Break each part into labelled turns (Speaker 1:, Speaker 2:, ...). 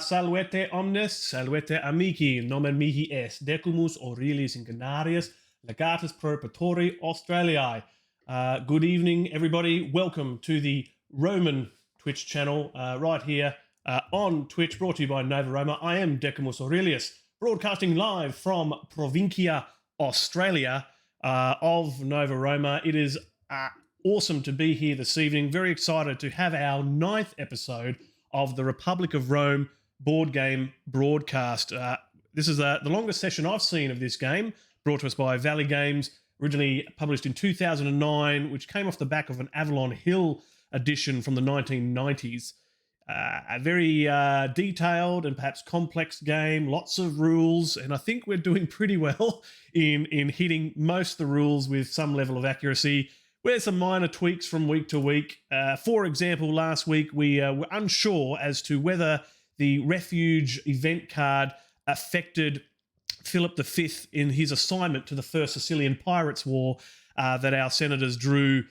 Speaker 1: Salvete omnes, salvete amici, nomen mihi est Decimus Aurelius Ingeniarius, legatus perpetuari Australiae. Good evening, everybody. Welcome to the Roman Twitch channel right here on Twitch, brought to you by Nova Roma. I am Decimus Aurelius, broadcasting live from Provincia, Australia, of Nova Roma. It is awesome to be here this evening. Very excited to have our 9th episode of the Republic of Rome board game broadcast. This is the longest session I've seen of this game, brought to us by VIII Games, originally published in 2009, which came off the back of an Avalon Hill edition from the 1990s. A very detailed and perhaps complex game, lots of rules, and I think we're doing pretty well in hitting most of the rules with some level of accuracy. There's some minor tweaks from week to week. For example, last week we were unsure as to whether the Refuge event card affected Philip V in his assignment to the First Sicilian Pirates War that our senators drew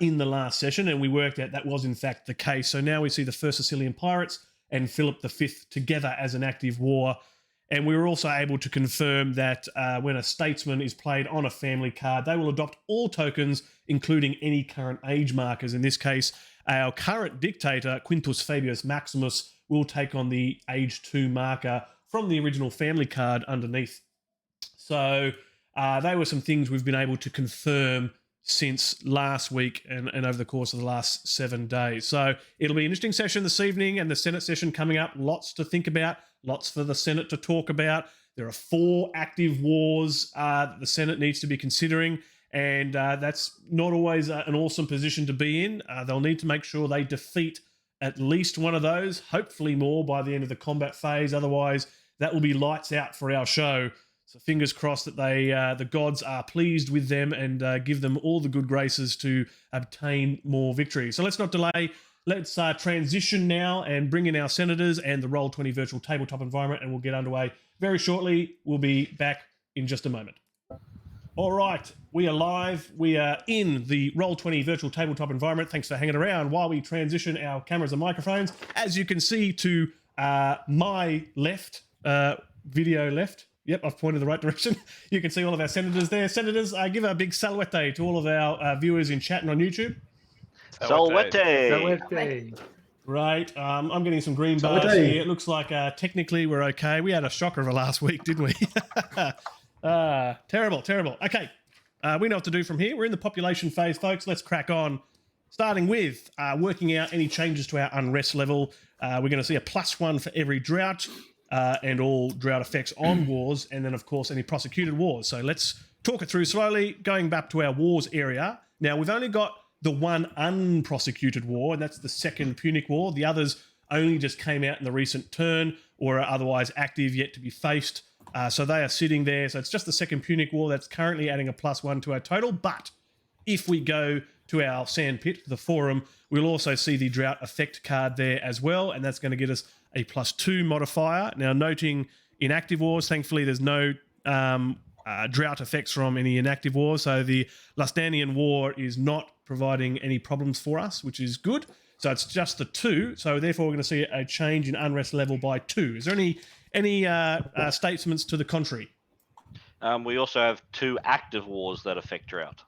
Speaker 1: in the last session, and we worked out that was in fact the case. So now we see the First Sicilian Pirates and Philip V together as an active war. And we were also able to confirm that when a statesman is played on a family card, they will adopt all tokens, including any current age markers. In this case, our current dictator, Quinctius Fabius Maximus, will take on the age 2 marker from the original family card underneath. So they were some things we've been able to confirm since last week and over the course of the last 7 days. So it'll be an interesting session this evening, and the Senate session coming up. Lots to think about, lots for the Senate to talk about. There are 4 active wars that the Senate needs to be considering, and that's not always an awesome position to be in. They'll need to make sure they defeat at least one of those, hopefully more by the end of the combat phase. Otherwise, that will be lights out for our show. So fingers crossed that the gods are pleased with them and give them all the good graces to obtain more victory. So let's not delay. Let's transition now and bring in our senators and the Roll20 virtual tabletop environment, and we'll get underway very shortly. We'll be back in just a moment. All right, we are live. We are in the Roll20 virtual tabletop environment. Thanks for hanging around while we transition our cameras and microphones. As you can see to my left, video left. Yep, I've pointed the right direction. You can see all of our senators there. Senators, give a big salvete to all of our viewers in chat and on YouTube.
Speaker 2: Salvete.
Speaker 3: Salvete.
Speaker 1: Great. I'm getting some green bars here. It looks like technically we're okay. We had a shocker of a last week, didn't we? Terrible. Okay, we know what to do from here. We're in the population phase, folks. Let's crack on. Starting with working out any changes to our unrest level. We're going to see a +1 for every drought. And all drought effects on wars, and then, of course, any prosecuted wars. So let's talk it through slowly, going back to our wars area. Now, we've only got the one unprosecuted war, and that's the Second Punic War. The others only just came out in the recent turn or are otherwise active, yet to be faced. So they are sitting there. So it's just the Second Punic War that's currently adding a +1 to our total. But if we go to our sandpit, the forum, we'll also see the drought effect card there as well, and that's going to get us a +2 modifier. Now, noting inactive wars, thankfully there's no drought effects from any inactive wars, so the Lustanian War is not providing any problems for us, which is good. So it's just the 2, so therefore we're going to see a change in unrest level by 2. Is there any statements to the contrary?
Speaker 2: We also have 2 active wars that affect drought.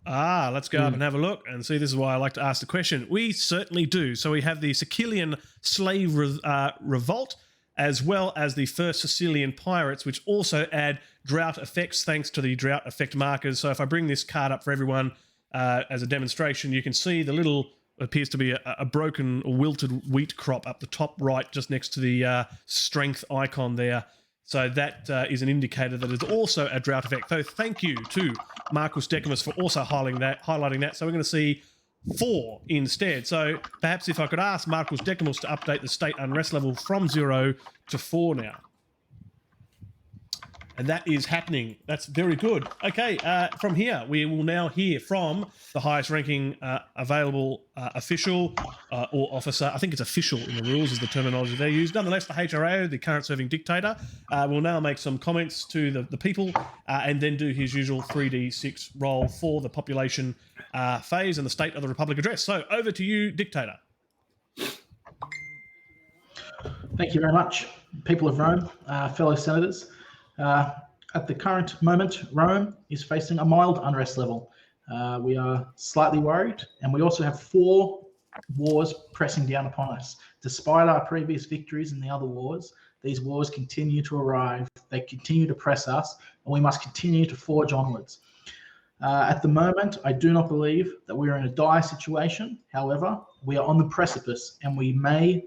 Speaker 1: Let's go up and have a look and see. This is why I like to ask the question. We certainly do. So we have the Sicilian Slave Revolt, as well as the First Sicilian Pirates, which also add drought effects thanks to the drought effect markers. So if I bring this card up for everyone as a demonstration, you can see the little, appears to be a broken or wilted wheat crop up the top right, just next to the strength icon there. So that is an indicator that it's also a drought effect. So thank you to Marcus Decimus for also highlighting that. So we're going to see 4 instead. So perhaps if I could ask Marcus Decimus to update the state unrest level from 0 to 4 now. And that is happening. That's very good. Okay, from here, we will now hear from the highest ranking available official or officer. I think it's official in the rules is the terminology they use. Nonetheless, the HRO, the current serving dictator, will now make some comments to the people and then do his usual 3d6 roll for the population phase and the State of the Republic address. So over to you, dictator.
Speaker 3: Thank you very much, people of Rome, fellow senators. At the current moment, Rome is facing a mild unrest level. We are slightly worried, and we also have 4 wars pressing down upon us. Despite our previous victories in the other wars, these wars continue to arrive. They continue to press us, and we must continue to forge onwards. At the moment, I do not believe that we are in a dire situation. However, we are on the precipice, and we may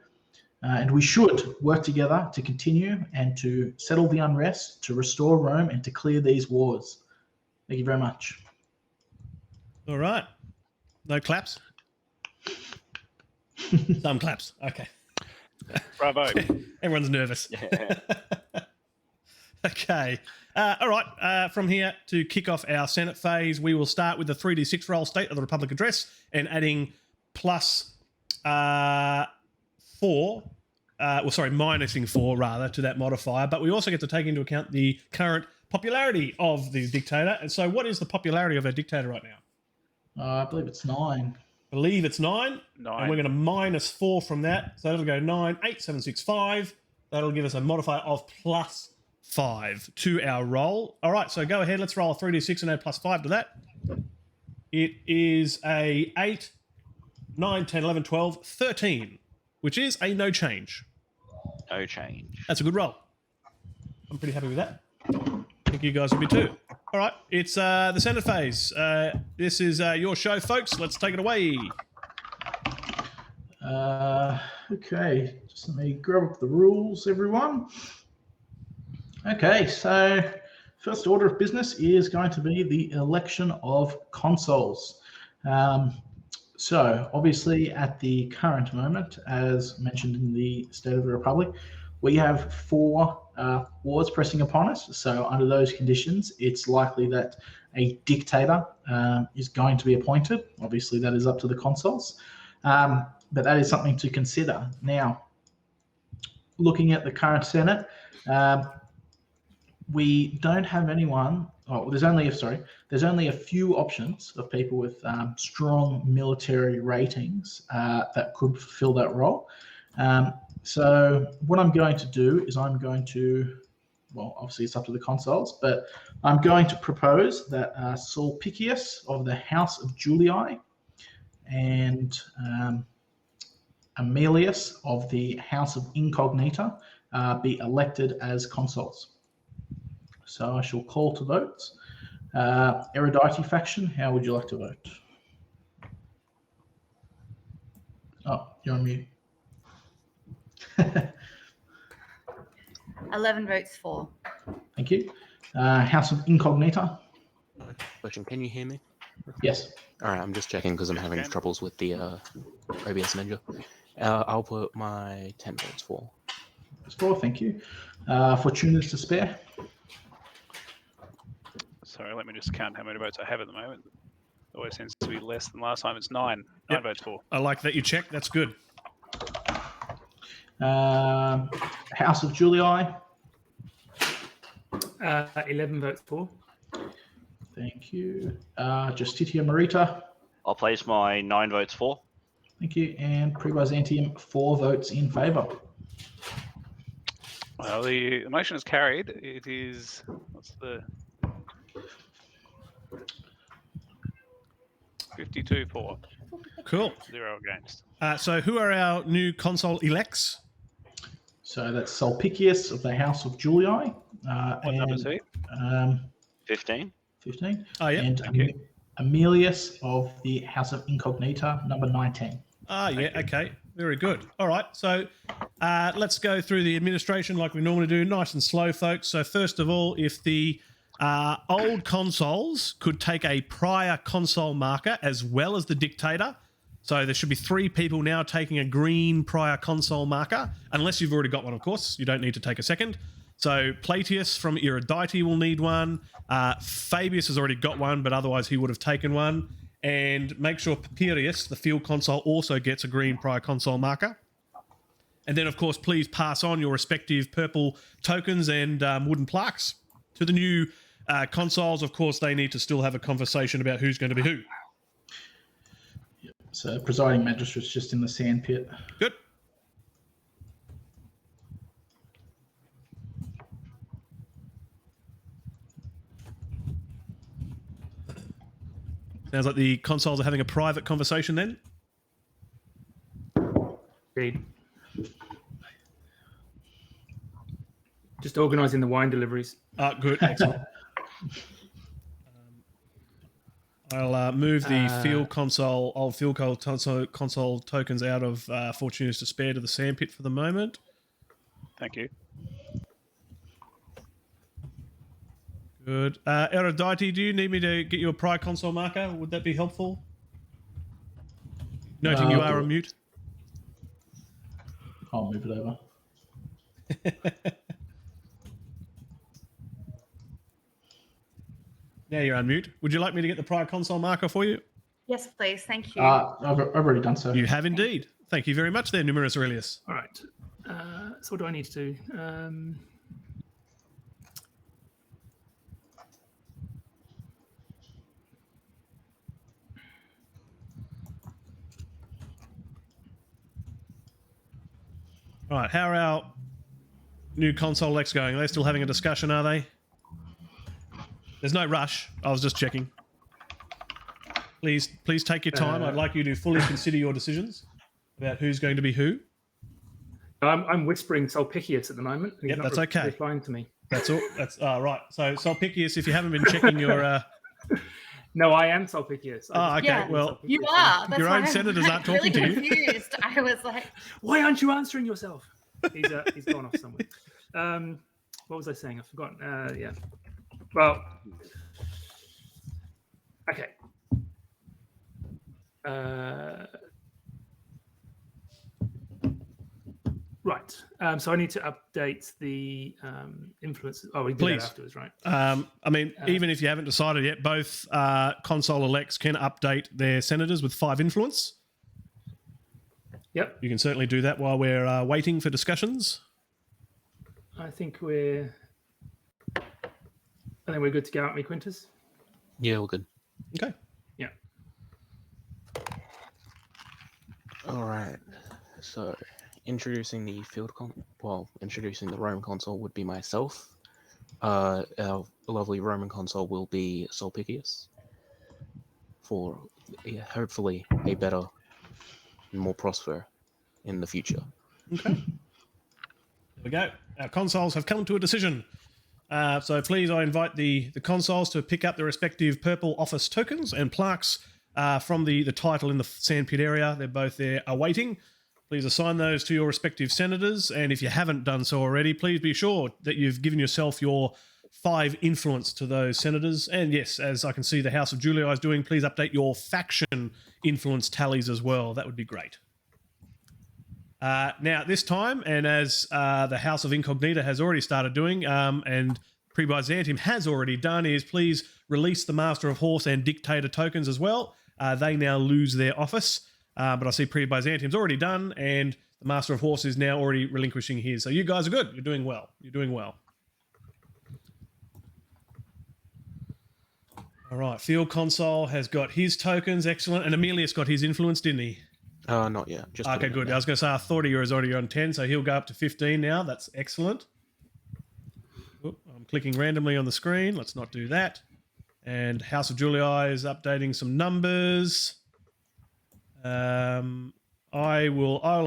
Speaker 3: and we should work together to continue and to settle the unrest, to restore Rome, and to clear these wars. Thank you very much.
Speaker 1: All right. No claps? Some claps. Okay.
Speaker 4: Bravo.
Speaker 1: Everyone's nervous. Okay. All right. From here, to kick off our Senate phase, we will start with the 3d6 roll State of the Republic address and adding plus 4, minusing 4 rather to that modifier. But we also get to take into account the current popularity of the dictator. And so, what is the popularity of our dictator right now?
Speaker 3: I believe it's 9.
Speaker 1: Believe it's 9.
Speaker 4: 9.
Speaker 1: And we're going to minus 4 from that. So that'll go 9, 8, 7, 6, 5. That'll give us a modifier of plus 5 to our roll. All right, so go ahead. Let's roll a 3d6 and add plus 5 to that. It is a 8, 9, 10, 11, 12, 13, which is a no change.
Speaker 2: No change.
Speaker 1: That's a good roll. I'm pretty happy with that. I think you guys will be too. All right, it's the Senate phase. This is your show, folks. Let's take it away.
Speaker 3: Okay, just let me grab up the rules, everyone. Okay, so first order of business is going to be the election of consuls. So obviously at the current moment, as mentioned in the State of the Republic, we have 4 wars pressing upon us. So under those conditions, it's likely that a dictator is going to be appointed. Obviously that is up to the consuls, but that is something to consider. Now, looking at the current Senate, we don't have anyone. Oh, there's only a few options of people with strong military ratings that could fulfill that role. So what I'm going to do is obviously it's up to the consuls, but I'm going to propose that Sulpicius of the House of Julii and Aemilius of the House of Incognita be elected as consuls. So I shall call to votes. Erudite faction, how would you like to vote? Oh, you're on mute.
Speaker 5: 11 votes for.
Speaker 3: Thank you. House of Incognita?
Speaker 6: Question, can you hear me?
Speaker 3: Yes.
Speaker 6: All right, I'm just checking because I'm having troubles with the OBS Ninja. I'll put my 10 votes for.
Speaker 3: It's 4, thank you. Fortunatus to spare?
Speaker 4: Sorry, let me just count how many votes I have at the moment. It always seems to be less than last time. It's 9. 9 votes for.
Speaker 1: I like that you check. That's good.
Speaker 3: House of Julii?
Speaker 7: 11 votes for.
Speaker 3: Thank you. Justitia Merita?
Speaker 2: I'll place my 9 votes for.
Speaker 3: Thank you. And Pre-Byzantium, 4 votes in favour.
Speaker 4: Well, the motion is carried. It is, what's the 52 for.
Speaker 1: Cool.
Speaker 4: 0 against.
Speaker 1: So who are our new consul elects?
Speaker 3: So that's Sulpicius of the House of Julii.
Speaker 4: What number is he?
Speaker 2: 15.
Speaker 3: 15.
Speaker 1: Oh, yeah.
Speaker 3: And Aemilius of the House of Incognita, number 19.
Speaker 1: Ah, yeah, okay. Very good. All right, so let's go through the administration like we normally do, nice and slow, folks. So first of all, if the old consuls could take a prior consul marker as well as the dictator, so there should be 3 people now taking a green prior consul marker, unless you've already got one, of course. You don't need to take a second. So Plautius from Erudite will need one. Fabius has already got one, but otherwise he would have taken one. And make sure Papirius, the field consul, also gets a green prior consul marker. And then, of course, please pass on your respective purple tokens and wooden plaques to the new consuls. Of course, they need to still have a conversation about who's going to be who.
Speaker 3: So presiding magistrate's just in the sandpit.
Speaker 1: Good. Sounds like the consuls are having a private conversation then.
Speaker 5: Agreed. Just organising the wine deliveries.
Speaker 1: Good, excellent. I'll move the field console, console tokens out of Fortunatus to Spare to the sandpit for the moment.
Speaker 4: Thank you.
Speaker 1: Good. Erudite, do you need me to get you a Pride console marker? Would that be helpful? Noting you are on mute.
Speaker 3: I'll move it over.
Speaker 1: Now you're on mute. Would you like me to get the Pride console marker for you?
Speaker 7: Yes, please. Thank you.
Speaker 3: I've already done so.
Speaker 1: You have indeed. Thank you very much there, Numerous Aurelius.
Speaker 5: All right. So what do I need to do?
Speaker 1: All right, how are our new console Lex going? Are they still having a discussion, are they? There's no rush. I was just checking. Please take your time. I'd like you to fully consider your decisions about who's going to be who.
Speaker 5: I'm whispering Sulpicius at the moment. He's
Speaker 1: Yep,
Speaker 5: not
Speaker 1: that's okay.
Speaker 5: replying to me.
Speaker 1: That's all. That's right. So Sulpicius, if you haven't been checking your...
Speaker 5: No, I am Sulpicius.
Speaker 1: Oh, okay.
Speaker 7: Yeah,
Speaker 1: well,
Speaker 7: you are. That's
Speaker 1: your
Speaker 7: why
Speaker 1: own
Speaker 7: I'm,
Speaker 1: senators aren't
Speaker 7: really
Speaker 1: talking to you.
Speaker 7: confused. I was like,
Speaker 5: Why aren't you answering yourself? He's gone off somewhere. What was I saying? I've forgotten. Yeah. Well, okay. Right. So I need to update the influence. Oh, we do
Speaker 1: Please.
Speaker 5: that afterwards, right?
Speaker 1: I mean, even if you haven't decided yet, both console elects can update their senators with 5 influence.
Speaker 5: Yep.
Speaker 1: You can certainly do that while we're waiting for discussions.
Speaker 5: I think we're good to go, aren't we, Quintus?
Speaker 6: Yeah, we're good.
Speaker 1: Okay.
Speaker 5: Yeah.
Speaker 6: All right. So, introducing the introducing the Roman consul would be myself. Our lovely Roman consul will be Sulpicius for hopefully a better and more prosper in the future.
Speaker 1: Okay. There we go. Our consuls have come to a decision. So please, I invite the consuls to pick up their respective purple office tokens and plaques from the title in the sandpit area. They're both there awaiting. Please assign those to your respective senators. And if you haven't done so already, please be sure that you've given yourself your 5 influence to those senators. And yes, as I can see the House of Julii is doing, please update your faction influence tallies as well. That would be great. Now, at this time, and as the House of Incognita has already started doing, and Pre-Byzantium has already done, is please release the Master of Horse and Dictator tokens as well. They now lose their office, but I see Pre-Byzantium's already done, and the Master of Horse is now already relinquishing his. So you guys are good. You're doing well. You're doing well. All right, Field Consul has got his tokens. Excellent. And Emilius got his influence, didn't he?
Speaker 6: Not yet. Just
Speaker 1: okay, good. I was going to say, I thought he was already on 10, so he'll go up to 15 now. That's excellent. Oop, I'm clicking randomly on the screen. Let's not do that. And House of Julii is updating some numbers. I'll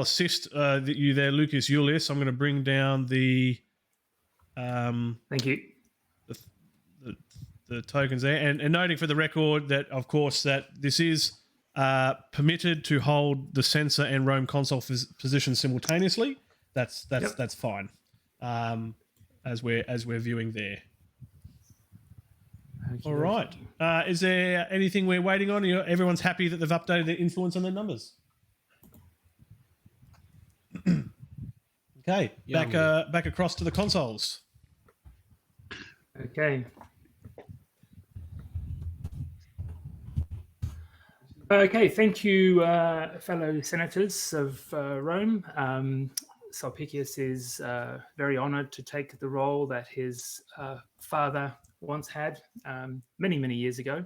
Speaker 1: assist you there, Lucas Julius. I'm going to bring down the...
Speaker 5: Thank you.
Speaker 1: The tokens there. And noting for the record that, of course, that this is... permitted to hold the censor and Rome consul position simultaneously. That's fine. As we're viewing there. All right. Is there anything we're waiting on? Everyone's happy that they've updated their influence on their numbers. Okay.
Speaker 6: Yeah,
Speaker 1: Back across to the consoles.
Speaker 5: Okay. Okay, thank you, fellow senators of Rome. Sulpicius is very honoured to take the role that his father once had many, many years ago.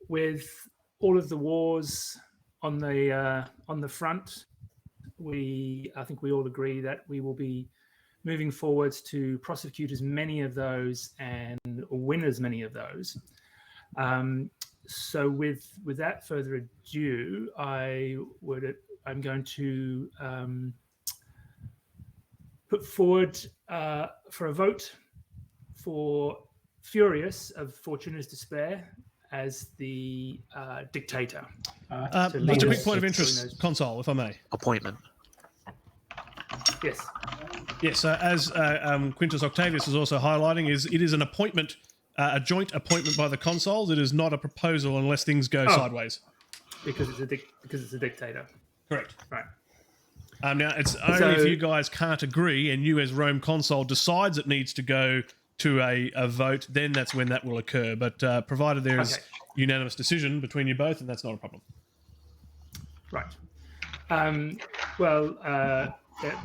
Speaker 5: With all of the wars on the front, I think we all agree that we will be moving forwards to prosecute as many of those and win as many of those. So without further ado, I'm going to put forward for a vote for Furious of Fortuna's Despair as the dictator.
Speaker 1: Just a quick point of interest, Console, if I may.
Speaker 6: Appointment.
Speaker 5: Yes.
Speaker 1: Yes, as Quintus Octavius is also highlighting, it is an appointment, a joint appointment by the consuls. It is not a proposal unless things go sideways.
Speaker 5: Because it's a dictator.
Speaker 1: Correct.
Speaker 5: Right.
Speaker 1: Now, it's only if you guys can't agree and you as Rome consul decides it needs to go to a vote, then that's when that will occur. But provided there is unanimous decision between you both, and that's not a problem.
Speaker 5: Right.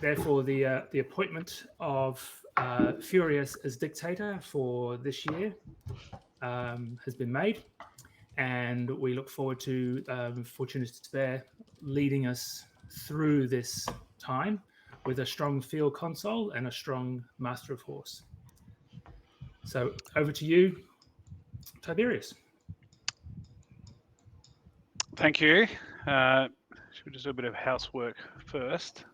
Speaker 5: Therefore, the appointment of Furious as dictator for this year has been made, and we look forward to Fortuna's Despair leading us through this time with a strong field consul and a strong master of horse. So over to you, Tiberius.
Speaker 4: Thank you. Should we just do a bit of housework first?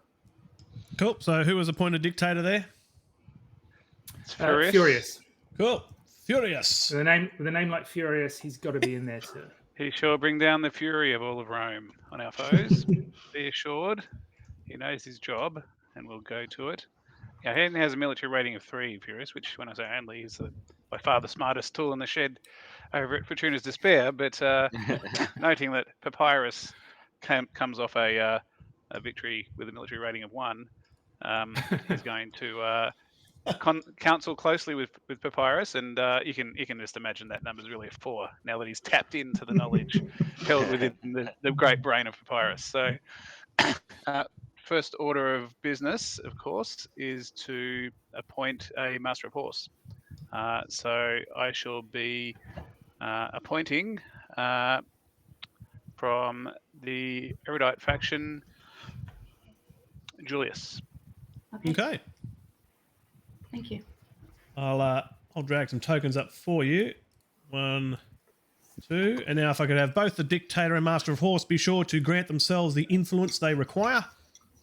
Speaker 1: Cool. So who was appointed dictator there?
Speaker 4: It's Furious.
Speaker 5: Furious.
Speaker 1: Cool. Furious.
Speaker 5: With a name like Furious, he's got to be in there too.
Speaker 4: He shall bring down the fury of all of Rome on our foes. Be assured, he knows his job, and we'll go to it. Yeah, he has a military rating of 3, Furious, which, when I say only, is by far the smartest tool in the shed over at Fortuna's Despair. But noting that Papyrus comes off a victory with a military rating of 1, he's going to counsel closely with Papyrus, and you can just imagine that number's really a 4 now that he's tapped into the knowledge held within the great brain of Papyrus. So first order of business, of course, is to appoint a master of horse. So I shall be appointing from the erudite faction Julius.
Speaker 1: Okay.
Speaker 7: Thank you.
Speaker 1: I'll drag some tokens up for you. 1, 2, and now if I could have both the dictator and master of horse be sure to grant themselves the influence they require.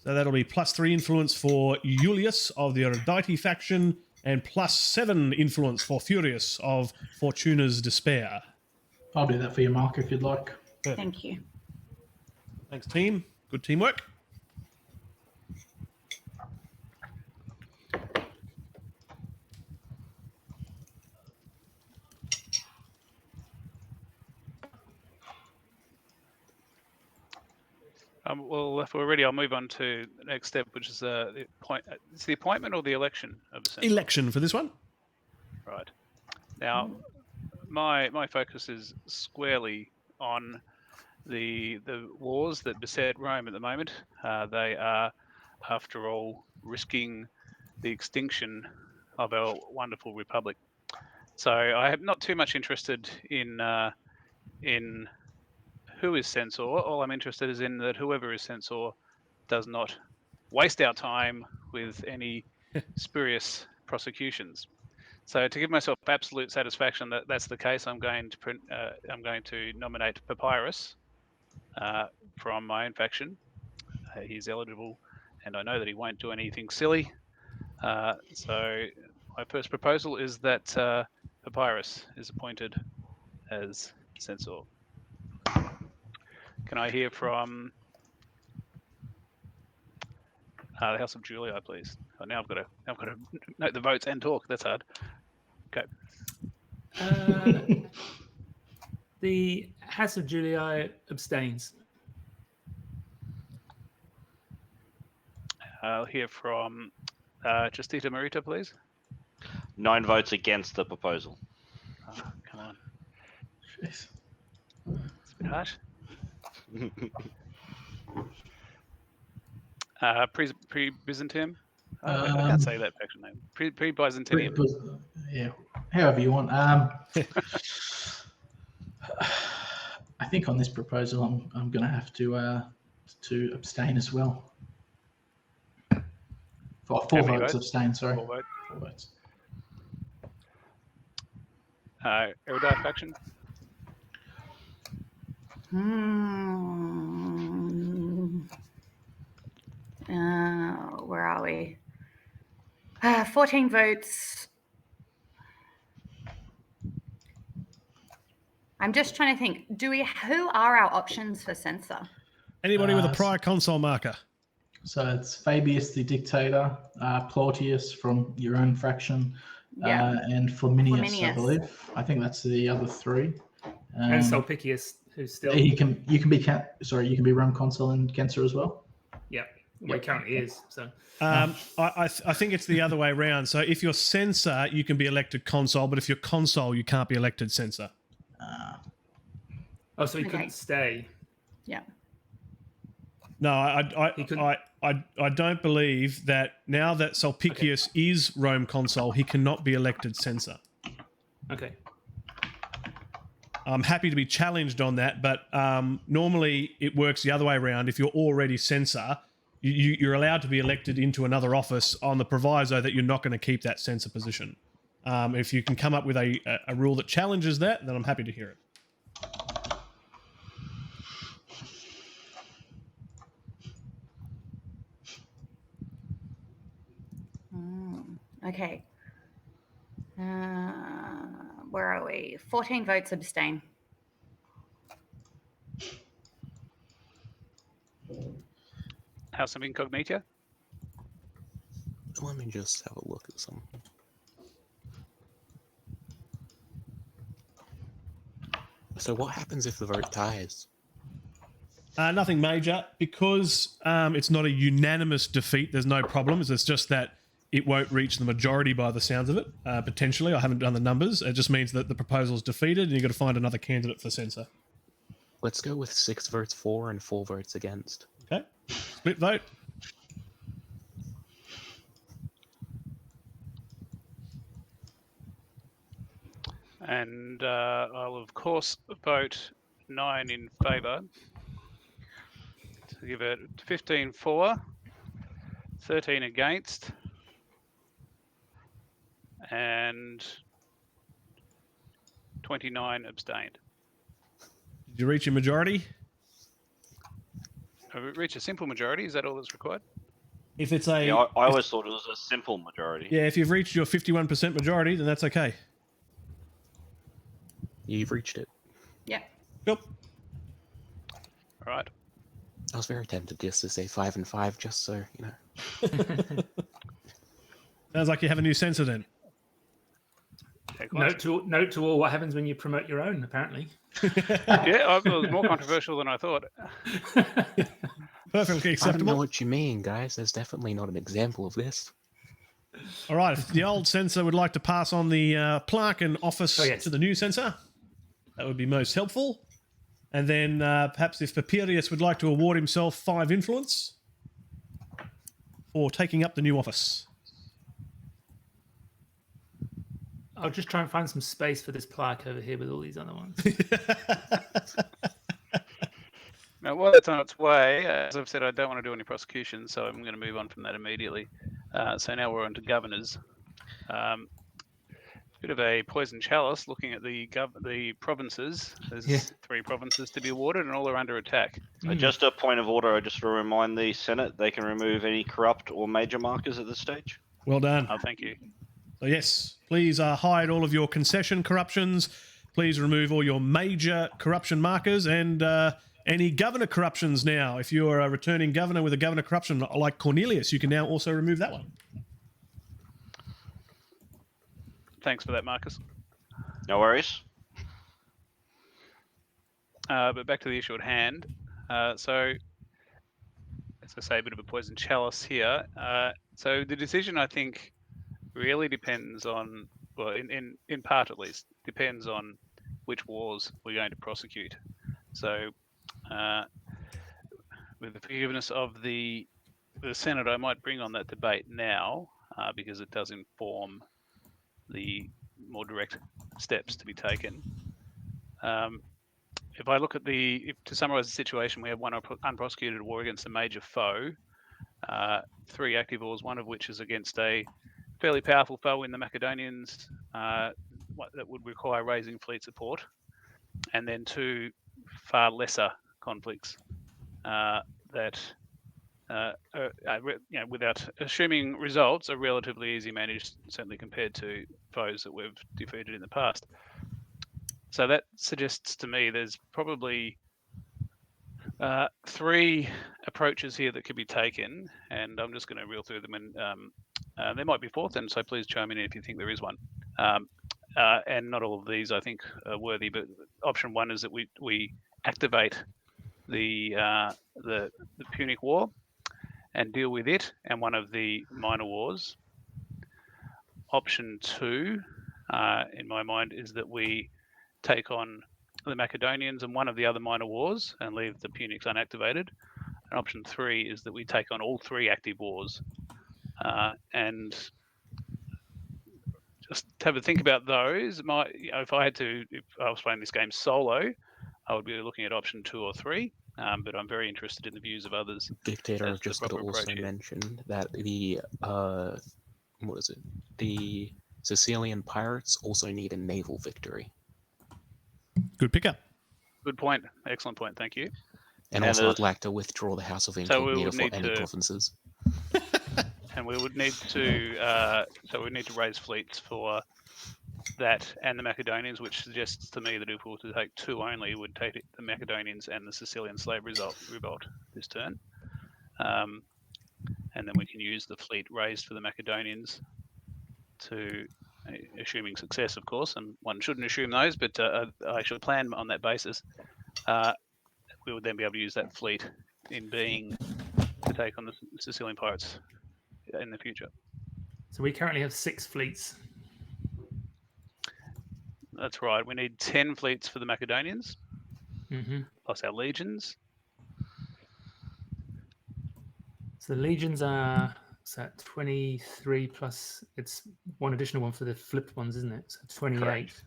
Speaker 1: So that'll be +3 influence for Julius of the Erudite faction and +7 influence for Furious of Fortuna's Despair.
Speaker 3: I'll do that for you, Mark, if you'd like.
Speaker 1: Perfect.
Speaker 7: Thank you.
Speaker 1: Thanks, team. Good teamwork.
Speaker 4: Well, if we're ready, I'll move on to the next step, which is it's the appointment or the election of the Senate?
Speaker 1: Election for this one.
Speaker 4: Right. Now, my focus is squarely on the wars that beset Rome at the moment. They are, after all, risking the extinction of our wonderful republic. So I am not too much interested in who is censor. All I'm interested is in that whoever is censor does not waste our time with any spurious prosecutions. So to give myself absolute satisfaction that that's the case, I'm going to nominate Papyrus from my own faction. He's eligible, and I know that he won't do anything silly. So my first proposal is that Papyrus is appointed as censor. Can I hear from the House of Julia, please? Oh, now I've got to note the votes and talk. That's hard. Okay.
Speaker 5: The House of Julia abstains.
Speaker 4: I'll hear from Justitia Merita, please.
Speaker 2: 9 votes against the proposal.
Speaker 4: Oh, come on.
Speaker 3: Jeez.
Speaker 4: It's a bit harsh. Pre-Byzantium? I can't say that faction name. Pre-Byzantinium.
Speaker 3: Yeah, however you want. I think on this proposal, I'm going to have to abstain as well. Four votes abstain. Sorry.
Speaker 4: 4 votes.
Speaker 3: 4 votes.
Speaker 4: Erudite faction.
Speaker 7: Where are we? 14 votes. I'm just trying to think. Who are our options for censor?
Speaker 1: Anybody with a prior consul marker?
Speaker 3: So it's Fabius the Dictator, Plautius from your own faction, and Flaminius, I believe. I think that's the other three.
Speaker 5: And Sulpicius, who's still.
Speaker 3: You can be Rome consul in Cancer as well.
Speaker 5: Yeah, well, he currently is. So.
Speaker 1: I think it's the other way around. So if you're censor, you can be elected consul, but if you're consul, you can't be elected censor.
Speaker 5: So he couldn't stay.
Speaker 7: Yeah.
Speaker 1: No, I don't believe that now that Sulpicius is Rome consul, he cannot be elected censor.
Speaker 5: Okay.
Speaker 1: I'm happy to be challenged on that, but normally it works the other way around. If you're already censor, you're allowed to be elected into another office on the proviso that you're not going to keep that censor position. If you can come up with a rule that challenges that, then I'm happy to hear it.
Speaker 7: Okay. Where are we? 14 votes abstain.
Speaker 4: House of Incognita?
Speaker 6: Let me just have a look at some. So what happens if the vote ties?
Speaker 1: Nothing major. Because it's not a unanimous defeat, there's no problems. It's just that it won't reach the majority by the sounds of it, potentially. I haven't done the numbers. It just means that the proposal's defeated and you've got to find another candidate for censor.
Speaker 6: Let's go with 6 votes for and 4 votes against.
Speaker 1: Okay. Split vote.
Speaker 4: And I'll, of course, vote 9 in favour. To give it 15 for, 13 against, and 29 abstained.
Speaker 1: Did you reach your majority?
Speaker 4: Reach a simple majority, is that all that's required?
Speaker 1: If it's a...
Speaker 2: Yeah, I always thought it was a simple majority.
Speaker 1: Yeah, if you've reached your 51% majority, then that's okay.
Speaker 6: You've reached it.
Speaker 7: Yeah.
Speaker 1: Yep.
Speaker 4: All right.
Speaker 6: I was very tempted just to say 5 and 5, just so, you know.
Speaker 1: Sounds like you have a new censor then.
Speaker 5: Note to all, what happens when you promote your own, apparently.
Speaker 4: Yeah, it was more controversial than I thought.
Speaker 1: Perfectly
Speaker 6: I
Speaker 1: acceptable.
Speaker 6: don't know what you mean, guys. There's definitely not an example of this.
Speaker 1: All right, if the old censor would like to pass on the plaque and office to the new censor, that would be most helpful. And then perhaps if Papirius would like to award himself 5 influence for taking up the new office.
Speaker 5: I'll just try and find some space for this plaque over here with all these other ones.
Speaker 4: Now, while it's on its way, as I've said, I don't want to do any prosecution, so I'm going to move on from that immediately. So now we're on to governors. Bit of a poison chalice looking at the provinces. There's 3 provinces to be awarded, and all are under attack.
Speaker 2: Just a point of order, I just to remind the Senate, they can remove any corrupt or major markers at this stage.
Speaker 1: Well done.
Speaker 4: Oh, thank you.
Speaker 1: So yes, please hide all of your concession corruptions. Please remove all your major corruption markers and any governor corruptions now. If you're a returning governor with a governor corruption like Cornelius, you can now also remove that one.
Speaker 4: Thanks for that, Marcus.
Speaker 2: No worries.
Speaker 4: But back to the issue at hand. So, as I say, a bit of a poison chalice here. So the decision, I think, really depends on, well, in part at least, depends on which wars we're going to prosecute. So, with the forgiveness of the Senate, I might bring on that debate now because it does inform the more direct steps to be taken. If I look at to summarize the situation, we have 1 unprosecuted war against a major foe, 3 active wars, one of which is against a fairly powerful foe in the Macedonians that would require raising fleet support, and then 2 far lesser conflicts without assuming results, are relatively easy managed, certainly compared to foes that we've defeated in the past. So that suggests to me there's probably 3 approaches here that could be taken, and I'm just going to reel through them, and there might be 4th, and so please chime in if you think there is one. And not all of these I think are worthy, but option 1 is that we activate the Punic War and deal with it and one of the minor wars. Option 2, in my mind, is that we take on the Macedonians and one of the other minor wars and leave the Punics unactivated. And option 3 is that we take on all 3 active wars. And just have a think about those. If I was playing this game solo, I would be looking at option 2 or 3. But I'm very interested in the views of others.
Speaker 6: Dictator, I've just got to also mention that the the Sicilian pirates also need a naval victory.
Speaker 1: Good pickup.
Speaker 4: Good point. Excellent point. Thank you.
Speaker 6: And also, I'd like to withdraw the House of Incognito for any provinces.
Speaker 4: And we would need to raise fleets for that and the Macedonians, which suggests to me that if we were to take 2 only, it would take the Macedonians and the Sicilian slave revolt this turn. And then we can use the fleet raised for the Macedonians to, assuming success, of course, and one shouldn't assume those, but I should plan on that basis. We would then be able to use that fleet in being to take on the Sicilian pirates in the future.
Speaker 5: So we currently have 6 fleets.
Speaker 4: That's right. We need 10 fleets for the Macedonians, plus our legions.
Speaker 5: So the legions are 23 plus, it's one additional one for the flipped ones, isn't it? So 28.
Speaker 4: Correct.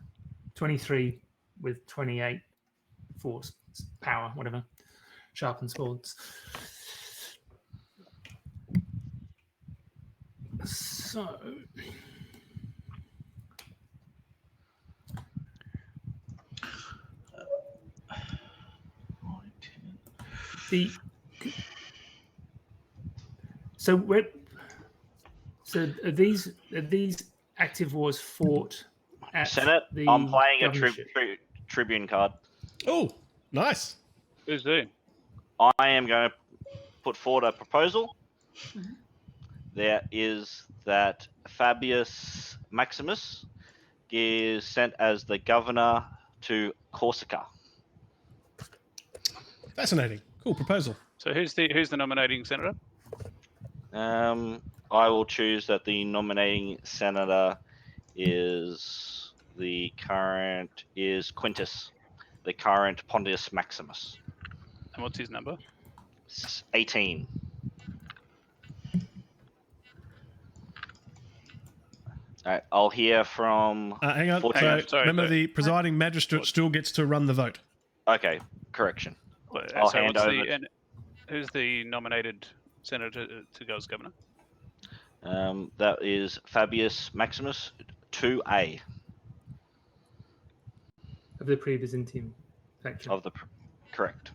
Speaker 5: 23 with 28 force, power, whatever. Sharpened swords. So... So are these active wars fought at
Speaker 2: Senate?
Speaker 5: the
Speaker 2: I'm playing a tribune card.
Speaker 1: Oh, nice.
Speaker 4: Who's who?
Speaker 2: I am going to put forward a proposal. There is that Fabius Maximus is sent as the governor to Corsica.
Speaker 1: Fascinating. Cool proposal.
Speaker 4: So who's the nominating senator?
Speaker 2: I will choose that the nominating senator is Quinctius, the current Pontifex Maximus.
Speaker 4: And what's his number?
Speaker 2: 18. All right, I'll hear from...
Speaker 1: hang on.
Speaker 4: Sorry,
Speaker 1: remember, the presiding magistrate still gets to run the vote.
Speaker 2: Okay, correction.
Speaker 4: I'll hand over. Who's the nominated senator to go as governor?
Speaker 2: That is Fabius Maximus, 2A.
Speaker 5: Of the pre-Byzantine faction.
Speaker 2: Of the correct.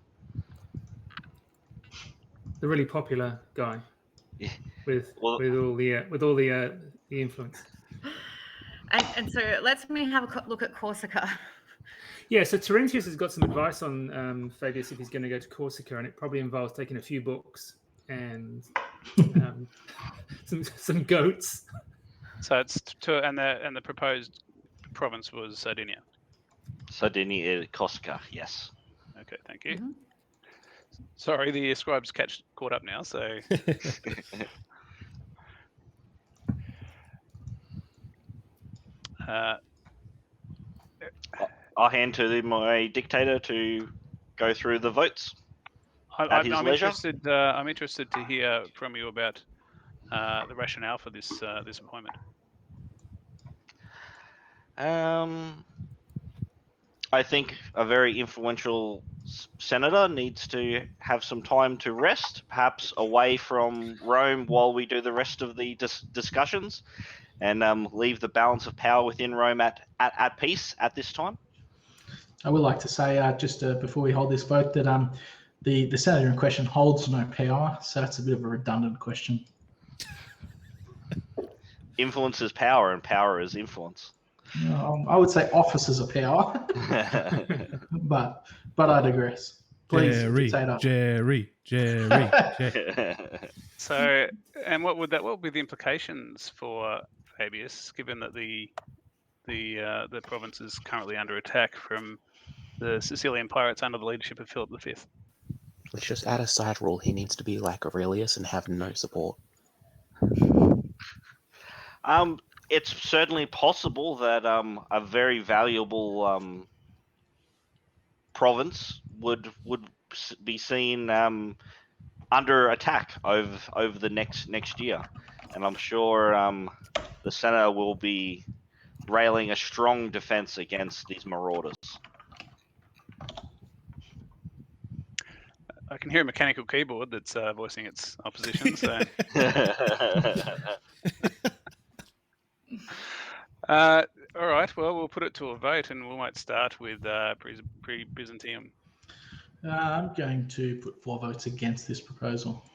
Speaker 5: The really popular guy.
Speaker 2: Yeah.
Speaker 5: With all the influence.
Speaker 7: And so let's have a look at Corsica.
Speaker 5: Yeah, so Terentius has got some advice on Fabius if he's going to go to Corsica, and it probably involves taking a few books and some goats.
Speaker 4: So it's and the proposed province was Sardinia.
Speaker 2: Sardinia, Corsica, yes.
Speaker 4: Okay, thank you. Sorry, the scribes caught up now. So.
Speaker 2: I'll hand to my dictator to go through the votes.
Speaker 4: I'm interested. I'm interested to hear from you about the rationale for this appointment.
Speaker 2: I think a very influential senator needs to have some time to rest, perhaps away from Rome while we do the rest of the discussions, and leave the balance of power within Rome at peace at this time.
Speaker 3: I would like to say, just before we hold this vote, that the senator in question holds no power, so that's a bit of a redundant question.
Speaker 2: Influence is power, and power is influence.
Speaker 3: I would say offices are power, but I digress. Please, dictator.
Speaker 1: Jerry.
Speaker 4: So, and what would be the implications for Fabius, given that the province is currently under attack from the Sicilian pirates under the leadership of Philip V?
Speaker 6: Let's just add a side rule. He needs to be like Aurelius and have no support.
Speaker 2: It's certainly possible that a very valuable province would be seen under attack over the next year, and I'm sure the Senate will be railing a strong defense against these marauders.
Speaker 4: I can hear a mechanical keyboard that's voicing its opposition. So, all right. Well, we'll put it to a vote, and we might start with pre-Byzantium.
Speaker 3: I'm going to put 4 votes against this proposal.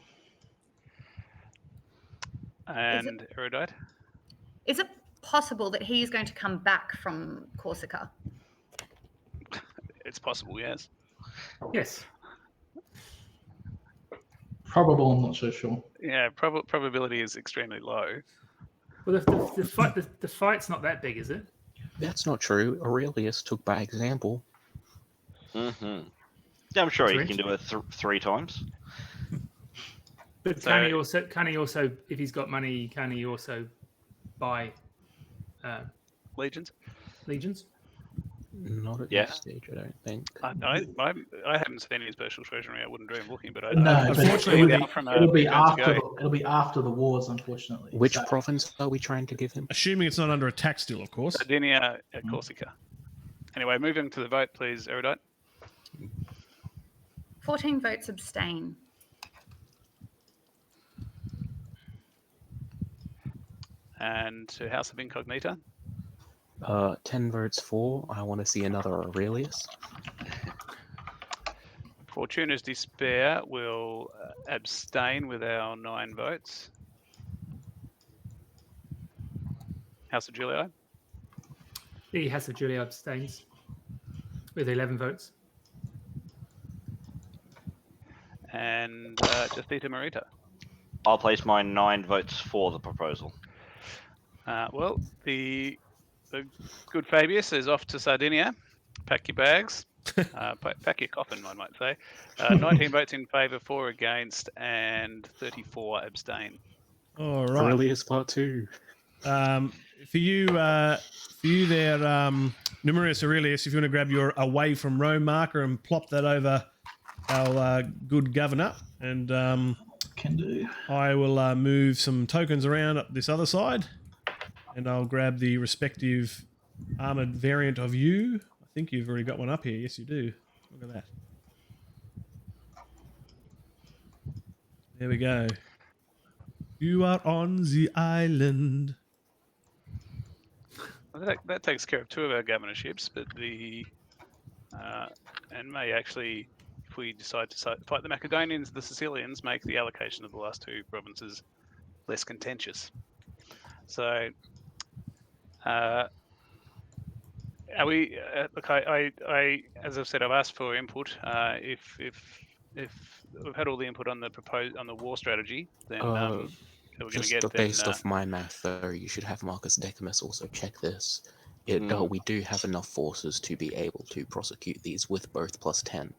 Speaker 4: And Erudite?
Speaker 7: Is it possible that he's going to come back from Corsica?
Speaker 4: It's possible, yes.
Speaker 5: Yes.
Speaker 3: Probable, I'm not so sure.
Speaker 4: Yeah, probability is extremely low.
Speaker 5: Well, the fight's not that big, is it?
Speaker 6: That's not true. Aurelius took by example.
Speaker 2: Mm-hmm. Yeah, I'm sure he can do it 3 times.
Speaker 5: But can he also, if he's got money, can he also buy
Speaker 4: legions?
Speaker 6: Not at this stage, I don't think.
Speaker 4: I haven't seen any special treasury. I wouldn't dream looking, but
Speaker 3: unfortunately, it'll be after the wars, unfortunately.
Speaker 6: Which province are we trying to give him?
Speaker 1: Assuming it's not under attack still, of course.
Speaker 4: Sardinia at Corsica. Anyway, moving to the vote, please, Erudite.
Speaker 7: 14 votes abstain.
Speaker 4: And to House of Incognita.
Speaker 6: 10 votes for. I want to see another Aurelius.
Speaker 4: Fortuna's Despair will abstain with our 9 votes. House of Julii.
Speaker 5: The House of Julii abstains with 11 votes.
Speaker 4: And Justitia Merita.
Speaker 2: I'll place my 9 votes for the proposal.
Speaker 4: Well, the good Fabius is off to Sardinia. Pack your bags. Pack your coffin, I might say. 19 votes in favour, 4 against, and 34 abstain.
Speaker 1: All right.
Speaker 6: Aurelius Part 2.
Speaker 1: For you there, Numerius Aurelius, if you want to grab your away from Rome marker and plop that over our good governor, and
Speaker 3: can do.
Speaker 1: I will move some tokens around up this other side, and I'll grab the respective armored variant of you. I think you've already got one up here. Yes, you do. Look at that. There we go. You are on the island.
Speaker 4: Well, that takes care of 2 of our governorships, but and may actually, if we decide to fight the Macedonians, the Sicilians, make the allocation of the last 2 provinces less contentious. So, are we? Look, I, as I've said, I've asked for input. If we've had all the input on the war strategy, then we're
Speaker 6: just
Speaker 4: get
Speaker 6: based off my math, though, you should have Marcus Decimus also check this. We do have enough forces to be able to prosecute these with both +10.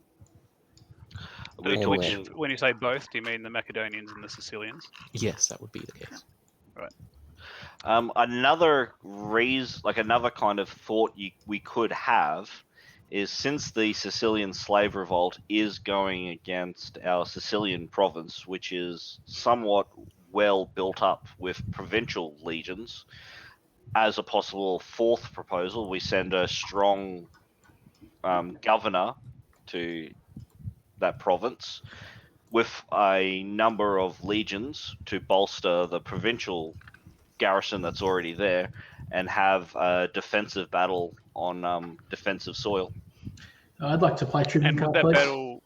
Speaker 4: When you say both, do you mean the Macedonians and the Sicilians?
Speaker 6: Yes, that would be the case.
Speaker 4: Right.
Speaker 2: Another kind of thought we could have is, since the Sicilian slave revolt is going against our Sicilian province, which is somewhat well built up with provincial legions, as a possible 4th proposal, we send a strong governor to that province with a number of legions to bolster the provincial garrison that's already there, and have a defensive battle on defensive soil.
Speaker 3: I'd like to play Tribune
Speaker 4: And would
Speaker 3: card,
Speaker 4: that
Speaker 3: please.
Speaker 4: battle?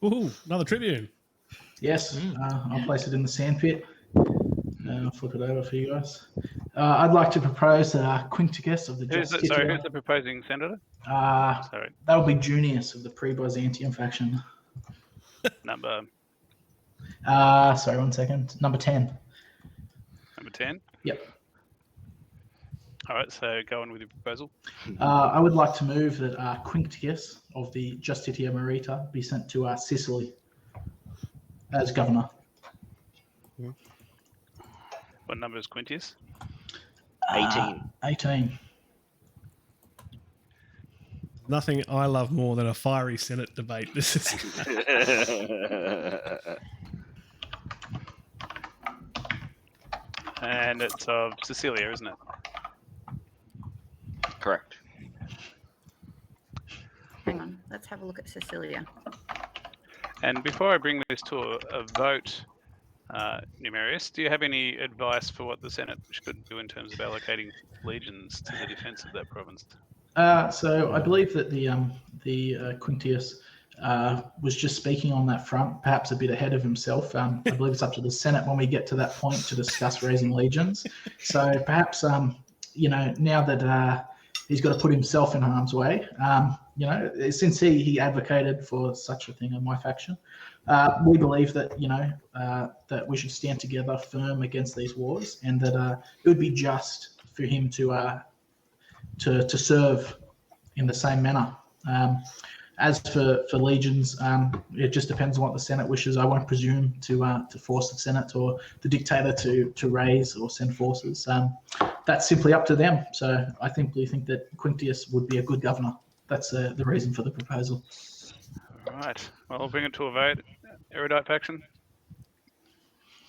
Speaker 1: Ooh, another Tribune.
Speaker 3: Yes, I'll place it in the sandpit. I'll flip it over for you guys. I'd like to propose Quinctius of the
Speaker 4: Who's
Speaker 3: Justitia.
Speaker 4: the proposing senator?
Speaker 3: That would be Junius of the pre-Byzantium faction.
Speaker 4: Number
Speaker 3: Sorry, 1 second. Number 10.
Speaker 4: Number 10.
Speaker 3: Yep.
Speaker 4: All right, so go on with your proposal.
Speaker 3: I would like to move that Quinctius of the Justitia Merita be sent to Sicily as governor.
Speaker 4: What number is Quinctius?
Speaker 2: 18.
Speaker 3: 18.
Speaker 1: Nothing I love more than a fiery Senate debate. This is
Speaker 4: And it's of Sicilia, isn't it?
Speaker 2: Correct.
Speaker 7: Hang on, let's have a look at Cecilia.
Speaker 4: And before I bring this to a vote, Numerius, do you have any advice for what the Senate should do in terms of allocating legions to the defence of that province?
Speaker 3: So I believe that the Quinctius was just speaking on that front, perhaps a bit ahead of himself. I believe it's up to the Senate when we get to that point to discuss raising legions. So perhaps, now that he's got to put himself in harm's way, since he advocated for such a thing in my faction, we believe that, that we should stand together firm against these wars, and that it would be just for him to serve in the same manner. As for legions, it just depends on what the Senate wishes. I won't presume to force the Senate or the dictator to raise or send forces. That's simply up to them. So I simply think that Quinctius would be a good governor. That's the reason for the proposal.
Speaker 4: All right. Well, I'll bring it to a vote. Erudite faction?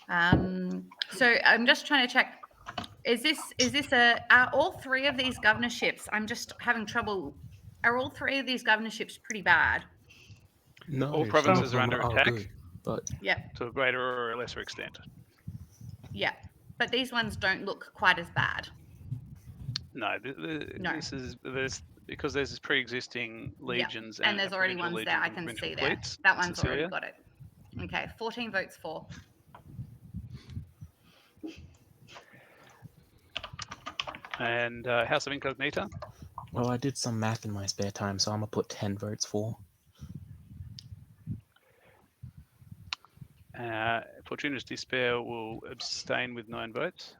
Speaker 7: So I'm just trying to check. Is this are all three of these governorships? I'm just having trouble. Are all three of these governorships pretty bad?
Speaker 6: No,
Speaker 4: All
Speaker 6: some
Speaker 4: provinces
Speaker 6: of
Speaker 4: are
Speaker 6: them
Speaker 4: under attack?
Speaker 6: good, but
Speaker 7: Yep.
Speaker 4: To a greater or a lesser extent.
Speaker 7: Yeah. But these ones don't look quite as bad.
Speaker 4: No,
Speaker 7: No.
Speaker 4: This is because there's this pre-existing legions
Speaker 7: And there's already
Speaker 4: provincial
Speaker 7: ones there. I
Speaker 4: legions
Speaker 7: can
Speaker 4: and
Speaker 7: see
Speaker 4: provincial
Speaker 7: there.
Speaker 4: fleets,
Speaker 7: That one's already
Speaker 4: Sicilia.
Speaker 7: got it. Okay. 14 votes for.
Speaker 4: And House of Incognita?
Speaker 6: well, I did some math in my spare time, so I'm gonna put 10 votes for.
Speaker 4: Fortunatus Despair will abstain with 9 votes.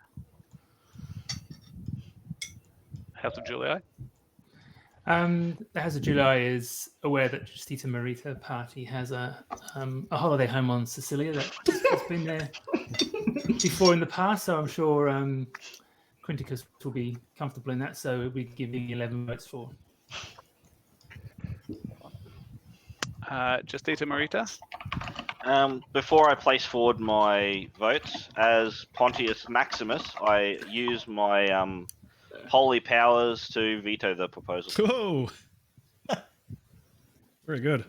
Speaker 4: House of Julii?
Speaker 5: The House of July is aware that Justitia Merita party has a holiday home on Sicilia that has been there before in the past, so I'm sure Quinctius will be comfortable in that, so we'll be giving 11 votes for.
Speaker 4: Justitia Merita?
Speaker 2: Before I place forward my votes, as Pontifex Maximus, I use my holy powers to veto the proposal.
Speaker 1: whoa. Very good.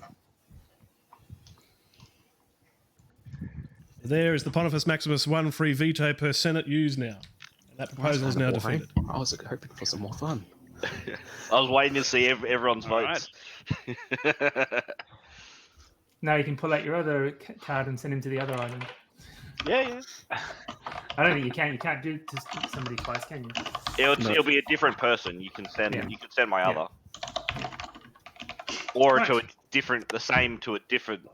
Speaker 1: There is the Pontifex Maximus 1 free veto per Senate used now. And that proposal is now
Speaker 6: Boring.
Speaker 1: defeated.
Speaker 6: I was hoping for some more fun.
Speaker 2: I was waiting to see everyone's
Speaker 4: All
Speaker 2: votes.
Speaker 5: Now you can pull out your other card and send him to the other island.
Speaker 2: Yeah.
Speaker 5: I don't think you can. You can't do it to somebody twice, can you?
Speaker 2: It'll be a different person. You can send.
Speaker 5: Yeah.
Speaker 2: You can send my
Speaker 5: Yeah.
Speaker 2: other, or
Speaker 5: Right.
Speaker 2: to a different, the same to a different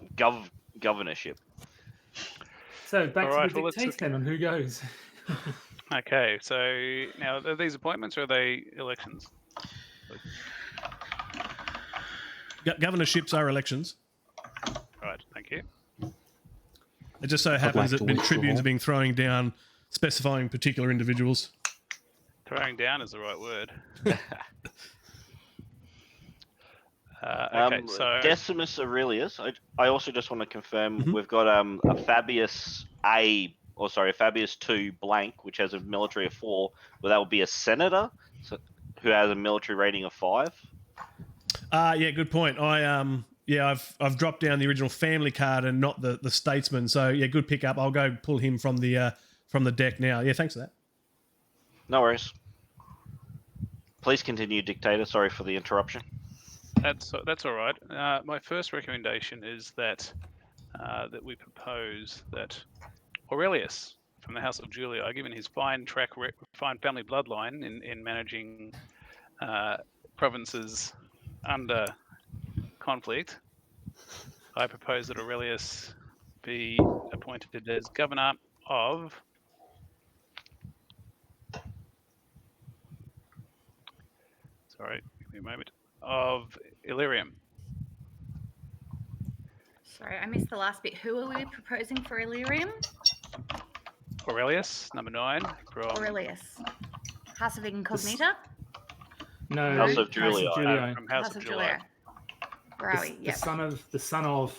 Speaker 2: governorship.
Speaker 5: So back
Speaker 4: All right,
Speaker 5: to the
Speaker 4: well, let's
Speaker 5: dictates then on who goes.
Speaker 4: Okay, so now are these appointments or are they elections?
Speaker 1: Governorships are elections.
Speaker 4: Right, thank you.
Speaker 1: It just so happens
Speaker 6: like
Speaker 1: that
Speaker 6: to
Speaker 1: tribunes
Speaker 6: withdraw.
Speaker 1: are being throwing down specifying particular individuals.
Speaker 4: Throwing down is the right word. Okay, so
Speaker 2: Decimus Aurelius. I also just want to confirm
Speaker 1: Mhm.
Speaker 2: we've got a Fabius Fabius 2 blank, which has a military of 4. Well, that would be a senator, who has a military rating of 5.
Speaker 1: Yeah, good point. I've dropped down the original family card and not the statesman. So yeah, good pickup. I'll go pull him from the deck now. Yeah, thanks for that.
Speaker 2: No worries. Please continue, dictator. Sorry for the interruption.
Speaker 4: That's all right. My first recommendation is that that we propose that Aurelius from the House of Julia, given his fine family bloodline in managing provinces under conflict, I propose that Aurelius be appointed as governor of give me a moment, of Illyrium.
Speaker 7: Sorry, I missed the last bit. Who are we proposing for Illyrium?
Speaker 4: Aurelius, number 9, from
Speaker 7: Aurelius. House of Incognita?
Speaker 5: No,
Speaker 2: House of Julia.
Speaker 4: From House of Julia.
Speaker 7: Where are we?
Speaker 5: The
Speaker 7: Yep.
Speaker 5: son of
Speaker 1: Son
Speaker 7: Here
Speaker 1: of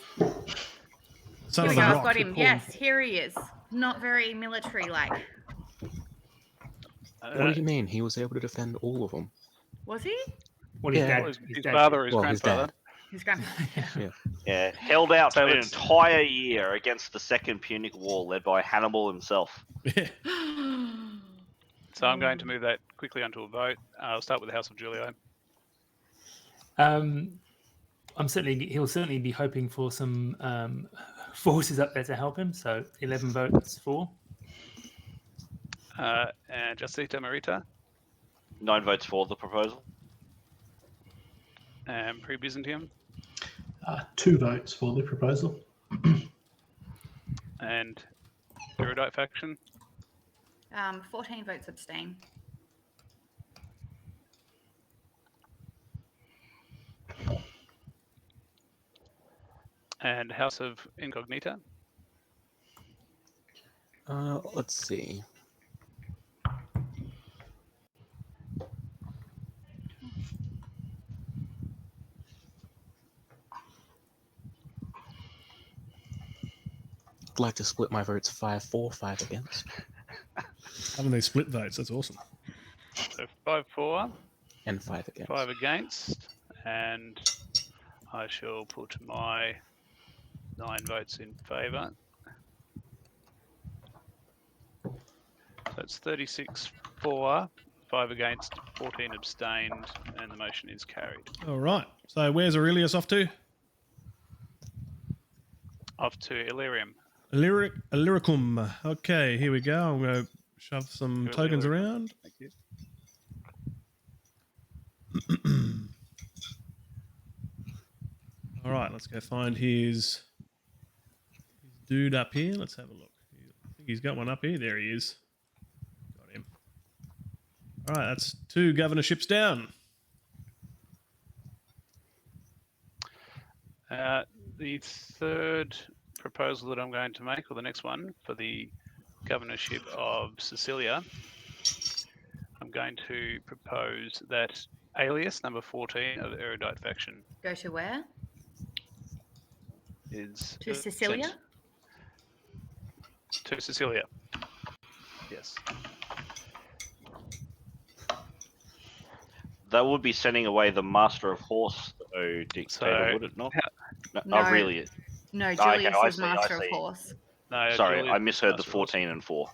Speaker 7: we
Speaker 1: the
Speaker 7: go. I've
Speaker 1: Rock.
Speaker 7: got him. Yes, here he is. Not very military-like.
Speaker 6: What do you mean? He was able to defend all of them.
Speaker 7: Was he?
Speaker 5: Well, his
Speaker 6: Yeah.
Speaker 5: dad.
Speaker 4: His
Speaker 5: His dad.
Speaker 4: father or his
Speaker 6: Well, his
Speaker 4: grandfather?
Speaker 6: dad.
Speaker 7: His grandfather.
Speaker 2: Yeah, held out
Speaker 4: So
Speaker 2: an
Speaker 4: let's-
Speaker 2: entire year against the Second Punic War, led by Hannibal himself.
Speaker 1: Yeah.
Speaker 4: So I'm going to move that quickly onto a vote. I'll start with the House of Julia.
Speaker 5: He'll certainly be hoping for some forces up there to help him. So 11 votes for.
Speaker 4: And Justitia Merita
Speaker 2: 9 votes for the proposal.
Speaker 4: and Pre-Byzantium
Speaker 3: 2 votes for the proposal.
Speaker 4: and Erudite faction.
Speaker 7: 14 votes abstain.
Speaker 4: And House of Incognita.
Speaker 6: Let's see. I'd like to split my votes 5 for, 5 against.
Speaker 1: Haven't they split votes? That's awesome.
Speaker 4: So 5 for,
Speaker 6: And 5 against.
Speaker 4: 5 against, and I shall put my 9 votes in favour. So it's 36 for, 5 against, 14 abstained, and the motion is carried.
Speaker 1: All right. So where's Aurelius off to?
Speaker 4: Off to Illyrium.
Speaker 1: Illyricum. Okay, here we go. I'm going to shove some
Speaker 4: Go
Speaker 1: tokens
Speaker 4: Illyricum.
Speaker 1: around.
Speaker 4: Thank you.
Speaker 1: All right, let's go find his dude up here. Let's have a look. I think he's got one up here. There he is. Got him. All right, that's 2 governorships down.
Speaker 4: The third proposal that I'm going to make, or the next one, for the governorship of Sicilia, I'm going to propose that Alias, number 14 of the Erudite faction,
Speaker 7: Go to where?
Speaker 4: is
Speaker 7: To Sicilia?
Speaker 4: sent to Sicilia. Yes.
Speaker 2: That would be sending away the Master of Horse, though, Dictator,
Speaker 4: So-
Speaker 2: would it not? No,
Speaker 7: No.
Speaker 2: not really.
Speaker 7: No,
Speaker 2: okay,
Speaker 7: Julius
Speaker 2: I
Speaker 7: is
Speaker 2: see, I
Speaker 7: Master of
Speaker 2: see.
Speaker 7: Horse.
Speaker 4: No,
Speaker 2: Sorry,
Speaker 4: Julius
Speaker 2: I misheard the
Speaker 4: Master of Horse.
Speaker 2: 14 and 4.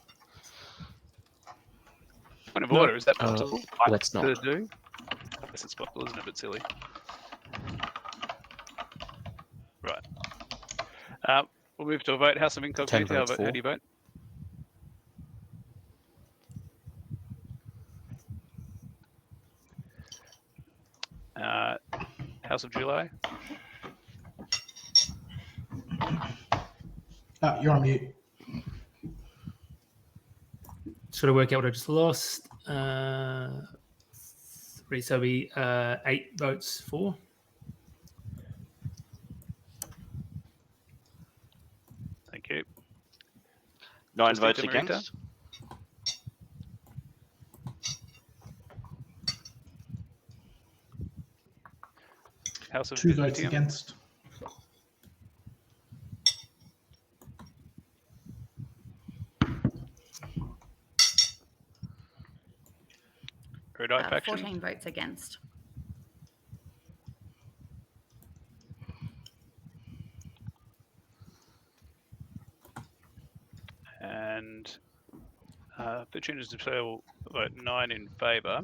Speaker 4: Point of order, is that
Speaker 6: Uh,
Speaker 4: possible
Speaker 6: let's
Speaker 4: to
Speaker 6: not.
Speaker 4: do? Yes, it's possible, isn't it? A bit silly. Right. We'll move to a vote. House of Incognita,
Speaker 6: 10 votes
Speaker 4: how
Speaker 6: for.
Speaker 4: do you vote? House of July,
Speaker 3: You're on mute.
Speaker 5: Should I work out what I just lost? 3, so it'll be 8 votes for.
Speaker 4: thank you.
Speaker 2: 9
Speaker 4: Justitia
Speaker 2: votes
Speaker 4: Merita.
Speaker 2: against.
Speaker 4: House of
Speaker 3: 2 votes
Speaker 4: Byzantium.
Speaker 3: against.
Speaker 4: Erudite faction.
Speaker 7: 14 votes against.
Speaker 4: And Fortunatus de Sale will vote 9 in favour,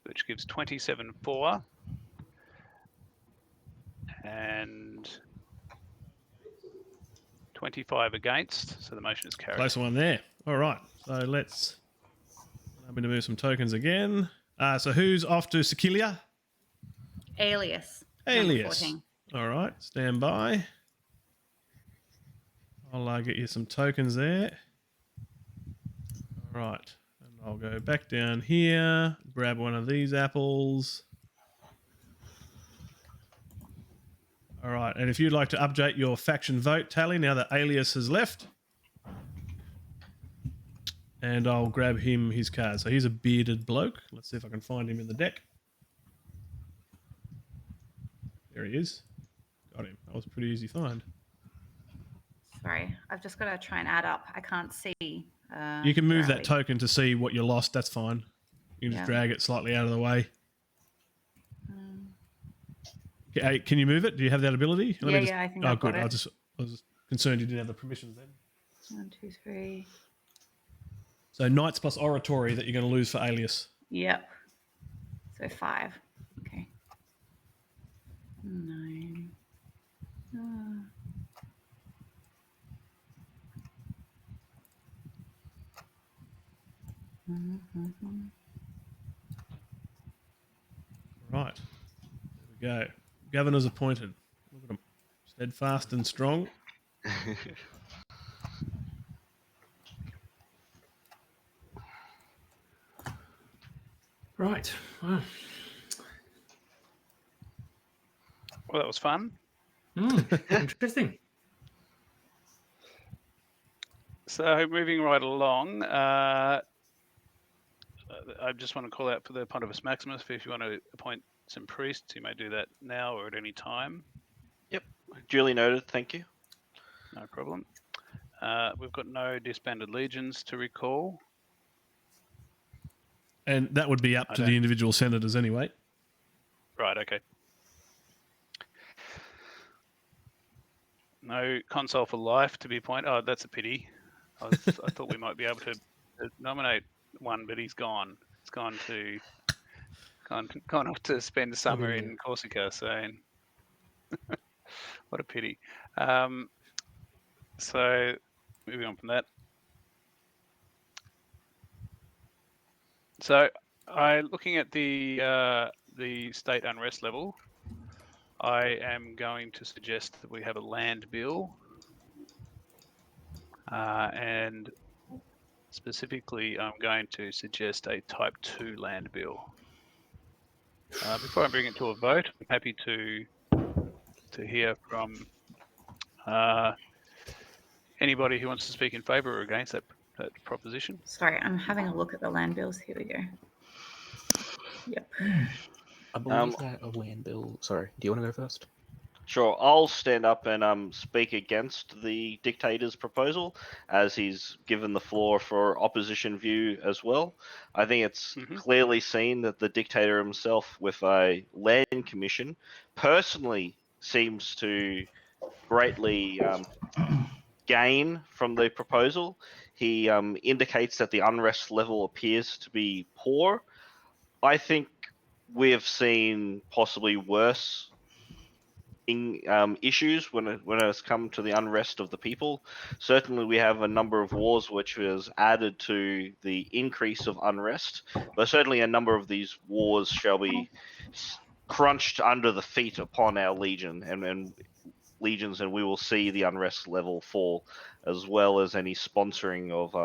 Speaker 4: which gives 27 for, and 25 against, so the motion is carried.
Speaker 1: Close one there. All right. So let's. I'm going to move some tokens again. So who's off to Sicilia?
Speaker 7: Alias.
Speaker 1: Alias.
Speaker 7: 14.
Speaker 1: All right. Stand by. I'll get you some tokens there. All right. And I'll go back down here, grab one of these apples. All right. And if you'd like to update your faction vote tally now that Alias has left. And I'll grab him his card. So he's a bearded bloke. Let's see if I can find him in the deck. There he is. Got him. That was a pretty easy find.
Speaker 7: Sorry, I've just got to try and add up. I can't see.
Speaker 1: You can move that token to see what you lost. That's fine. You can just drag it slightly out of the way. Okay, can you move it? Do you have that ability?
Speaker 7: I think I've
Speaker 1: good.
Speaker 7: got it.
Speaker 1: I was concerned you didn't have the permissions then.
Speaker 7: 1, 2, 3.
Speaker 1: So knights plus oratory that you're going to lose for Alias.
Speaker 7: Yep. So 5. Okay. 9.
Speaker 1: Right. There we go. Governor's appointed. Look at him. Steadfast and strong.
Speaker 5: Right. Wow.
Speaker 4: Well, that was fun.
Speaker 5: Interesting.
Speaker 4: So moving right along, I just want to call out for the Pontifex Maximus. If you want to appoint some priests, you may do that now or at any time.
Speaker 2: Yep, duly noted. Thank you.
Speaker 4: No problem. We've got no disbanded legions to recall.
Speaker 1: And that would be up to the individual senators anyway.
Speaker 4: Right, okay. No consul for life to be appointed. Oh, that's a pity. I thought we might be able to nominate one, but he's gone. He's gone off to spend the summer in Corsica. So, what a pity. So, moving on from that. So, looking at the state unrest level, I am going to suggest that we have a land bill, and specifically, I'm going to suggest a Type 2 land bill. Before I bring it to a vote, I'm happy to hear from anybody who wants to speak in favour or against that proposition.
Speaker 7: Sorry, I'm having a look at the land bills. Here we go. Yep.
Speaker 6: I believe that a land bill. Sorry, do you want to go first?
Speaker 2: Sure, I'll stand up and speak against the dictator's proposal, as he's given the floor for opposition view as well. I think it's clearly seen that the dictator himself, with a land commission, personally seems to greatly gain from the proposal. He indicates that the unrest level appears to be poor. I think we have seen possibly worse issues when it has come to the unrest of the people. Certainly we have a number of wars which has added to the increase of unrest, but certainly a number of these wars shall be crunched under the feet upon our legions, and we will see the unrest level fall, as well as any sponsoring of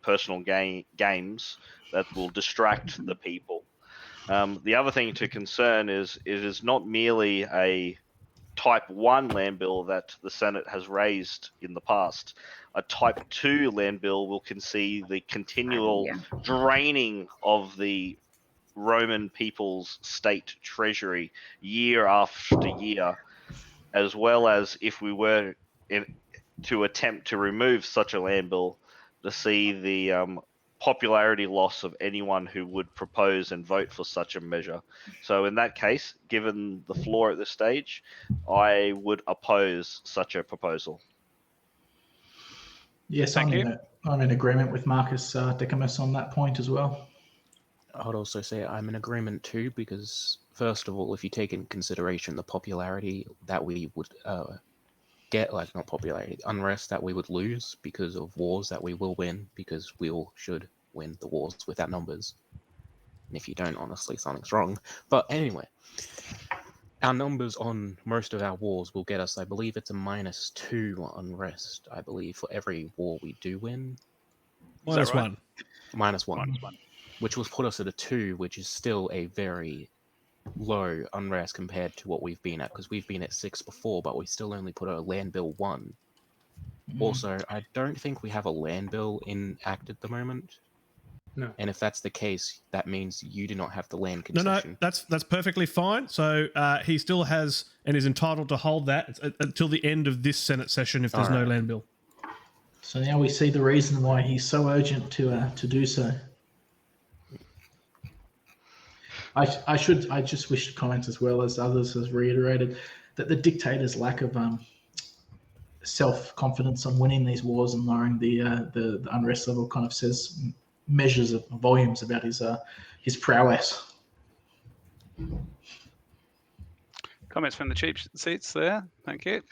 Speaker 2: personal games that will distract the people. The other thing to concern is it is not merely a Type 1 land bill that the Senate has raised in the past. A Type 2 land bill will concede the continual draining of the Roman people's state treasury year after year, as well as if we were to attempt to remove such a land bill, to see the popularity loss of anyone who would propose and vote for such a measure. So in that case, given the floor at this stage, I would oppose such a proposal.
Speaker 3: Yes, I'm in agreement with Marcus Decimus on that point as well.
Speaker 6: I would also say I'm in agreement too, because first of all, if you take in consideration the popularity that we would get, like not popularity, unrest that we would lose because of wars that we will win, because we all should win the wars with our numbers. And if you don't, honestly, something's wrong. But anyway, our numbers on most of our wars will get us, I believe it's a -2 unrest, I believe, for every war we do win.
Speaker 4: Is that right?
Speaker 1: -1.
Speaker 6: -1. Which will put us at a 2, which is still a very low unrest compared to what we've been at, because we've been at 6 before, but we still only put a land bill 1. Also, I don't think we have a land bill in act at the moment.
Speaker 5: No.
Speaker 6: And if that's the case, that means you do not have the land
Speaker 1: No,
Speaker 6: concession.
Speaker 1: that's perfectly fine. So he still has and is entitled to hold that until the end of this Senate session if there's no land bill.
Speaker 3: So now we see the reason why he's so urgent to do so. I just wish to comment, as well as others has reiterated, that the dictator's lack of self-confidence on winning these wars and lowering the unrest level kind of measures of volumes about his prowess.
Speaker 4: Comments from the cheap seats there. Thank you.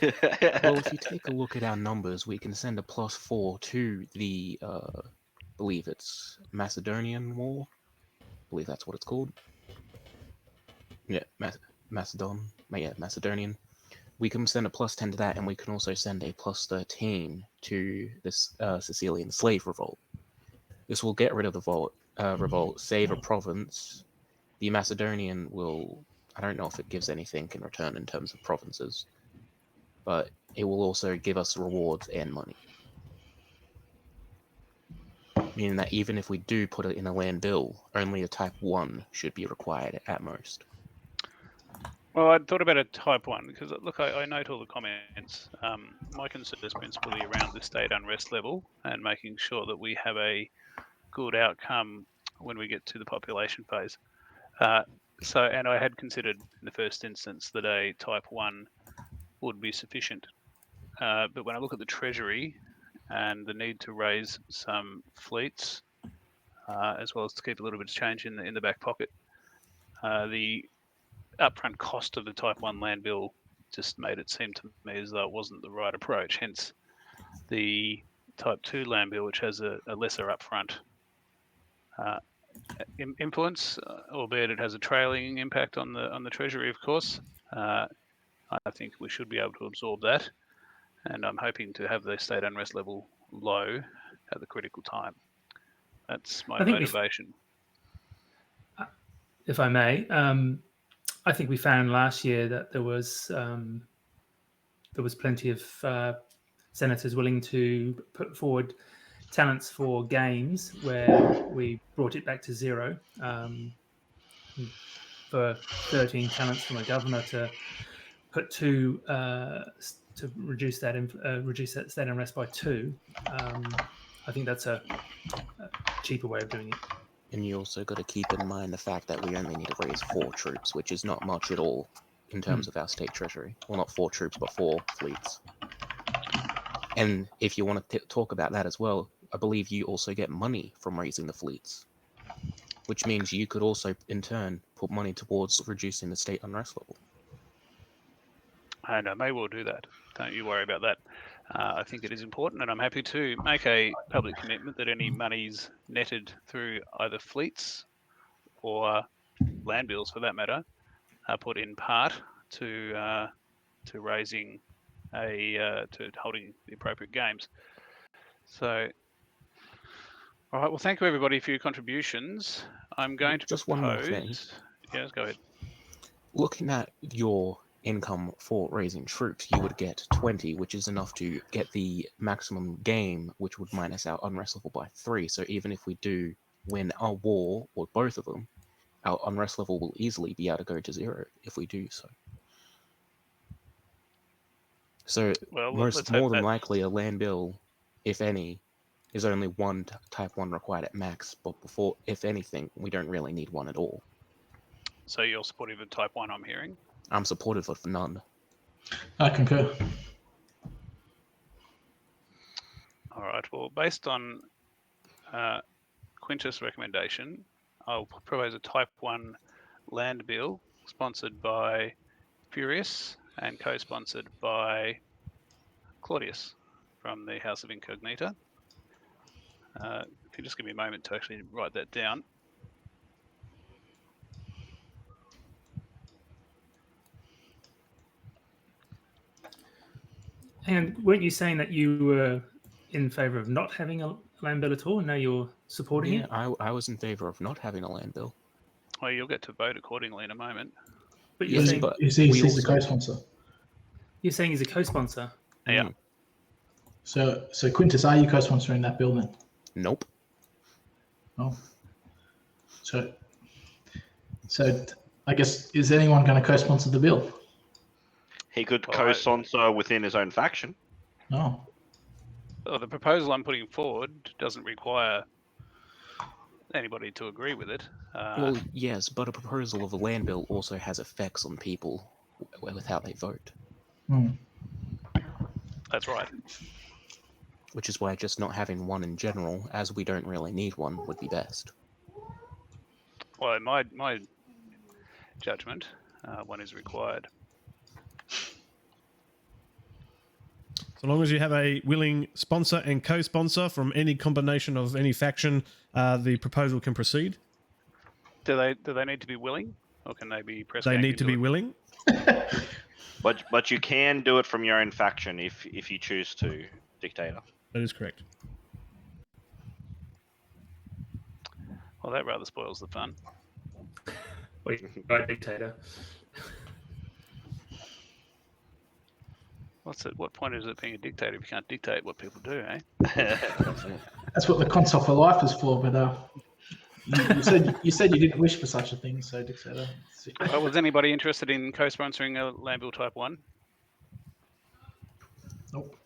Speaker 6: Well, if you take a look at our numbers, we can send a +4 to the, believe it's Macedonian War. I believe that's what it's called. Yeah, Macedonian. We can send a +10 to that, and we can also send a +13 to this Sicilian slave revolt. This will get rid of the revolt, save a province. The Macedonian will, I don't know if it gives anything in return in terms of provinces, but it will also give us rewards and money. Meaning that even if we do put it in a land bill, only a type 1 should be required at most.
Speaker 4: Well, I thought about a type 1 because, look, I note all the comments. My concern is principally around the state unrest level and making sure that we have a good outcome when we get to the population phase. And I had considered in the first instance that a type 1 would be sufficient. But when I look at the Treasury and the need to raise some fleets, as well as to keep a little bit of change in the back pocket, the upfront cost of the type 1 land bill just made it seem to me as though it wasn't the right approach. Hence, the type 2 land bill, which has a lesser upfront influence, albeit it has a trailing impact on the Treasury, of course. I think we should be able to absorb that, and I'm hoping to have the state unrest level low at the critical time. That's my motivation.
Speaker 5: If I may, I think we found last year that there was plenty of senators willing to put forward talents for games where we brought it back to 0 for 13 talents from a governor to put 2 to reduce that state unrest by 2. I think that's a cheaper way of doing it.
Speaker 6: And you also got to keep in mind the fact that we only need to raise 4 troops, which is not much at all in terms of our state treasury. Well, not 4 troops, but 4 fleets. And if you want to talk about that as well, I believe you also get money from raising the fleets, which means you could also, in turn, put money towards reducing the state unrest level.
Speaker 4: And I may well do that. Don't you worry about that. I think it is important, and I'm happy to make a public commitment that any monies netted through either fleets or land bills, for that matter, are put in part to raising to holding the appropriate games. So, all right. Well, thank you everybody for your contributions. I'm going to
Speaker 6: just
Speaker 4: propose...
Speaker 6: one more thing.
Speaker 4: Yes, go ahead.
Speaker 6: Looking at your income for raising troops, you would get 20, which is enough to get the maximum game, which would minus our unrest level by 3. So even if we do win a war, or both of them, our unrest level will easily be able to go to 0 if we do so. So
Speaker 4: Well,
Speaker 6: more than likely a land bill, if any, is only 1 type 1 required at max, but before, if anything, we don't really need 1 at all.
Speaker 4: So you're supportive of type 1, I'm hearing?
Speaker 6: I'm supportive of none.
Speaker 3: I concur.
Speaker 4: All right. Well, based on Quinctius' recommendation, I'll propose a type 1 land bill sponsored by Furious and co-sponsored by Claudius from the House of Incognita. If you just give me a moment to actually write that down.
Speaker 5: And weren't you saying that you were in favour of not having a land bill at all? Now you're supporting
Speaker 6: Yeah,
Speaker 5: it?
Speaker 6: I was in favour of not having a land bill.
Speaker 4: Well, you'll get to vote accordingly in a moment.
Speaker 5: But you're
Speaker 6: Yes,
Speaker 5: saying
Speaker 6: but
Speaker 3: He's
Speaker 6: we
Speaker 3: the
Speaker 6: also-
Speaker 3: co-sponsor.
Speaker 5: he's a co-sponsor.
Speaker 4: Yeah.
Speaker 3: So Quintus, are you co-sponsoring that bill then?
Speaker 6: Nope.
Speaker 3: Oh. So I guess, is anyone going to co-sponsor the bill?
Speaker 2: He could
Speaker 4: Well,
Speaker 2: co-sponsor within his own faction.
Speaker 3: No.
Speaker 4: Well, the proposal I'm putting forward doesn't require anybody to agree with it.
Speaker 6: Well, yes, but a proposal of a land bill also has effects on people with how they vote.
Speaker 4: That's right.
Speaker 6: Which is why just not having one in general, as we don't really need one, would be best.
Speaker 4: Well, in my judgment, one is required.
Speaker 1: So long as you have a willing sponsor and co-sponsor from any combination of any faction, the proposal can proceed.
Speaker 4: Do they need to be willing, or can they be press?
Speaker 1: They need to be willing.
Speaker 2: But you can do it from your own faction if you choose to, Dictator.
Speaker 1: That is correct.
Speaker 4: Well, that rather spoils the fun.
Speaker 5: Wait, right, dictator.
Speaker 4: What point is it being a dictator if you can't dictate what people do, eh?
Speaker 3: That's what the console for life is for. But you said you didn't wish for such a thing, so Dictator.
Speaker 4: Well, was anybody interested in co-sponsoring a land bill type 1?
Speaker 3: Nope.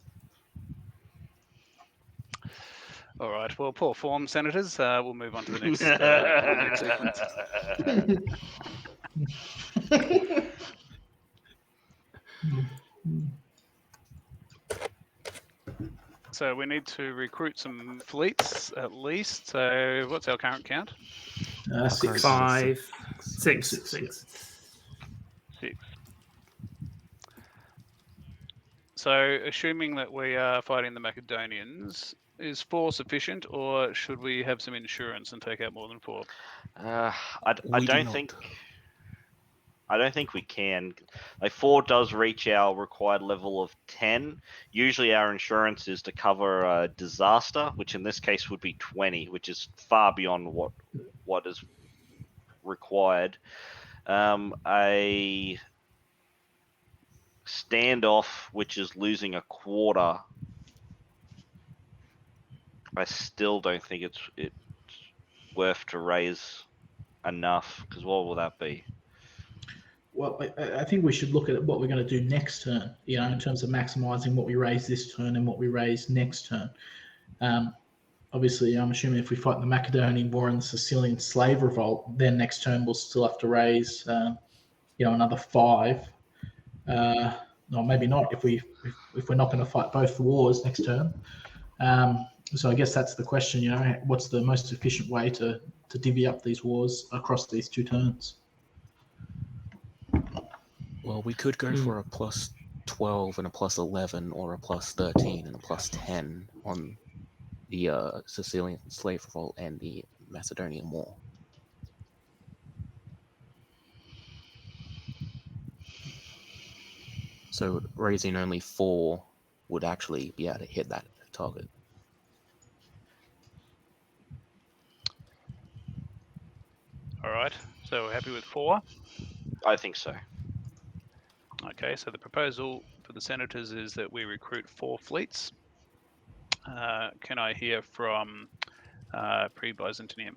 Speaker 4: All right. Well, poor form, senators. We'll move on to the next sequence. So we need to recruit some fleets at least. So what's our current count?
Speaker 3: 6.
Speaker 5: 5, 6.
Speaker 4: 6. So assuming that we are fighting the Macedonians, is 4 sufficient, or should we have some insurance and take out more than 4?
Speaker 2: I don't think we can. Like 4 does reach our required level of 10. Usually our insurance is to cover a disaster, which in this case would be 20, which is far beyond what is required. A standoff, which is losing a quarter, I still don't think it's worth to raise enough, because what will that be?
Speaker 3: Well, I think we should look at what we're going to do next turn, in terms of maximising what we raise this turn and what we raise next turn. Obviously, I'm assuming if we fight the Macedonian War and the Sicilian slave revolt, then next turn we'll still have to raise, another 5. No, maybe not if we're not going to fight both wars next turn. So I guess that's the question, what's the most efficient way to divvy up these wars across these 2 turns?
Speaker 6: Well, we could go for a plus 12 and a plus 11, or a plus 13 and a plus 10 on the Sicilian slave revolt and the Macedonian War. So raising only 4 would actually be able to hit that target.
Speaker 4: All right. So we're happy with 4?
Speaker 2: I think so.
Speaker 4: Okay, so the proposal for the senators is that we recruit 4 fleets. Can I hear from pre-Byzantium?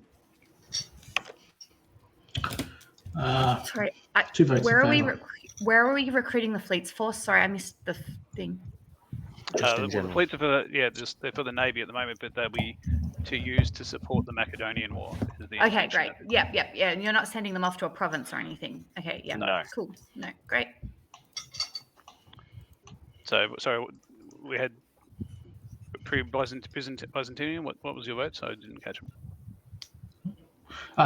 Speaker 7: Sorry,
Speaker 3: 2 votes
Speaker 7: where
Speaker 3: in
Speaker 7: are we?
Speaker 3: favour.
Speaker 7: Where are we recruiting the fleets for? Sorry, I missed the thing.
Speaker 6: Just in
Speaker 4: The
Speaker 6: general.
Speaker 4: fleets are they're for the Navy at the moment, but they'll be to use to support the Macedonian War. Is the
Speaker 7: Okay,
Speaker 4: intention.
Speaker 7: great. Yeah. And you're not sending them off to a province or anything. Okay, yeah.
Speaker 2: No.
Speaker 7: Cool. No, great.
Speaker 4: So, sorry, we had pre-Byzantium. What was your vote? So I didn't catch them.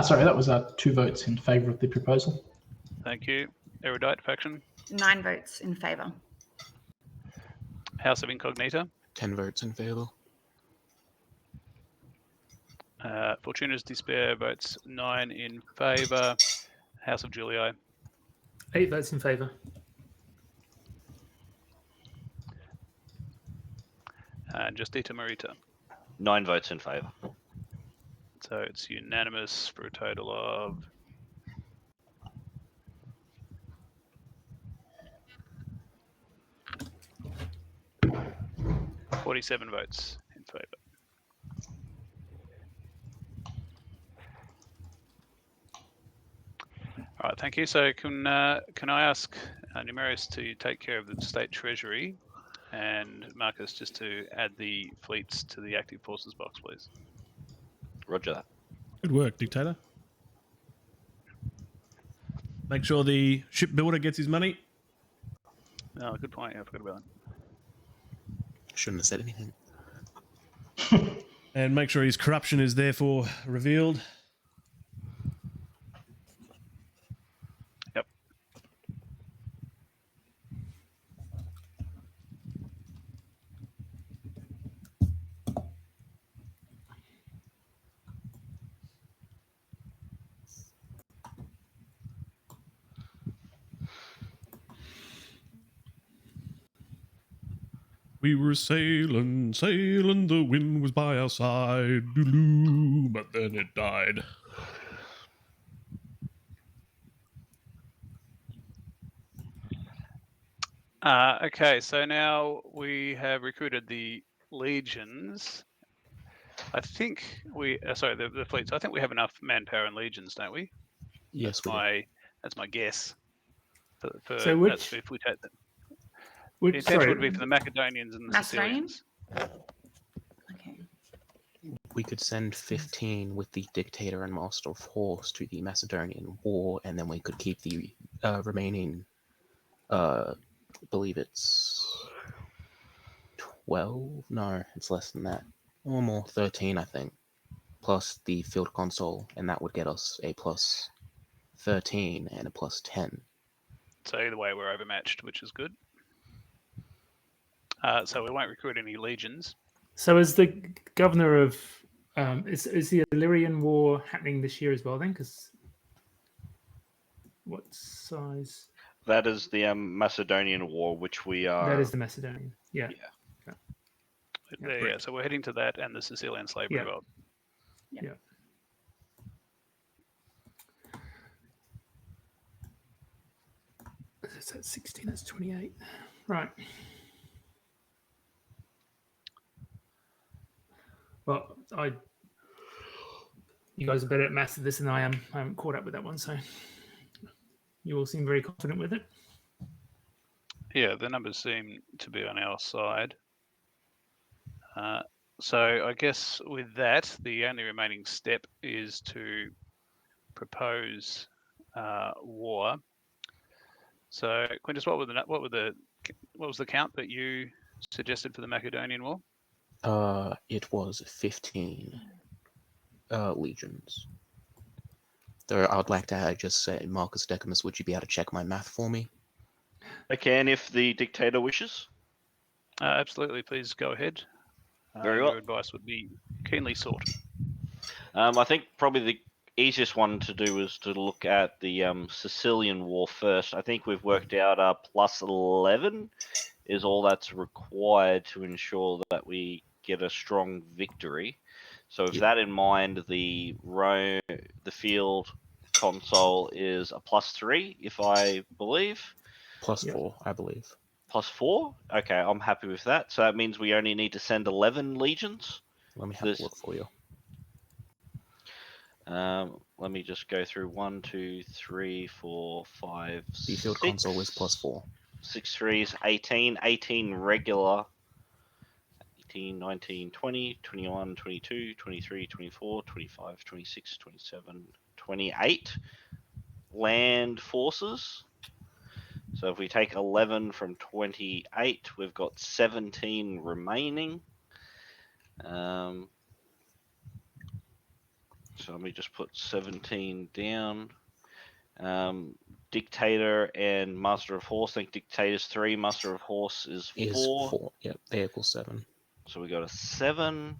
Speaker 3: Sorry, that was 2 votes in favour of the proposal.
Speaker 4: Thank you. Erudite faction.
Speaker 7: 9 votes in favour.
Speaker 4: House of Incognita.
Speaker 6: 10 votes in favour.
Speaker 4: Fortuna's Despair votes 9 in favour. House of Julii.
Speaker 5: 8 votes in favour.
Speaker 4: And Justitia Merita.
Speaker 2: 9 votes in favour.
Speaker 4: So it's unanimous for a total of 47 votes in favour. All right, thank you. So can I ask Numerius to take care of the state treasury, and Marcus just to add the fleets to the active forces box, please.
Speaker 2: Roger that.
Speaker 1: Good work, Dictator. Make sure the shipbuilder gets his money.
Speaker 4: Oh, good point. Yeah, I forgot about that.
Speaker 6: Shouldn't have said anything.
Speaker 1: And make sure his corruption is therefore revealed.
Speaker 4: Yep.
Speaker 1: We were sailing, sailing, the wind was by our side, doo-doo, but then it died.
Speaker 4: Okay, so now we have recruited the legions. I think we, sorry, the fleets. I think we have enough manpower and legions, don't we?
Speaker 6: Yes, we do.
Speaker 4: That's my guess. For
Speaker 5: So which-
Speaker 4: that's if we take that. The
Speaker 5: Which,
Speaker 4: intention
Speaker 5: sorry,
Speaker 4: would be for the Macedonians and the
Speaker 7: Macedonians?
Speaker 4: Sicilians.
Speaker 7: Okay.
Speaker 6: We could send 15 with the Dictator and Master of Horse to the Macedonian War, and then we could keep the remaining, I believe it's 12? No, it's less than that. Or more, 13, I think. Plus the Field Console, and that would get us a plus 13 and a plus 10.
Speaker 4: So either way, we're overmatched, which is good. So we won't recruit any legions.
Speaker 5: so is the governor of is the Illyrian War happening this year as well? Then, because what size?
Speaker 2: That is the Macedonian War, which we are.
Speaker 5: That is the Macedonian. Yeah.
Speaker 4: Yeah, so we're heading to that and the Sicilian slavery
Speaker 5: Yeah.
Speaker 4: revolt.
Speaker 5: So that's 16. That's 28. Right. Well, you guys are better at maths at this than I am. I haven't caught up with that one, so you all seem very confident with it.
Speaker 4: Yeah, the numbers seem to be on our side. So I guess with that, the only remaining step is to propose war. So Quintus, what was the count that you suggested for the Macedonian War?
Speaker 6: It was 15 legions. Though I would like to just say, Marcus Decimus, would you be able to check my math for me?
Speaker 2: I can if the dictator wishes.
Speaker 4: Absolutely, please go ahead.
Speaker 2: Very well.
Speaker 4: Your advice would be keenly sought.
Speaker 2: I think probably the easiest one to do is to look at the Sicilian War first. I think we've worked out plus 11 is all that's required to ensure that we get a strong victory. So with that in mind, the field console is a plus 3, if I believe.
Speaker 6: Plus 4, I believe.
Speaker 2: Plus 4? Okay, I'm happy with that. So that means we only need to send 11 legions.
Speaker 6: Let me have a look for you.
Speaker 2: Let me just go through 1, 2, 3, 4, 5,
Speaker 6: The field console is plus 4.
Speaker 2: 6 3s, 18, 18 regular, 18, 19, 20, 21, 22, 23, 24, 25, 26, 27, 28 land forces. So if we take 11 from 28, we've got 17 remaining. So let me just put 17 down. Dictator and Master of Horse. I think Dictator's 3, Master of Horse is 4.
Speaker 6: Yep, they equal 7.
Speaker 2: So we got a 7.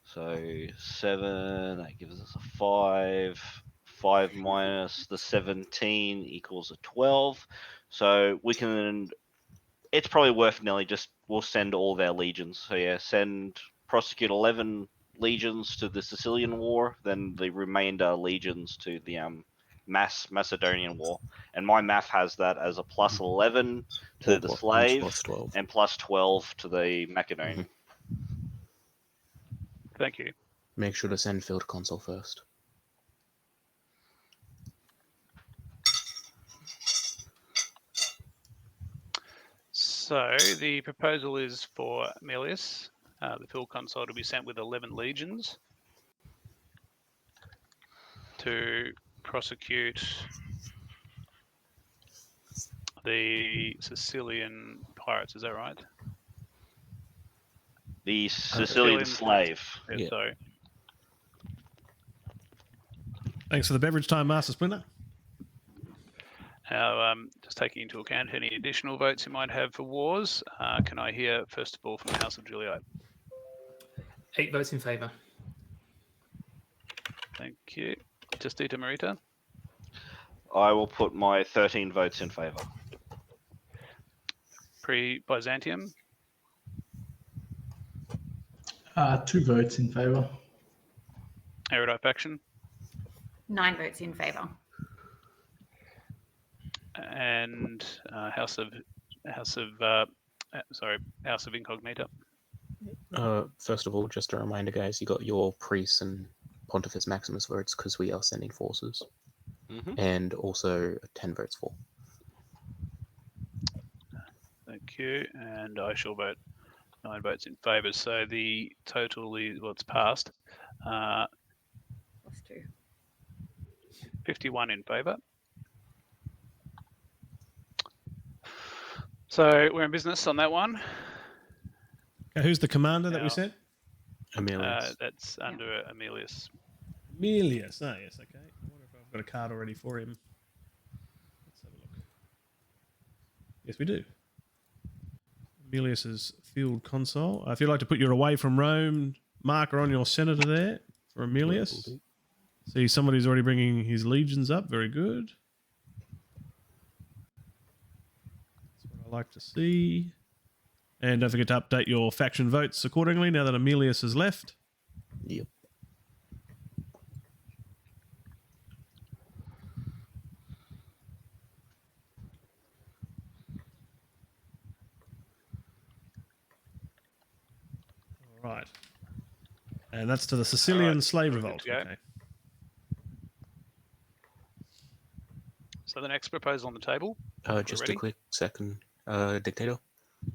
Speaker 2: So 7, that gives us a 5. 5 minus the 17 equals a 12. So we can, it's probably worth Nelly, we'll send all their legions. So yeah, prosecute 11 legions to the Sicilian War, then the remainder legions to the Macedonian War. And my math has that as a plus 11 to the slave
Speaker 6: plus 12.
Speaker 2: and plus 12 to the Macedonian.
Speaker 4: Thank you.
Speaker 6: Make sure to send field consul first.
Speaker 4: So the proposal is for Aurelius, the field consul, to be sent with 11 legions to prosecute the Sicilian pirates. Is that right?
Speaker 2: The Sicilian slave.
Speaker 4: Yeah. Sorry.
Speaker 1: Thanks for the beverage time, Master Splinter.
Speaker 4: Now, just taking into account any additional votes you might have for wars, can I hear, first of all, from the House of Juliet?
Speaker 5: 8 votes in favour.
Speaker 4: Thank you. Justitia Merita?
Speaker 2: I will put my 13 votes in favour.
Speaker 4: Pre-Byzantium?
Speaker 3: 2 votes in favour.
Speaker 4: Erudite faction?
Speaker 7: 9 votes in favour.
Speaker 4: And House of Incognita.
Speaker 6: First of all, just a reminder, guys, you got your priests and Pontifex Maximus votes because we are sending forces, and also 10 votes for.
Speaker 4: Thank you, and I shall vote 9 votes in favour. So the total is what's passed.
Speaker 7: Plus 2.
Speaker 4: 51 in favour. So we're in business on that one.
Speaker 1: Okay, who's the commander that we said?
Speaker 6: Aurelius.
Speaker 4: That's under Aurelius.
Speaker 1: Aurelius. Oh, yes, okay. I wonder if I've got a card already for him. Let's have a look. Yes, we do. Aurelius's field consul. If you'd like to put your away from Rome marker on your senator there for Aurelius. See, somebody's already bringing his legions up. Very good. That's what I like to see. And don't forget to update your faction votes accordingly now that Aurelius has left.
Speaker 6: Yep.
Speaker 1: All right. And that's to the Sicilian slave revolt. Okay.
Speaker 4: So the next proposal on the table.
Speaker 6: Just a quick second, Dictator.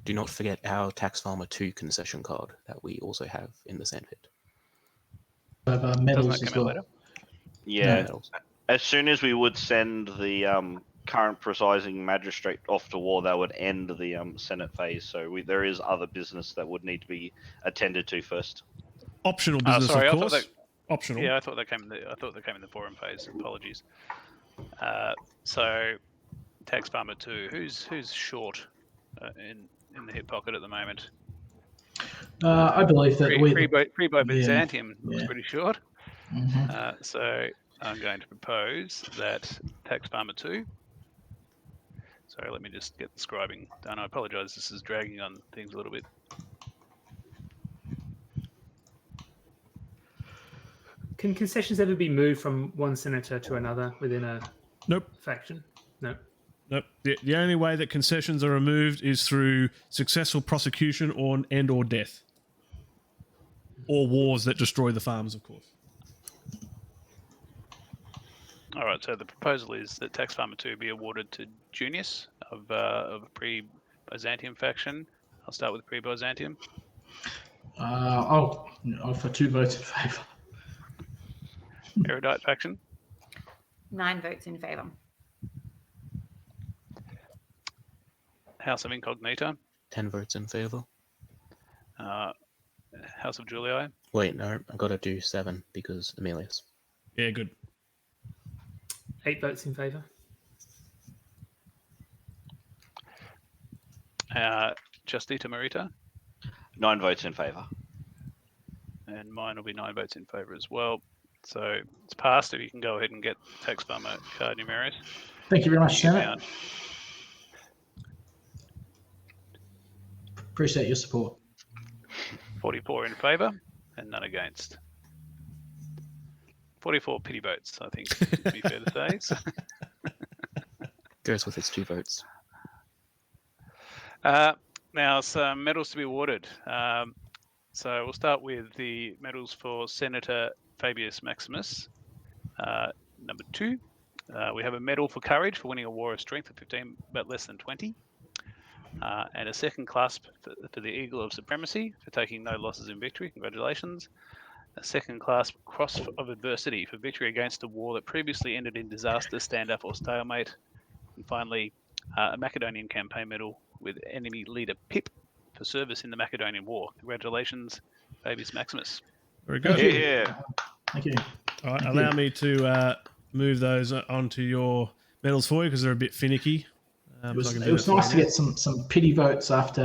Speaker 6: Do not forget our Tax Farmer 2 concession card that we also have in the sandpit.
Speaker 3: Medals
Speaker 4: Doesn't that
Speaker 3: as
Speaker 4: come out
Speaker 3: well.
Speaker 4: later?
Speaker 2: Yeah.
Speaker 6: No.
Speaker 2: As soon as we would send the current presiding magistrate off to war, that would end the Senate phase. So there is other business that would need to be attended to first.
Speaker 1: Optional business,
Speaker 4: sorry,
Speaker 1: of
Speaker 4: I thought
Speaker 1: course.
Speaker 4: that-
Speaker 1: Optional.
Speaker 4: Yeah, I thought that came in the forum phase. Apologies. So Tax Farmer 2. Who's short in the hip pocket at the moment?
Speaker 3: I believe that
Speaker 4: Pre-Byzantium looks
Speaker 3: yeah.
Speaker 4: pretty short.
Speaker 3: Mhm.
Speaker 4: So I'm going to propose that Tax Farmer 2. Sorry, let me just get the scribing done. I apologise, this is dragging on things a little bit.
Speaker 5: Can concessions ever be moved from one senator to another within a faction? No.
Speaker 1: Nope. The only way that concessions are removed is through successful prosecution or death. Or wars that destroy the farms, of course.
Speaker 4: All right, so the proposal is that Tax Farmer 2 be awarded to Junius of a pre-Byzantium faction. I'll start with pre-Byzantium.
Speaker 3: I'll offer 2 votes in favour.
Speaker 4: Erudite faction.
Speaker 7: 9 votes in favour.
Speaker 4: House of Incognita.
Speaker 6: 10 votes in favour.
Speaker 4: House of Julii.
Speaker 6: Wait, no, I've got to do 7 because Aemilius.
Speaker 1: Yeah, good.
Speaker 5: 8 votes in favour.
Speaker 4: Justitia Merita.
Speaker 2: 9 votes in favour.
Speaker 4: And mine will be 9 votes in favour as well. So it's passed. If you can go ahead and get tax farmer card Numerius.
Speaker 3: Thank you very much,
Speaker 4: You
Speaker 3: Senate.
Speaker 4: found-
Speaker 3: Appreciate your support.
Speaker 4: 44 in favour and none against. 44 pity votes, I think, would be fair to say. So,
Speaker 6: Goes with its 2 votes.
Speaker 4: now, some medals to be awarded. So we'll start with the medals for Senator Fabius Maximus. Number 2, we have a medal for courage for winning a war of strength of 15 but less than 20. And a second clasp for the Eagle of Supremacy for taking no losses in victory. Congratulations. A second clasp Cross of Adversity for victory against a war that previously ended in disaster, standoff, or stalemate. And finally, a Macedonian Campaign Medal with enemy leader Pip for service in the Macedonian War. Congratulations, Fabius Maximus.
Speaker 1: Very good.
Speaker 3: Thank you.
Speaker 2: Yeah.
Speaker 3: Thank you.
Speaker 1: All right,
Speaker 3: Thank
Speaker 1: allow
Speaker 3: you.
Speaker 1: me to move those onto your medals for you because they're a bit finicky.
Speaker 3: It
Speaker 1: so
Speaker 3: was,
Speaker 1: I can
Speaker 3: it
Speaker 1: do
Speaker 3: was
Speaker 1: that for
Speaker 3: nice to
Speaker 1: you
Speaker 3: get some pity votes after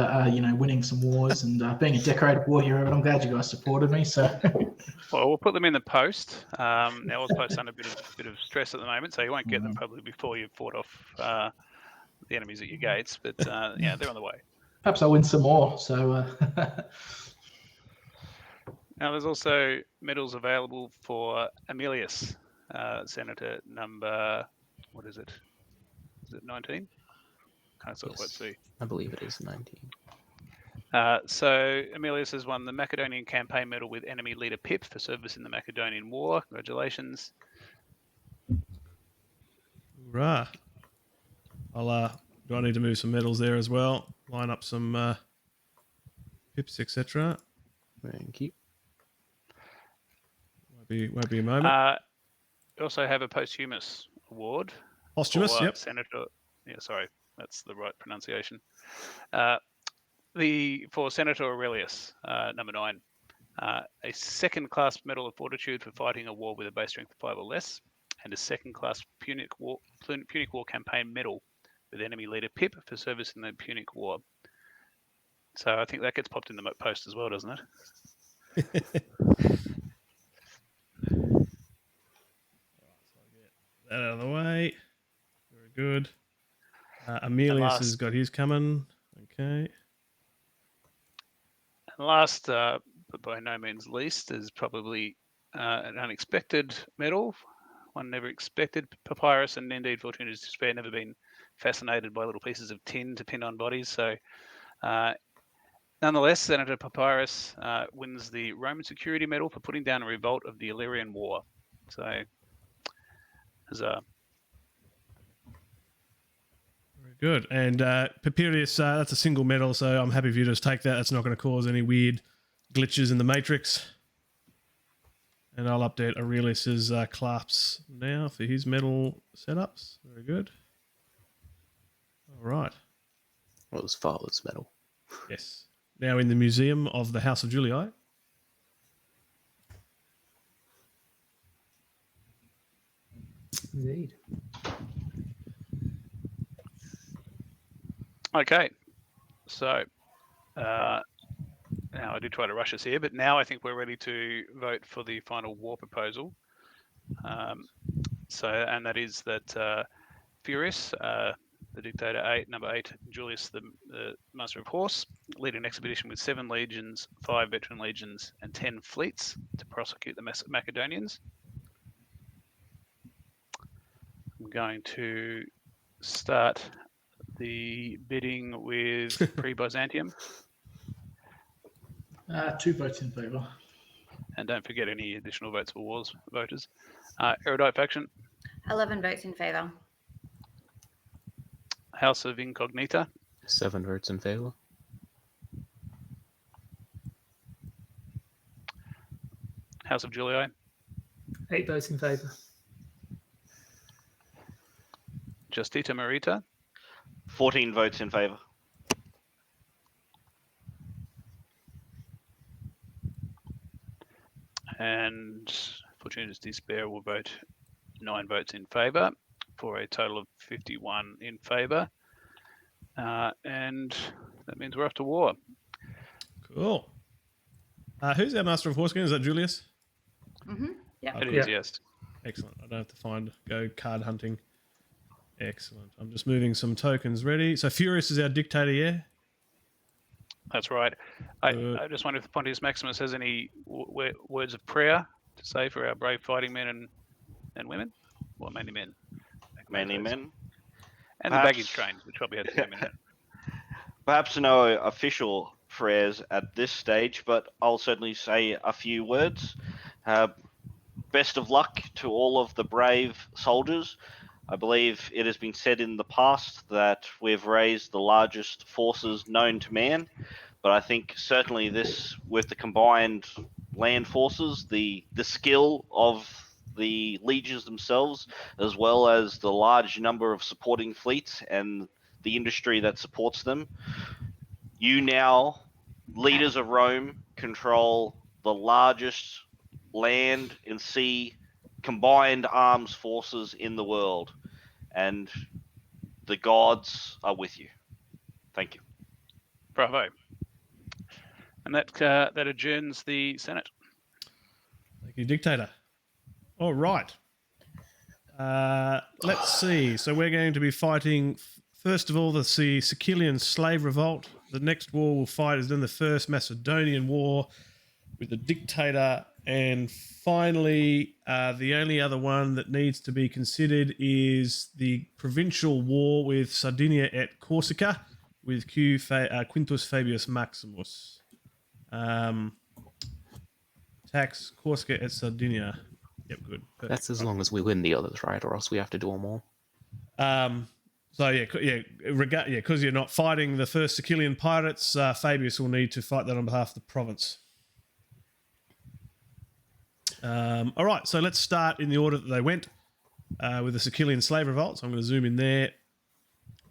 Speaker 3: winning some wars and being a decorated war hero. But I'm glad you guys supported me. So
Speaker 4: Well, we'll put them in the post. Now, Ozpost's under a bit of stress at the moment, so you won't get them probably before you've fought off the enemies at your gates. But yeah, they're on the way.
Speaker 3: perhaps I'll win some more. So
Speaker 4: Now, there's also medals available for Aemilius, Senator number, what is it? Is it 19? Can't sort of let's see.
Speaker 6: I believe it is 19.
Speaker 4: So Aemilius has won the Macedonian Campaign Medal with enemy leader Pip for service in the Macedonian War. Congratulations.
Speaker 1: Right. Do I need to move some medals there as well? Line up some pips, etc.
Speaker 6: Thank you.
Speaker 1: Won't be a moment.
Speaker 4: We also have a posthumous award.
Speaker 1: Posthumous,
Speaker 4: for
Speaker 1: yep.
Speaker 4: Senator, yeah, sorry, that's the right pronunciation. For Senator Aurelius, number 9, a second class Medal of Fortitude for fighting a war with a base strength of 5 or less, and a second class Punic War Campaign Medal with enemy leader Pip for service in the Punic War. So I think that gets popped in the post as well, doesn't it?
Speaker 1: That out of the way. Very good. Aemilius has got his coming. Okay.
Speaker 4: And last, but by no means least, is probably an unexpected medal. One never expected. Papyrus and indeed Fortunatus Despair never been fascinated by little pieces of tin to pin on bodies. So nonetheless, Senator Papyrus wins the Roman Security Medal for putting down a revolt of the Illyrian War. So, huzzah.
Speaker 1: Very good. And Papirius, that's a single medal, so I'm happy if you just take that. That's not going to cause any weird glitches in the matrix. And I'll update Aurelius's clasps now for his medal setups. Very good. All right.
Speaker 6: Well, it was father's medal.
Speaker 1: Yes. Now in the Museum of the House of Julii.
Speaker 5: Indeed.
Speaker 4: Okay, so now I did try to rush us here, but now I think we're ready to vote for the final war proposal. And that is that Furious, the Dictator number 8, Julius, the Master of Horse, lead an expedition with 7 legions, 5 veteran legions, and 10 fleets to prosecute the Macedonians. I'm going to start the bidding with pre-Byzantium.
Speaker 3: 2 votes in favour.
Speaker 4: And don't forget any additional votes for wars voters. Erudite faction.
Speaker 7: 11 votes in favour.
Speaker 4: House of Incognita.
Speaker 6: 7 votes in favour.
Speaker 4: House of Julii.
Speaker 5: 8 votes in favour.
Speaker 4: Justitia Merita.
Speaker 2: 14 votes in favour.
Speaker 4: And Fortunatus Despair will vote 9 votes in favour for a total of 51 in favour. And that means we're off to war.
Speaker 1: Cool. Who's our Master of Horse again? Is that Julius?
Speaker 7: Mm-hmm. Yeah.
Speaker 4: It is, yes.
Speaker 1: Excellent. I don't have to go card hunting. Excellent. I'm just moving some tokens ready. So Furious is our dictator, yeah?
Speaker 4: That's right. I just wonder if Pontifex Maximus has any words of prayer to say for our brave fighting men and women? Well, mainly men.
Speaker 2: Mainly men.
Speaker 4: And
Speaker 2: Perhaps,
Speaker 4: the baggage train, which probably had to come in it.
Speaker 2: Perhaps no official prayers at this stage, but I'll certainly say a few words. Best of luck to all of the brave soldiers. I believe it has been said in the past that we've raised the largest forces known to man, but I think certainly this, with the combined land forces, the skill of the legions themselves, as well as the large number of supporting fleets and the industry that supports them, you now, leaders of Rome, control the largest land and sea combined arms forces in the world, and the gods are with you. Thank you.
Speaker 4: Bravo. And that adjourns the Senate.
Speaker 1: Thank you, dictator. All right. Let's see. So we're going to be fighting, first of all, the Sicilian slave revolt. The next war we'll fight is then the First Macedonian War with the dictator. And finally, the only other one that needs to be considered is the provincial war with Sardinia et Corsica with Quintus Fabius Maximus. Tax Corsica et Sardinia. Yep, good. Perfect.
Speaker 6: That's as long as we win the others, right? Or else we have to do them all.
Speaker 1: Because you're not fighting the first Sicilian pirates, Fabius will need to fight that on behalf of the province. All right, so let's start in the order that they went with the Sicilian slave revolt. So I'm going to zoom in there,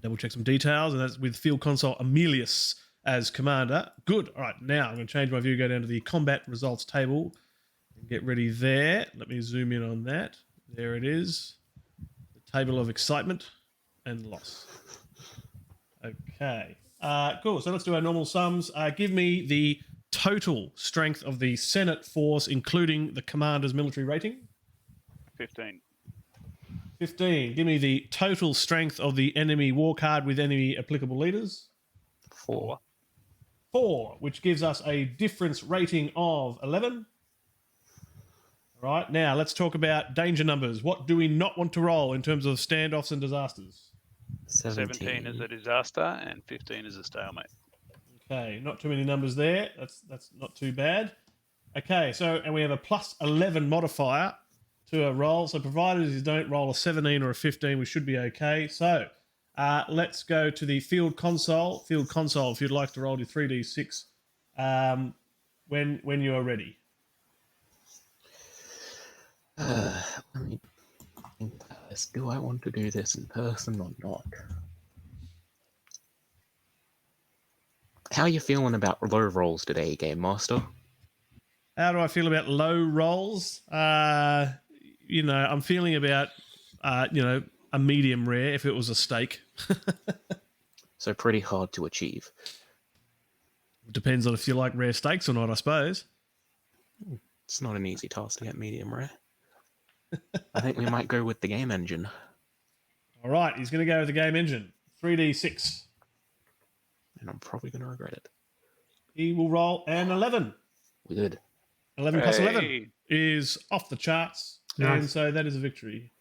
Speaker 1: double check some details, and that's with Field Consul Aemilius as commander. Good. All right, now I'm going to change my view, go down to the combat results table, and get ready there. Let me zoom in on that. There it is, the table of excitement and loss. Okay, cool. So let's do our normal sums. Give me the total strength of the Senate force, including the commander's military rating.
Speaker 4: 15.
Speaker 1: 15. Give me the total strength of the enemy war card with any applicable leaders.
Speaker 6: 4.
Speaker 1: 4, which gives us a difference rating of 11. All right, now let's talk about danger numbers. What do we not want to roll in terms of standoffs and disasters?
Speaker 4: 17 is a disaster and 15 is a stalemate.
Speaker 1: Okay, not too many numbers there. That's not too bad. Okay, so and we have a plus 11 modifier to a roll. So provided you don't roll a 17 or a 15, we should be okay. So let's go to the Field Consul. Field Consul, if you'd like to roll your 3d6 when you are ready.
Speaker 6: Let me think about this. Do I want to do this in person or not? How are you feeling about low rolls today, Game Master?
Speaker 1: How do I feel about low rolls? I'm feeling about, a medium rare if it was a steak.
Speaker 6: So pretty hard to achieve.
Speaker 1: Depends on if you like rare steaks or not, I suppose.
Speaker 6: It's not an easy task to get medium rare. I think we might go with the game engine.
Speaker 1: All right, he's going to go with the game engine. 3d6.
Speaker 6: And I'm probably going to regret it.
Speaker 1: He will roll an 11.
Speaker 6: We good.
Speaker 1: 11 plus 11 is off the charts.
Speaker 3: Nice.
Speaker 1: And so that is a victory.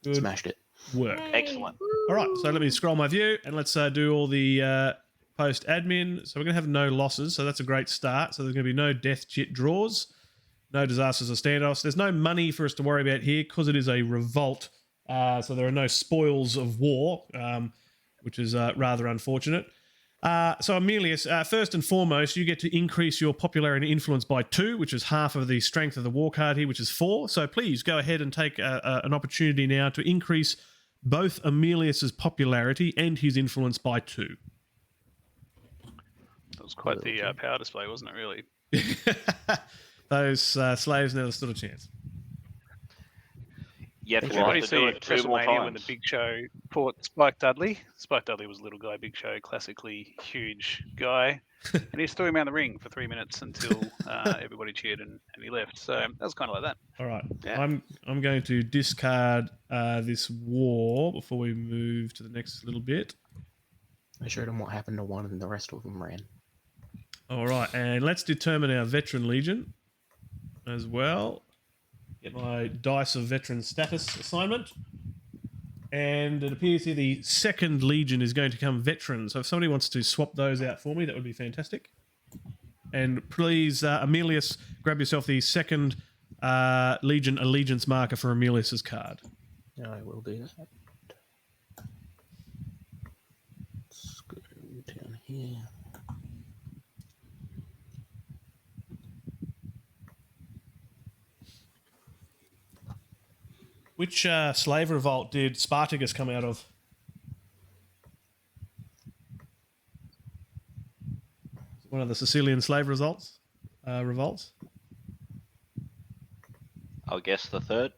Speaker 1: Good
Speaker 6: Smashed it.
Speaker 1: work.
Speaker 2: Excellent.
Speaker 1: All right, so let me scroll my view and let's do all the post admin. So we're going to have no losses, so that's a great start. So there's going to be no death chit draws, no disasters or standoffs. There's no money for us to worry about here because it is a revolt. So there are no spoils of war, which is rather unfortunate. So Aemilius, first and foremost, you get to increase your popularity and influence by 2, which is half of the strength of the war card here, which is 4. So please go ahead and take an opportunity now to increase both Aemilius's popularity and his influence by 2.
Speaker 4: That was quite the power display, wasn't it, really?
Speaker 1: Those slaves never stood a chance.
Speaker 2: Yet we'll
Speaker 4: Everybody
Speaker 2: have to
Speaker 4: see
Speaker 2: do it 2 more
Speaker 4: WrestleMania when the
Speaker 2: times.
Speaker 4: Big Show fought Spike Dudley. Spike Dudley was a little guy, Big Show, classically huge guy. And he just threw him out the ring for 3 minutes until everybody cheered and he left. So that was kind of like that.
Speaker 1: All right.
Speaker 2: Yeah.
Speaker 1: I'm going to discard this war before we move to the next little bit.
Speaker 6: I showed him what happened to one and the rest of them ran.
Speaker 1: All right, and let's determine our veteran legion as well. Get my dice of veteran status assignment. And it appears here the second legion is going to come veteran. So if somebody wants to swap those out for me, that would be fantastic. And please, Aemilius, grab yourself the second legion allegiance marker for Aemilius's card.
Speaker 6: I will do that. Let's go down here.
Speaker 1: Which slave revolt did Spartacus come out of? One of the Sicilian slave revolts?
Speaker 2: I'll guess the third.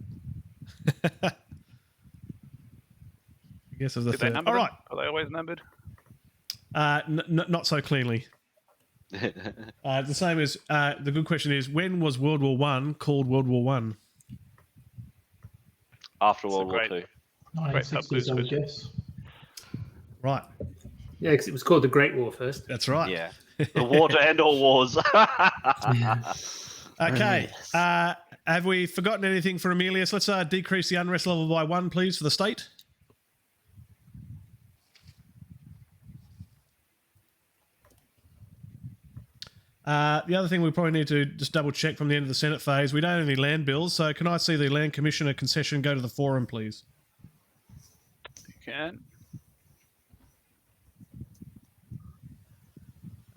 Speaker 1: I guess of the
Speaker 4: Did they
Speaker 1: third.
Speaker 4: number
Speaker 1: All
Speaker 4: them?
Speaker 1: right.
Speaker 4: Are they always numbered?
Speaker 1: Not so cleanly. The same as the good question is, when was World War One called World War One?
Speaker 2: After
Speaker 4: It's a
Speaker 2: World War
Speaker 4: great-
Speaker 2: II.
Speaker 3: 1960s, I would guess.
Speaker 1: Right.
Speaker 5: Yeah, 'cause it was called the Great War first.
Speaker 1: That's right.
Speaker 2: Yeah. The war to end all wars.
Speaker 1: Okay. Have we forgotten anything for Aemilius? Let's decrease the unrest level by 1, please, for the state. The other thing we probably need to just double check from the end of the Senate phase, we don't have any land bills, so can I see the land commissioner concession go to the forum, please?
Speaker 4: You can.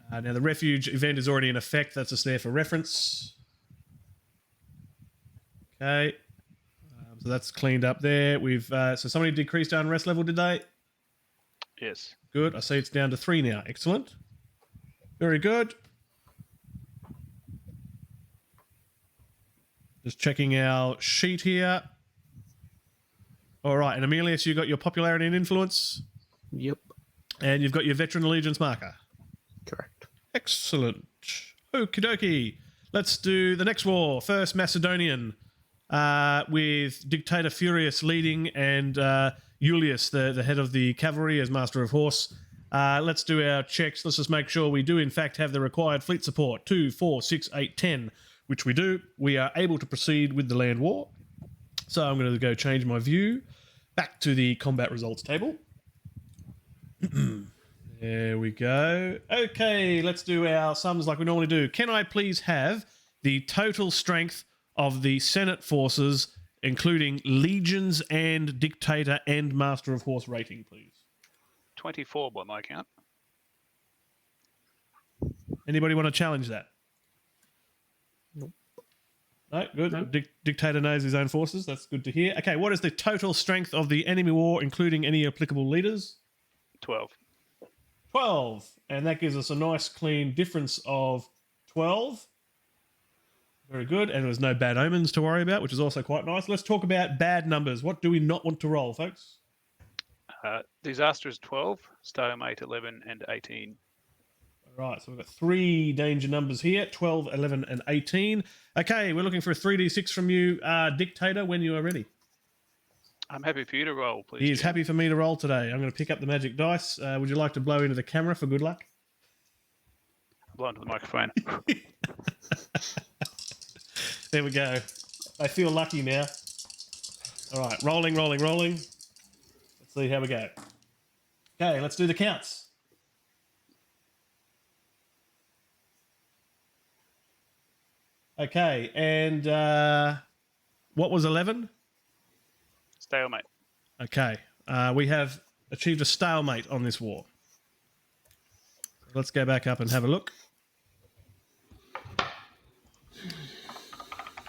Speaker 1: Now, the refuge event is already in effect. That's just there for reference. Okay. So that's cleaned up there. We've so somebody decreased our unrest level, did they?
Speaker 4: Yes.
Speaker 1: Good. I see it's down to 3 now. Excellent. Very good. Just checking our sheet here. All right. And Aemilius, you got your popularity and influence.
Speaker 6: Yep.
Speaker 1: And you've got your veteran allegiance marker.
Speaker 6: Correct.
Speaker 1: Excellent. Okie dokie. Let's do the next war. First Macedonian, with Dictator Furius leading and Julius, the head of the cavalry, as Master of Horse. Let's do our checks. Let's just make sure we do, in fact, have the required fleet support. 2, 4, 6, 8, 10, which we do. We are able to proceed with the land war. So I'm going to go change my view back to the combat results table. There we go. Okay, let's do our sums like we normally do. Can I please have the total strength of the Senate forces, including legions and dictator and Master of Horse rating, please?
Speaker 4: 24 by my count.
Speaker 1: Anybody want to challenge that?
Speaker 6: Nope.
Speaker 1: No, good.
Speaker 5: No.
Speaker 1: Dictator knows his own forces. That's good to hear. Okay, what is the total strength of the enemy war, including any applicable leaders?
Speaker 4: 12.
Speaker 1: 12. And that gives us a nice clean difference of 12. Very good. And there's no bad omens to worry about, which is also quite nice. Let's talk about bad numbers. What do we not want to roll, folks?
Speaker 4: Disaster is 12, stalemate 11 and 18.
Speaker 1: All right, so we've got 3 danger numbers here, 12, 11, and 18. Okay, we're looking for a 3d6 from you, Dictator, when you are ready.
Speaker 4: I'm happy for you to roll, please.
Speaker 1: He is
Speaker 4: Jim.
Speaker 1: happy for me to roll today. I'm going to pick up the magic dice. Would you like to blow into the camera for good luck?
Speaker 4: Blow into the microphone.
Speaker 1: There we go. I feel lucky now. All right, rolling, rolling, rolling. Let's see how we go. Okay, let's do the counts. Okay, and what was 11?
Speaker 4: Stalemate.
Speaker 1: Okay, we have achieved a stalemate on this war. Let's go back up and have a look.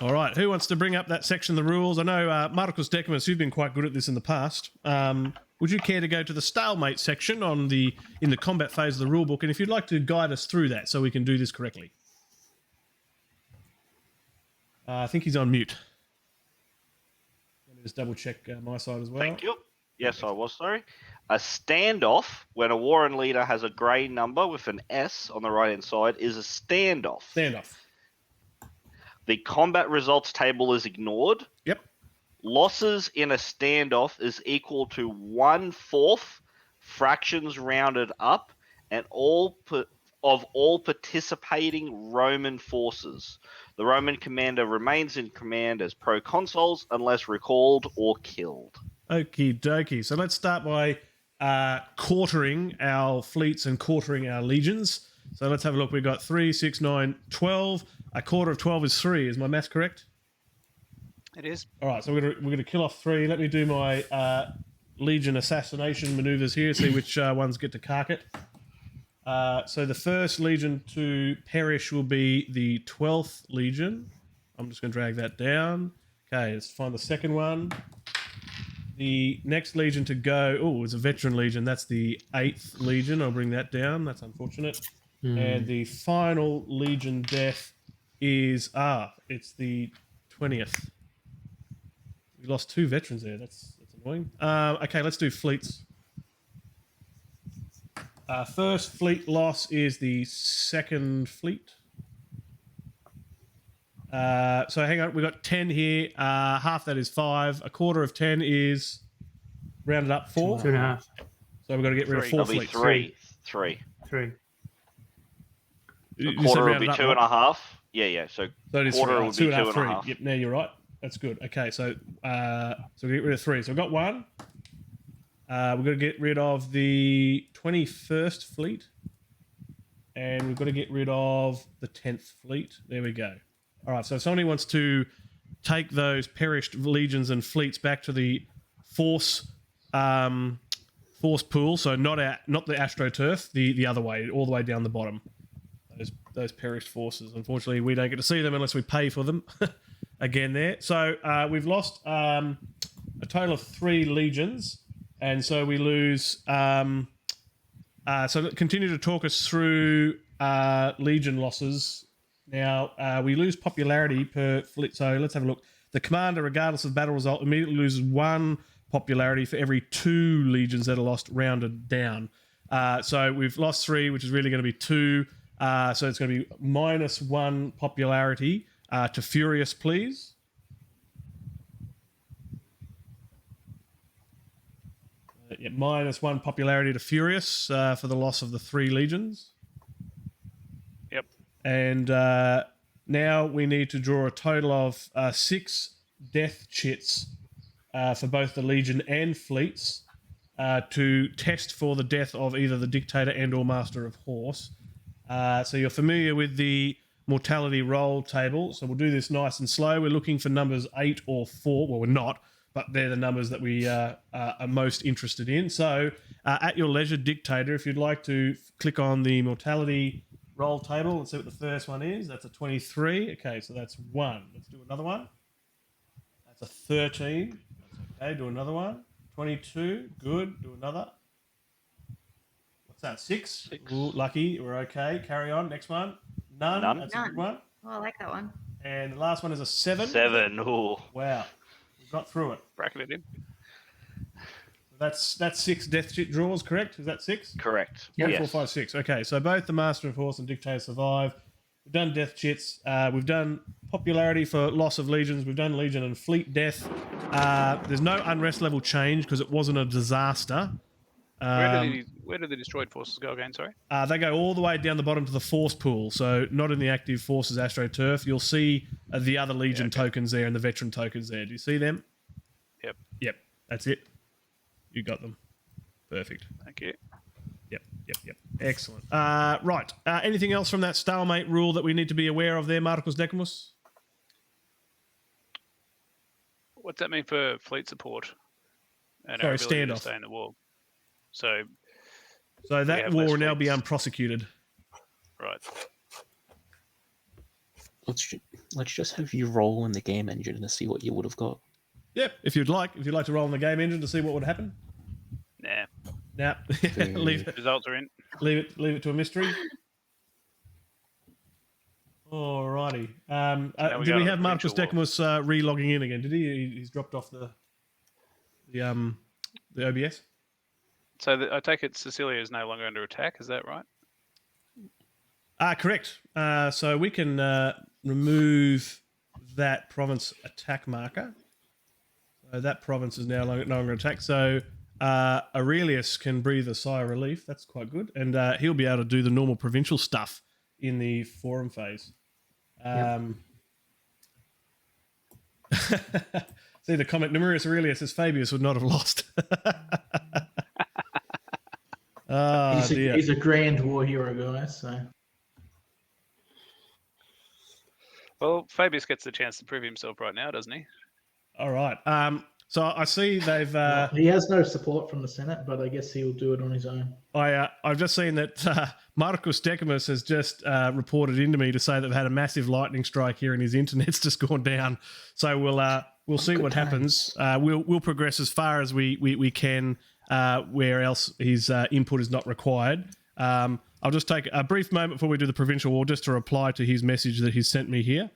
Speaker 1: All right, who wants to bring up that section of the rules? I know, Marcus Decimus, you've been quite good at this in the past. Would you care to go to the stalemate section in the combat phase of the rulebook? And if you'd like to guide us through that so we can do this correctly. I think he's on mute. Let me just double check my side as well.
Speaker 2: Thank you. Yes, I was, sorry. A standoff, when a warren leader has a grey number with an S on the right-hand side, is a standoff.
Speaker 1: Standoff.
Speaker 2: The combat results table is ignored.
Speaker 1: Yep.
Speaker 2: Losses in a standoff is equal to 1/4 fractions rounded up and all participating Roman forces. The Roman commander remains in command as proconsuls unless recalled or killed.
Speaker 1: Okie dokie. So let's start by quartering our fleets and quartering our legions. So let's have a look. We've got 3, 6, 9, 12. A quarter of 12 is 3. Is my math correct?
Speaker 4: It is.
Speaker 1: All right. So we're gonna kill off 3. Let me do my legion assassination maneuvers here. See which ones get to cark it. So the first legion to perish will be the 12th legion. I'm just going to drag that down. Okay, let's find the second one. The next legion to go, it's a veteran legion. That's the 8th legion. I'll bring that down. That's unfortunate. And the final legion death is, it's the 20th. We lost 2 veterans there. That's annoying. Okay, let's do fleets. First fleet loss is the 2nd fleet. So hang on, we got 10 here. Half that is 5. A quarter of 10 is rounded up 4.
Speaker 5: 2.5.
Speaker 1: So we've got to get rid of 4
Speaker 2: That'll be
Speaker 1: fleets.
Speaker 2: 3.
Speaker 5: 3.
Speaker 1: You
Speaker 2: A
Speaker 1: said
Speaker 2: quarter will
Speaker 1: rounded
Speaker 2: be
Speaker 1: up,
Speaker 2: 2.5. Yeah. So
Speaker 1: So it is
Speaker 2: quarter
Speaker 1: 3.
Speaker 2: will be 2.5.
Speaker 1: 3. Yep, now you're right. That's good. Okay, so we get rid of 3. So we've got 1. We've got to get rid of the 21st fleet. And we've got to get rid of the 10th fleet. There we go. All right, so if somebody wants to take those perished legions and fleets back to the force pool, so not the AstroTurf, the other way, all the way down the bottom. Those perished forces. Unfortunately, we don't get to see them unless we pay for them. Again there. So we've lost a total of 3 legions, and so we lose... so continue to talk us through legion losses. Now, we lose popularity per fleet. So let's have a look. The commander, regardless of battle result, immediately loses 1 popularity for every 2 legions that are lost rounded down. So we've lost 3, which is really going to be 2. So it's going to be -1 popularity to Furious, please. Yeah, -1 popularity to Furious for the loss of the 3 legions.
Speaker 4: Yep.
Speaker 1: And now we need to draw a total of 6 death chits for both the legion and fleets to test for the death of either the dictator and or master of horse. So you're familiar with the mortality roll table. So we'll do this nice and slow. We're looking for numbers 8 or 4. Well, we're not, but they're the numbers that we are most interested in. So at your leisure, dictator, if you'd like to click on the mortality roll table and see what the first one is. That's a 23. Okay, so that's 1. Let's do another one. That's a 13. That's okay, do another one. 22. Good. Do another. What's that? 6. Ooh, lucky. We're okay. Carry on. Next one. None. That's a good one.
Speaker 7: Oh, I like that one.
Speaker 1: And the last one is a 7.
Speaker 2: 7. Ooh.
Speaker 1: Wow. We got through it.
Speaker 4: Bracketed in.
Speaker 1: That's 6 death chit draws, correct? Is that 6?
Speaker 2: Correct.
Speaker 1: 4,
Speaker 2: Yes.
Speaker 1: 4, 5, 6. Okay, so both the Master of Horse and Dictator survive. We've done death chits. We've done popularity for loss of legions. We've done legion and fleet death. There's no unrest level change because it wasn't a disaster.
Speaker 4: Where did the destroyed forces go again? Sorry.
Speaker 1: They go all the way down the bottom to the force pool, so not in the active forces AstroTurf. You'll see the other legion tokens there and the veteran tokens there. Do you see them?
Speaker 4: Yep.
Speaker 1: Yep, that's it. You got them. Perfect.
Speaker 4: Thank you.
Speaker 1: Yep. Excellent. Right. Anything else from that stalemate rule that we need to be aware of there, Marcus Decimus?
Speaker 4: What's that mean for fleet support? And
Speaker 1: Sorry,
Speaker 4: our ability to
Speaker 1: standoff.
Speaker 4: stay in the war. So
Speaker 1: that
Speaker 4: have
Speaker 1: war
Speaker 4: less
Speaker 1: will now be
Speaker 4: fleets.
Speaker 1: unprosecuted.
Speaker 4: right.
Speaker 6: Let's just have you roll in the game engine to see what you would have got.
Speaker 1: Yep, if you'd like to roll in the game engine to see what would happen.
Speaker 4: Nah.
Speaker 1: Now, leave
Speaker 4: Results are in.
Speaker 1: it to a mystery. Alrighty.
Speaker 4: now we
Speaker 1: Did
Speaker 4: go
Speaker 1: we
Speaker 4: to
Speaker 1: have
Speaker 4: the
Speaker 1: Marcus
Speaker 4: provincial
Speaker 1: Decimus re-logging in again? Did he? He's dropped off the OBS.
Speaker 4: So I take it Cecilia is no longer under attack. Is that right?
Speaker 1: Correct. So we can remove that province attack marker. So that province is now no longer attacked. So Aurelius can breathe a sigh of relief. That's quite good. And he'll be able to do the normal provincial stuff in the forum phase. See the comment, Numerius Aurelius as Fabius would not have lost.
Speaker 3: He's a grand war hero, guys. So
Speaker 4: Well, Fabius gets the chance to prove himself right now, doesn't he?
Speaker 1: All right. So I see they've.
Speaker 3: he has no support from the Senate, but I guess he'll do it on his own.
Speaker 1: I've just seen that Marcus Decimus has just reported into me to say they've had a massive lightning strike here and his internet's just gone down. So we'll see what happens. We'll progress as far as we can where else his input is not required. I'll just take a brief moment before we do the provincial war just to reply to his message that he's sent me here.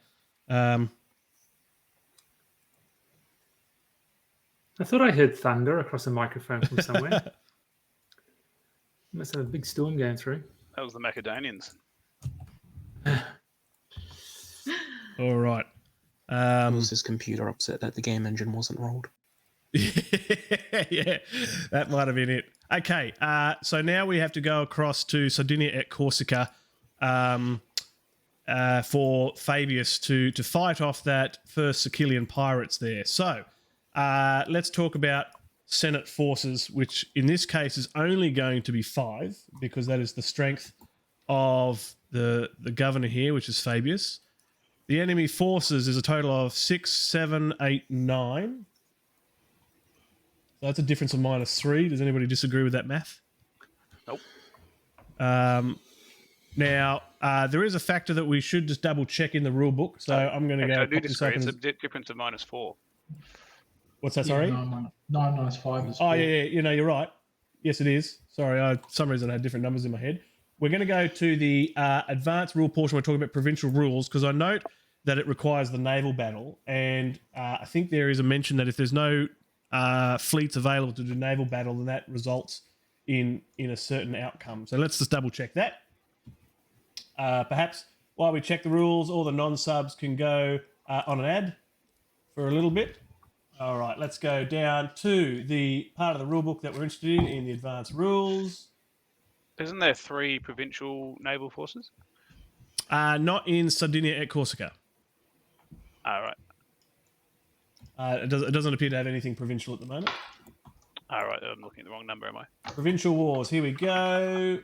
Speaker 5: I thought I heard thunder across the microphone from somewhere. Must have a big storm going through.
Speaker 4: That was the Macedonians.
Speaker 1: All right.
Speaker 6: Was his computer upset that the game engine wasn't rolled?
Speaker 1: Yeah, that might have been it. Okay, so now we have to go across to Sardinia et Corsica for Fabius to fight off that first Sicilian pirates there. So let's talk about Senate forces, which in this case is only going to be 5 because that is the strength of the governor here, which is Fabius. The enemy forces is a total of 6, 7, 8, 9. So that's a difference of -3. Does anybody disagree with that math?
Speaker 4: Nope.
Speaker 1: Now, there is a factor that we should just double check in the rule book. So I'm going to go.
Speaker 4: I do disagree. It's a difference of -4.
Speaker 1: What's that? Sorry.
Speaker 3: 9 minus 5 is 4.
Speaker 1: Oh yeah. You're right. Yes, it is. Sorry, for some reason I had different numbers in my head. We're going to go to the advanced rule portion. We're talking about provincial rules because I note that it requires the naval battle, and I think there is a mention that if there's no fleets available to do naval battle, then that results in a certain outcome. So let's just double check that. Perhaps while we check the rules, all the non-subs can go on an ad for a little bit. All right, let's go down to the part of the rule book that we're interested in the advanced rules.
Speaker 4: Isn't there 3 provincial naval forces?
Speaker 1: Not in Sardinia et Corsica.
Speaker 4: All right.
Speaker 1: It doesn't appear to have anything provincial at the moment.
Speaker 4: All right, I'm looking at the wrong number, am I?
Speaker 1: Provincial wars, here we go.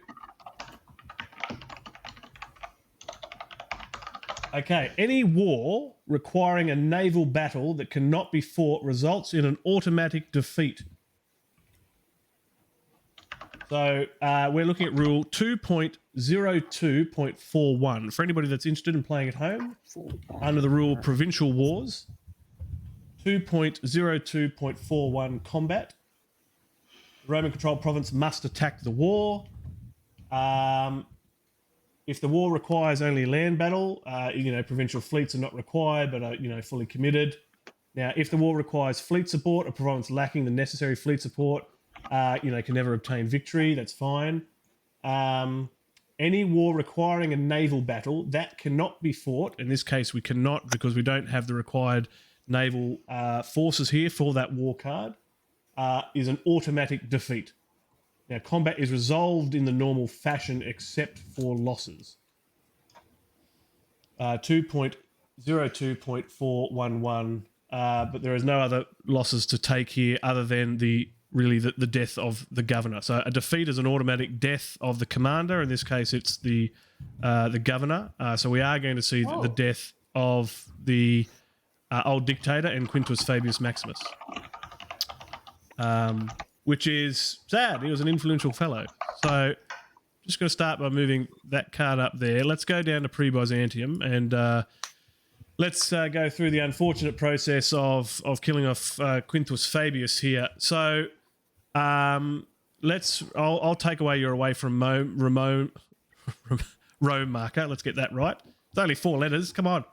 Speaker 1: Okay, any war requiring a naval battle that cannot be fought results in an automatic defeat. So we're looking at rule 2.02.41. For anybody that's interested in playing at home, under the rule Provincial Wars, 2.02.41 combat. The Roman-controlled province must attack the war. If the war requires only land battle, provincial fleets are not required, but are, fully committed. Now, if the war requires fleet support, a province lacking the necessary fleet support, can never obtain victory. That's fine. Any war requiring a naval battle that cannot be fought. In this case, we cannot because we don't have the required naval forces here for that war card. Is an automatic defeat. Now, combat is resolved in the normal fashion except for losses. 2.02.411, but there is no other losses to take here other than the death of the governor. So a defeat is an automatic death of the commander. In this case, it's the governor. So we are going to see the death of the old dictator and Quintus Fabius Maximus. Which is sad. He was an influential fellow. So just going to start by moving that card up there. Let's go down to pre-Byzantium and let's go through the unfortunate process of killing off Quintus Fabius here. So I'll take away your away from Rome marker. Let's get that right. It's only 4 letters. Come on.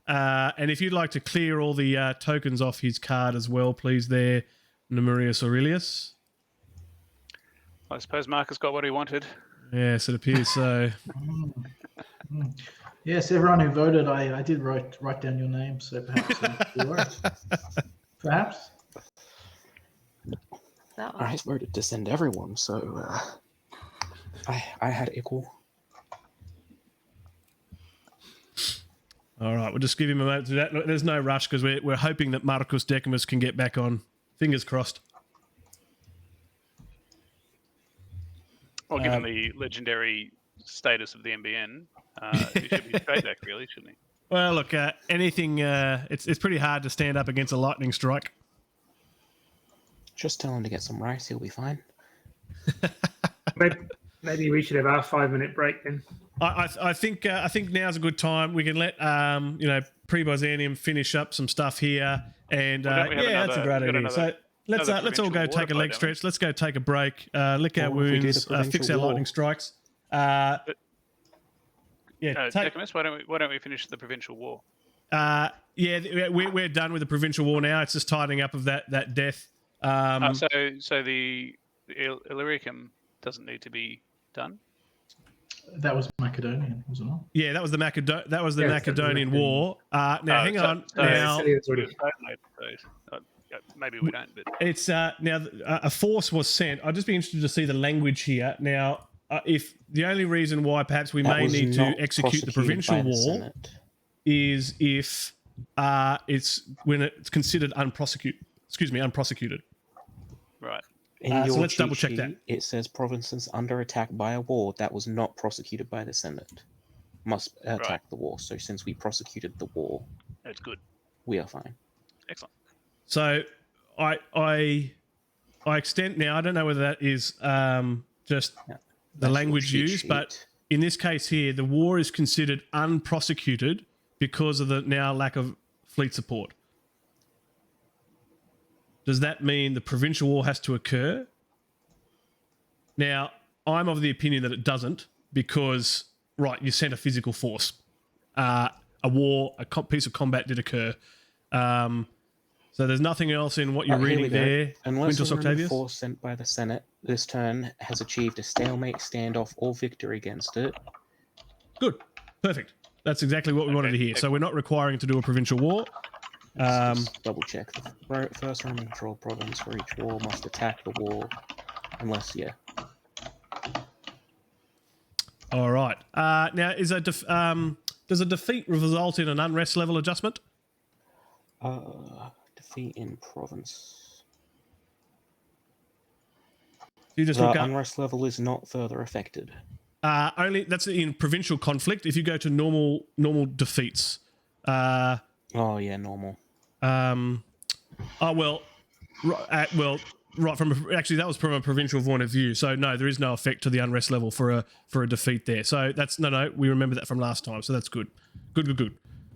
Speaker 1: And if you'd like to clear all the tokens off his card as well, please, there, Numerius Aurelius.
Speaker 4: I suppose Marcus got what he wanted.
Speaker 1: Yes, it appears so.
Speaker 3: Yes, everyone who voted, I did write down your name, so perhaps you were. Perhaps.
Speaker 6: I voted to send everyone, so I had equal.
Speaker 1: All right, we'll just give him a moment to do that. Look, there's no rush because we're hoping that Marcus Decimus can get back on. Fingers crossed.
Speaker 4: Well, given the legendary status of the NBN, he should be straight back, really, shouldn't he?
Speaker 1: Well, look, anything. It's pretty hard to stand up against a lightning strike.
Speaker 6: Just tell him to get some rice; he'll be fine.
Speaker 5: Maybe we should have our 5-minute break then.
Speaker 1: I think now's a good time. We can let Pre-Byzantium finish up some stuff here, and that's a great idea. So let's all go take a leg stretch. Let's go take a break, lick our wounds, fix our lightning strikes.
Speaker 4: Decimus, why don't we finish the provincial war?
Speaker 1: We're done with the provincial war now. It's just tidying up of that death.
Speaker 4: So the Illyricum doesn't need to be done.
Speaker 3: That was Macedonian, wasn't it?
Speaker 1: Yeah, that was the Macedonian War. Now, hang on.
Speaker 4: Maybe we don't. But
Speaker 1: it's now a force was sent. I'd just be interested to see the language here. Now, if the only reason why perhaps we may need to execute the provincial war is if it's when it's considered unprosecuted.
Speaker 6: Right.
Speaker 1: So let's double check that.
Speaker 6: It says provinces under attack by a war that was not prosecuted by the Senate must attack the war. So since we prosecuted the war,
Speaker 4: that's good.
Speaker 6: We are fine.
Speaker 4: Excellent.
Speaker 1: So I extend now. I don't know whether that is just the language used, but in this case here, the war is considered unprosecuted because of the now lack of fleet support. Does that mean the provincial war has to occur? Now, I'm of the opinion that it doesn't because, you sent a physical force. A piece of combat did occur. So there's nothing else in what you're reading there.
Speaker 6: Unless
Speaker 1: Quintus
Speaker 6: a
Speaker 1: Octavius?
Speaker 6: force sent by the Senate this turn has achieved a stalemate, standoff, or victory against it.
Speaker 1: Good. Perfect. That's exactly what we wanted to hear. So we're not requiring to do a provincial war.
Speaker 6: Just double check. The first Roman controlled province for each war must attack the war, unless
Speaker 1: All right. Now, does a defeat result in an unrest level adjustment?
Speaker 6: Defeat in province.
Speaker 1: You just
Speaker 6: the
Speaker 1: look up.
Speaker 6: Unrest level is not further affected.
Speaker 1: Only that's in provincial conflict. If you go to normal defeats.
Speaker 6: Normal.
Speaker 1: That was from a provincial point of view. So no, there is no effect to the unrest level for a defeat there. So that's no. We remember that from last time. So that's good. Good.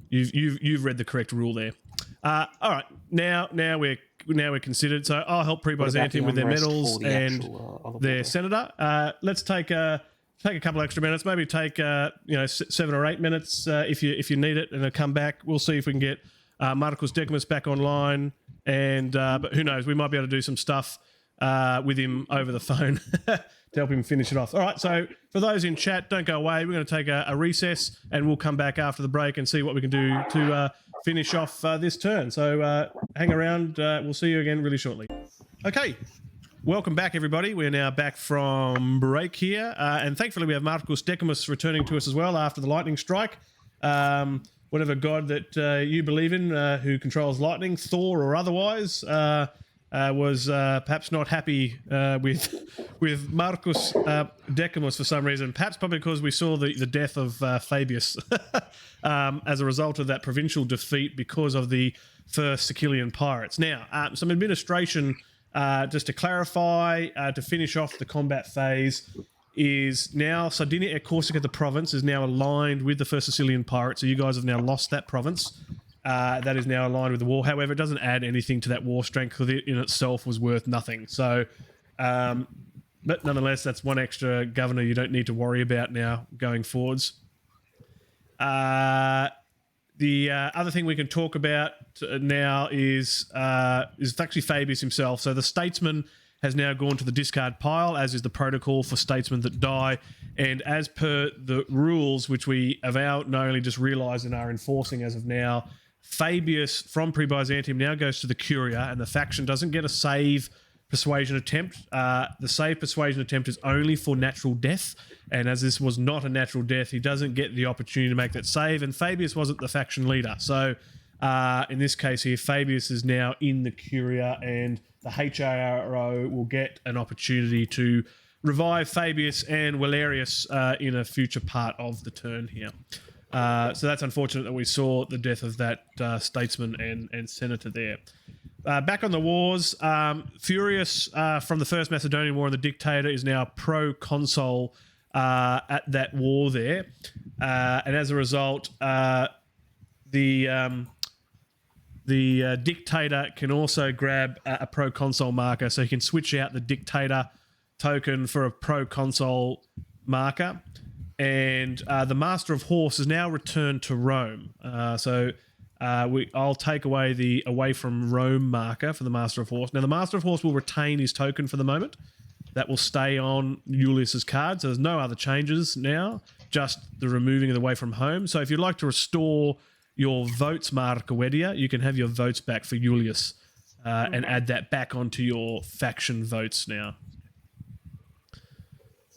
Speaker 1: You've read the correct rule there. All right. Now we're considered. So I'll help Pre-Byzantium with their medals and their senator. Let's take a couple extra minutes. Maybe take 7 or 8 minutes if you need it, and then come back. We'll see if we can get Marcus Decimus back online, and but who knows? We might be able to do some stuff with him over the phone to help him finish it off. All right. So for those in chat, don't go away. We're going to take a recess, and we'll come back after the break and see what we can do to finish off this turn. So hang around. We'll see you again really shortly. Okay. Welcome back, everybody. We're now back from break here, and thankfully we have Marcus Decimus returning to us as well after the lightning strike. Whatever god that you believe in who controls lightning, Thor or otherwise, was perhaps not happy with Marcus Decimus for some reason. Perhaps probably because we saw the death of Fabius as a result of that provincial defeat because of the first Sicilian pirates. Now, some administration. Just to clarify, to finish off the combat phase, is now Sardinia and Corsica, the province, is now aligned with the first Sicilian pirates. So you guys have now lost that province. That is now aligned with the war. However, it doesn't add anything to that war strength because it in itself was worth nothing. So, but nonetheless, that's one extra governor you don't need to worry about now going forwards. The other thing we can talk about now is actually Fabius himself. So the statesman has now gone to the discard pile, as is the protocol for statesmen that die. And as per the rules, which we have not only just realised and are enforcing as of now, Fabius from Pre-Byzantium now goes to the Curia, and the faction doesn't get a save persuasion attempt. The save persuasion attempt is only for natural death, and as this was not a natural death, he doesn't get the opportunity to make that save, and Fabius wasn't the faction leader. So in this case here, Fabius is now in the Curia, and the HARO will get an opportunity to revive Fabius and Valerius in a future part of the turn here. So that's unfortunate that we saw the death of that statesman and senator there. Back on the wars, Furius from the First Macedonian War and the Dictator is now pro-consul at that war there. And as a result, the Dictator can also grab a pro-consul marker, so he can switch out the Dictator token for a pro-consul marker. And the Master of Horse is now returned to Rome. I'll take away the away from Rome marker for the Master of Horse. Now, the Master of Horse will retain his token for the moment. That will stay on Julius's card, so there's no other changes now, just the removing of the away from home. So if you'd like to restore your votes, Marca Wedia, you can have your votes back for Julius and add that back onto your faction votes now.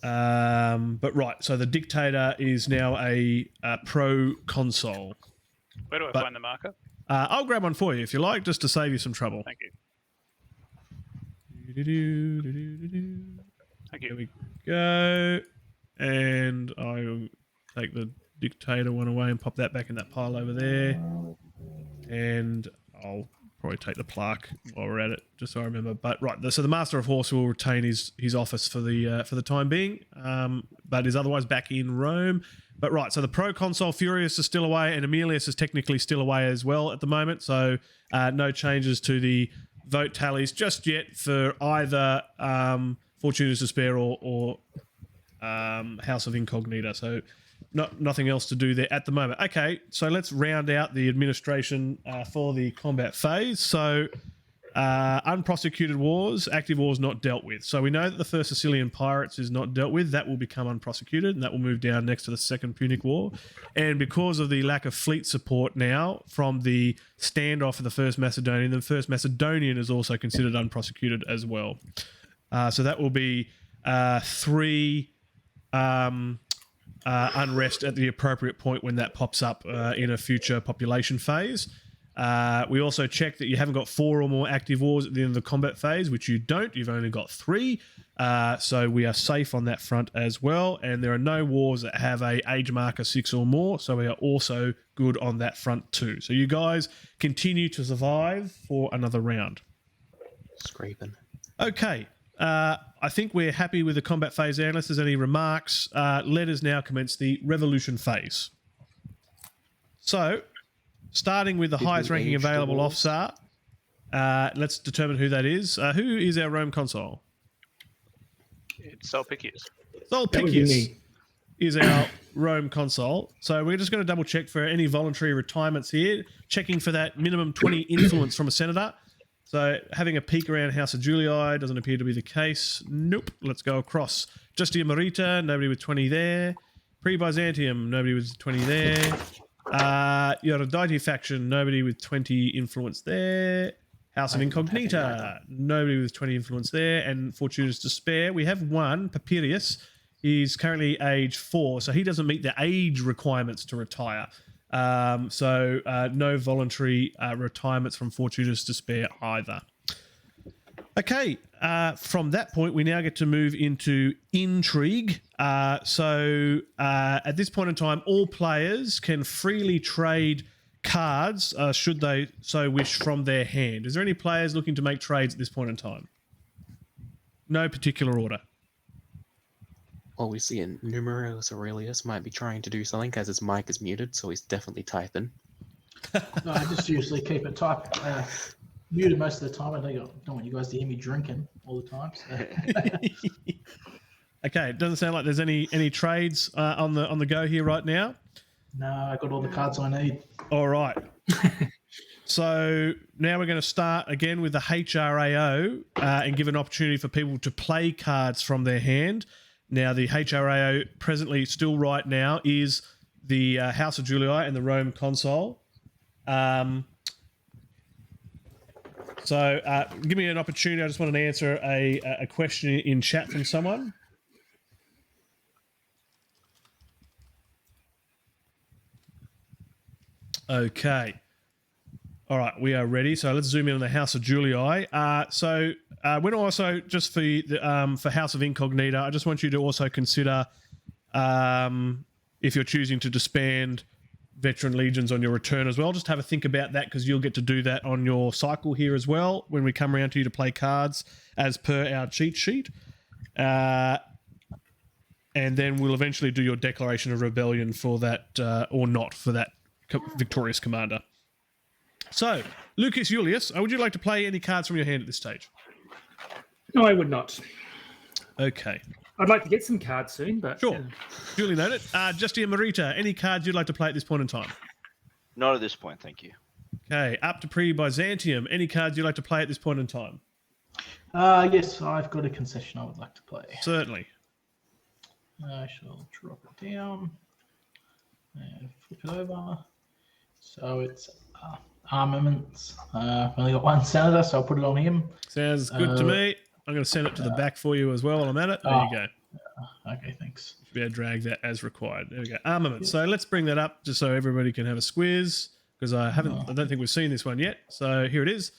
Speaker 1: But right, so the Dictator is now a pro-consul.
Speaker 4: Where do I find the marker?
Speaker 1: I'll grab one for you if you like, just to save you some trouble.
Speaker 4: Thank you. Thank you.
Speaker 1: There we go. And I'll take the Dictator one away and pop that back in that pile over there. And I'll probably take the plaque while we're at it, just so I remember. But right, so the Master of Horse will retain his office for the time being, but is otherwise back in Rome. But right, so the proconsul Furius is still away, and Emilius is technically still away as well at the moment. So no changes to the vote tallies just yet for either Fortunatus Despair or House of Incognita. So nothing else to do there at the moment. Okay, so let's round out the administration for the combat phase. So unprosecuted wars, active wars not dealt with. So we know that the First Sicilian Pirates is not dealt with. That will become unprosecuted, and that will move down next to the Second Punic War. And because of the lack of fleet support now from the standoff of the First Macedonian, the First Macedonian is also considered unprosecuted as well. So that will be 3 unrest at the appropriate point when that pops up in a future population phase. We also check that you haven't got 4 or more active wars at the end of the combat phase, which you don't. You've only got 3. So we are safe on that front as well. And there are no wars that have a age marker 6 or more. So we are also good on that front too. So you guys continue to survive for another round.
Speaker 6: Scraping.
Speaker 1: Okay. I think we're happy with the combat phase there. Unless there's any remarks, let us now commence the revolution phase. So, starting with the highest ranking available officer, let's determine who that is. Who is our Rome consul?
Speaker 4: It's Sulpicius.
Speaker 1: Sulpicius is our Rome consul. So we're just going to double check for any voluntary retirements here, checking for that minimum 20 influence from a senator. So having a peek around House of Julii doesn't appear to be the case. Nope. Let's go across. Justitia Merita, nobody with 20 there. Pre-Byzantium, nobody with 20 there. Eurydice faction, nobody with 20 influence there. House of Incognita, nobody with 20 influence there. And Fortunatus Despair, we have one, Papirius. He's currently age 4, so he doesn't meet the age requirements to retire. So no voluntary retirements from Fortunatus Despair either. Okay, from that point, we now get to move into intrigue. So at this point in time, all players can freely trade cards, should they so wish, from their hand. Is there any players looking to make trades at this point in time? No particular order.
Speaker 6: Well, we see Numerous Aurelius might be trying to do something as his mic is muted, so he's definitely typing.
Speaker 3: No, I just usually keep it muted most of the time. I don't want you guys to hear me drinking all the time. So.
Speaker 1: Okay, it doesn't sound like there's any trades on the go here right now.
Speaker 3: No, I got all the cards I need.
Speaker 1: All right. So now we're going to start again with the HRAO and give an opportunity for people to play cards from their hand. Now, the HRAO presently, still right now, is the House of Julii and the Rome Console. So give me an opportunity. I just wanted to answer a question in chat from someone. Okay. All right, we are ready. So let's zoom in on the House of Julii. When also, just for House of Incognita, I just want you to also consider if you're choosing to disband veteran legions on your return as well. Just have a think about that, because you'll get to do that on your cycle here as well when we come around to you to play cards as per our cheat sheet. And then we'll eventually do your declaration of rebellion for that, or not, for that victorious commander. So, Lucas Julius, would you like to play any cards from your hand at this stage?
Speaker 5: No, I would not.
Speaker 1: Okay.
Speaker 5: I'd like to get some cards soon, but...
Speaker 1: Sure. Duly noted. Justia Merita, any cards you'd like to play at this point in time?
Speaker 2: Not at this point, thank you.
Speaker 1: Okay. Up to Pre-Byzantium, any cards you'd like to play at this point in time?
Speaker 3: Yes, I've got a concession I would like to play.
Speaker 1: Certainly.
Speaker 3: I shall drop it down and flip it over. So it's armaments. I've only got one senator, so I'll put it on him.
Speaker 1: Sounds good to me. I'm going to send it to the back for you as well while I'm at it. There you go.
Speaker 3: Okay, thanks.
Speaker 1: Should be able to drag that as required. There we go. Armaments. So let's bring that up just so everybody can have a squiz, because I don't think we've seen this one yet. So here it is.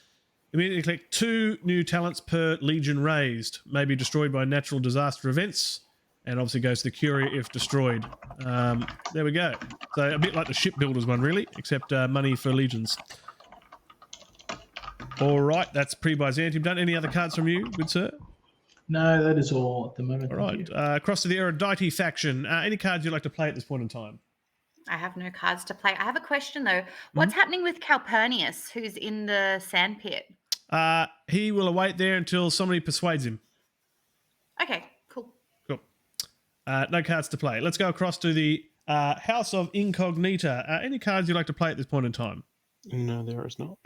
Speaker 1: Immediately click 2 new talents per legion raised. May be destroyed by natural disaster events, and obviously goes to the Curia if destroyed. There we go. So a bit like the shipbuilders one, really, except money for legions. All right, that's Pre-Byzantium done. Any other cards from you, good sir?
Speaker 3: No, that is all at the moment.
Speaker 1: All right, across to the Erudite faction. Any cards you'd like to play at this point in time?
Speaker 7: I have no cards to play. I have a question, though. What's happening with Calpurnius, who's in the sandpit?
Speaker 1: He will await there until somebody persuades him.
Speaker 7: Okay, cool.
Speaker 1: Cool. No cards to play. Let's go across to the House of Incognita. Any cards you'd like to play at this point in time?
Speaker 6: No, there is not.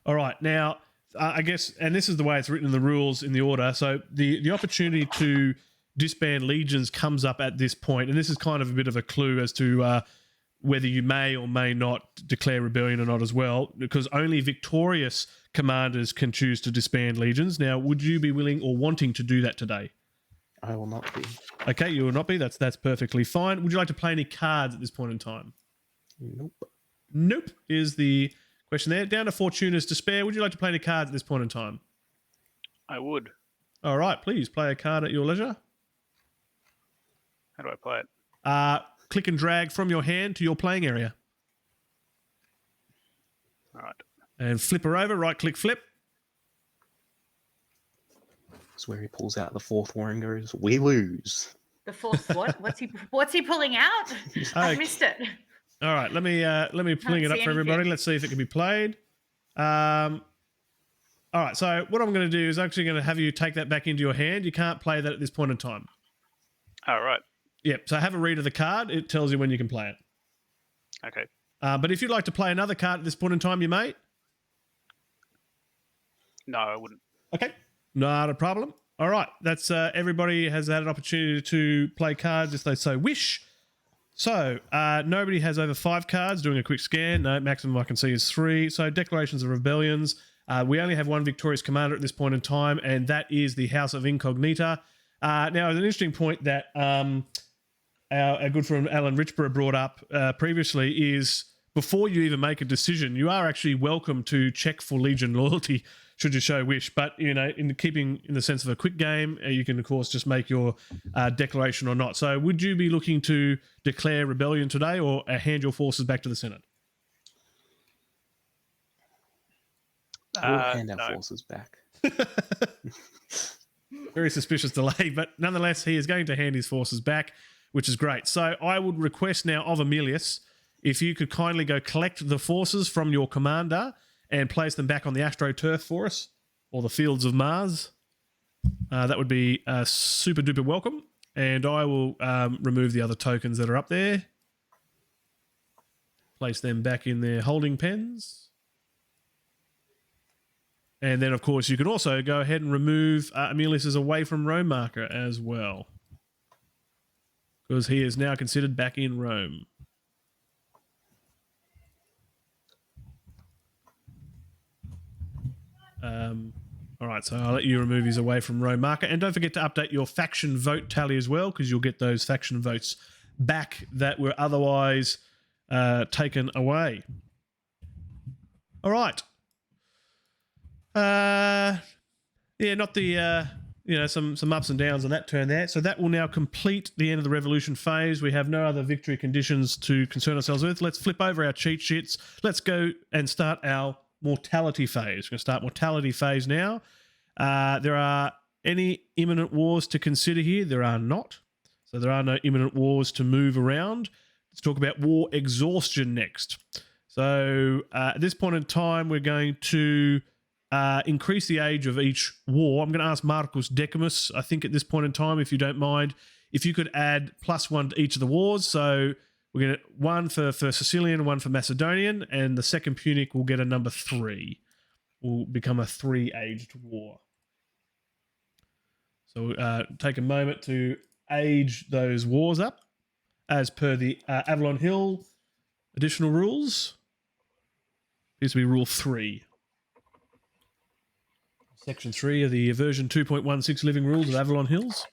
Speaker 1: All right. Now, I guess, and this is the way it's written in the rules in the order. So the opportunity to disband legions comes up at this point, and this is kind of a bit of a clue as to whether you may or may not declare rebellion or not as well, because only victorious commanders can choose to disband legions. Now, would you be willing or wanting to do that today?
Speaker 6: I will not be.
Speaker 1: Okay, you will not be. That's perfectly fine. Would you like to play any cards at this point in time?
Speaker 6: Nope.
Speaker 1: Nope is the question there. Down to Fortuna's Despair. Would you like to play any cards at this point in time?
Speaker 4: I would.
Speaker 1: All right, please play a card at your leisure.
Speaker 4: How do I play it?
Speaker 1: Click and drag from your hand to your playing area.
Speaker 4: All right.
Speaker 1: And flip her over. Right click, flip.
Speaker 6: It's where he pulls out the 4th war and goes, "We lose."
Speaker 7: The fourth what? What's he pulling out? I missed it.
Speaker 1: All right, let me pulling it up for everybody. Let's see if it can be played. All right, so what I'm going to do is actually going to have you take that back into your hand. You can't play that at this point in time.
Speaker 4: All right.
Speaker 1: Yep, so have a read of the card. It tells you when you can play it.
Speaker 4: Okay.
Speaker 1: But if you'd like to play another card at this point in time, you may.
Speaker 4: No, I wouldn't.
Speaker 1: Okay, not a problem. All right, that's everybody has had an opportunity to play cards if they so wish. So, nobody has over 5 cards. Doing a quick scan. No, maximum I can see is 3. So, declarations of rebellions. We only have one victorious commander at this point in time, and that is the House of Incognita. Now, an interesting point that our good friend Alan Richborough brought up previously is before you even make a decision, you are actually welcome to check for Legion loyalty should you so wish. But, you know, in the sense of a quick game, you can, of course, just make your declaration or not. So would you be looking to declare rebellion today or hand your forces back to the Senate?
Speaker 6: We'll hand our forces back.
Speaker 1: Very suspicious delay, but nonetheless, he is going to hand his forces back, which is great. So I would request now of Emilius, if you could kindly go collect the forces from your commander and place them back on the AstroTurf for us, or the Fields of Mars. That would be super duper welcome. And I will remove the other tokens that are up there. place them back in their holding pens. And then, of course, you can also go ahead and remove Aemilius's away from Rome marker as well, because he is now considered back in Rome. All right, so I'll let you remove his away from Rome marker. And don't forget to update your faction vote tally as well, because you'll get those faction votes back that were otherwise taken away. All right. Yeah, not the some ups and downs on that turn there. So that will now complete the end of the revolution phase. We have no other victory conditions to concern ourselves with. Let's flip over our cheat sheets. Let's go and start our mortality phase. We're going to start mortality phase now. There are any imminent wars to consider here? There are not. So there are no imminent wars to move around. Let's talk about war exhaustion next. So at this point in time, we're going to increase the age of each war. I'm going to ask Marcus Decimus, I think at this point in time, if you don't mind, if you could add +1 to each of the wars. So we're going to one for Sicilian, one for Macedonian, and the second Punic will get a number 3. Will become a 3-aged war. So take a moment to age those wars up as per the Avalon Hill additional rules. Appears to be rule 3. Section 3 of the version 2.16 living rules of Avalon Hills,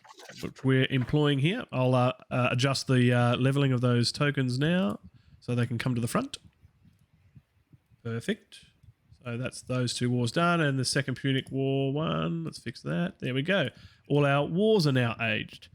Speaker 1: which we're employing here. I'll adjust the leveling of those tokens now so they can come to the front. Perfect. So that's those 2 wars done, and the second Punic War 1. Let's fix that. There we go. All our wars are now aged.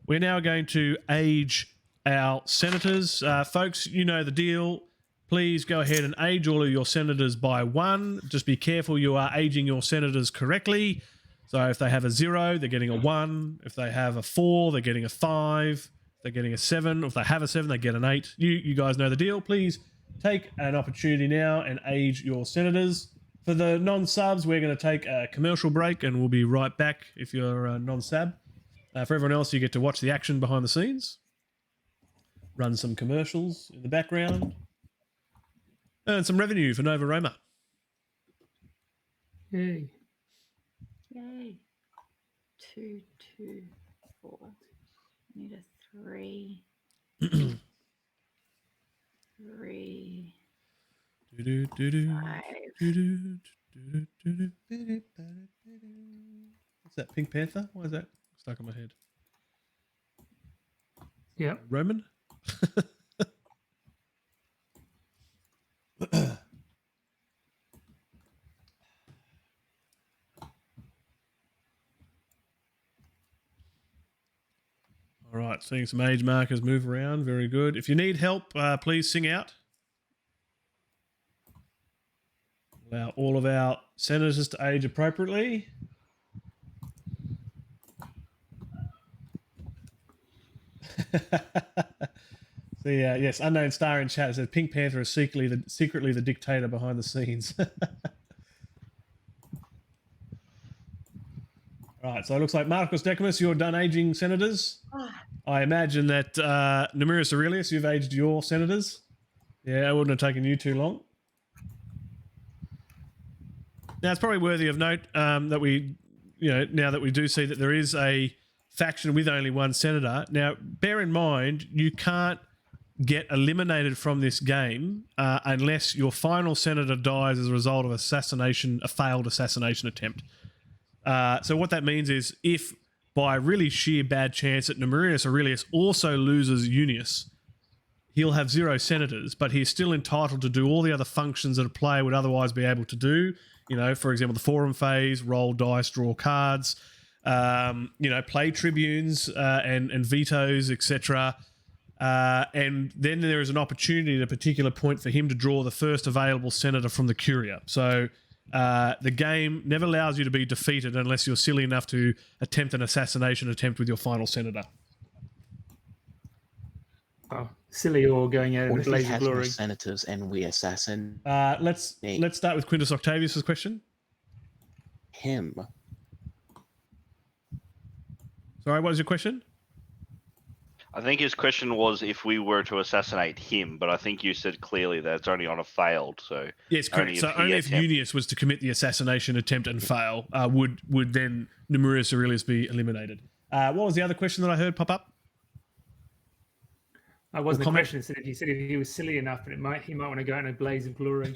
Speaker 1: We're now going to age our senators. Folks, you know the deal. Please go ahead and age all of your senators by 1. Just be careful you are aging your senators correctly. So if they have a 0, they're getting a 1. If they have a 4, they're getting a 5. If they're getting a 7. If they have a 7, they get an 8. You guys know the deal. Please take an opportunity now and age your senators. For the non-subs, we're going to take a commercial break and we'll be right back if you're a non-sub. For everyone else, you get to watch the action behind the scenes. Run some commercials in the background. Earn some revenue for Nova Roma.
Speaker 5: Yay.
Speaker 7: Yay. 2, 2, 4. Need a 3. 3. 5.
Speaker 1: What's that, Pink Panther? Why is that stuck in my head?
Speaker 5: Yeah.
Speaker 1: Roman? All right, seeing some age markers move around. Very good. If you need help, please sing out. Allow all of our senators to age appropriately. Yes, Unknown Star in chat says Pink Panther is secretly the dictator behind the scenes. Right, so it looks like Marcus Decimus, you're done aging senators. I imagine that Numerius Aurelius, you've aged your senators. Yeah, it wouldn't have taken you too long. Now, it's probably worthy of note that we, now that we do see that there is a faction with only one senator. Now, bear in mind, you can't get eliminated from this game unless your final senator dies as a result of a failed assassination attempt. So what that means is if by really sheer bad chance that Numerius Aurelius also loses Unius, he'll have 0 senators, but he's still entitled to do all the other functions that a player would otherwise be able to do. For example, the forum phase, roll dice, draw cards, play tribunes and vetoes, etc. And then there is an opportunity at a particular point for him to draw the first available senator from the Curia. So the game never allows you to be defeated unless you're silly enough to attempt an assassination attempt with your final senator.
Speaker 5: Oh, silly or going out
Speaker 6: What
Speaker 5: with
Speaker 6: if he
Speaker 5: lazy
Speaker 6: has more
Speaker 5: glory.
Speaker 6: senators and we assassin
Speaker 1: Let's start with Quintus Octavius's question.
Speaker 6: him?
Speaker 1: Sorry, what was your question?
Speaker 2: I think his question was if we were to assassinate him, but I think you said clearly that it's only on a failed. So
Speaker 1: Yes, correct. So only if Unius was to commit the assassination attempt and fail, would then Numerius Aurelius be eliminated. What was the other question that I heard pop up?
Speaker 5: I wasn't a question. He said if he was silly enough, but he might want to go in a blaze of glory.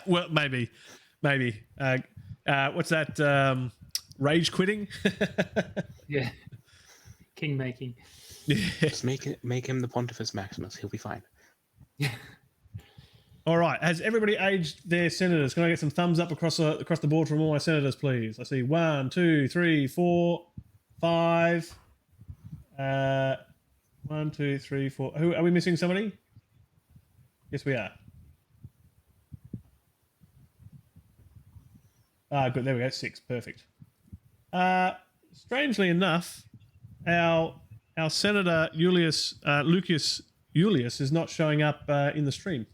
Speaker 1: Well, maybe. What's that? Rage quitting?
Speaker 5: Yeah. King making.
Speaker 1: Yeah.
Speaker 6: Just make him the Pontifex Maximus. He'll be fine.
Speaker 5: Yeah.
Speaker 1: All right. Has everybody aged their senators? Can I get some thumbs up across the board from all my senators, please? I see 1, 2, 3, 4, 5. 1, 2, 3, 4. Who are we missing? Somebody? Yes, we are. Good. There we go. 6. Perfect. Strangely enough, our senator Lucius Julius is not showing up in the stream.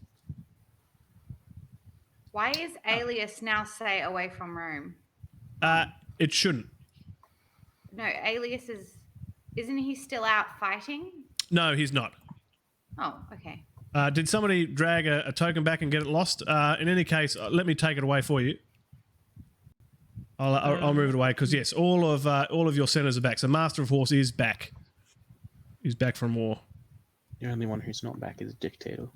Speaker 7: Why is Aelius now say away from Rome?
Speaker 1: It shouldn't.
Speaker 7: No, Aelius isn't he still out fighting?
Speaker 1: No, he's not.
Speaker 7: Oh, okay.
Speaker 1: Did somebody drag a token back and get it lost? In any case, let me take it away for you. I'll move it away because yes, all of your senators are back. So Master of Horse is back. He's back from war.
Speaker 6: The only one who's not back is Dictator.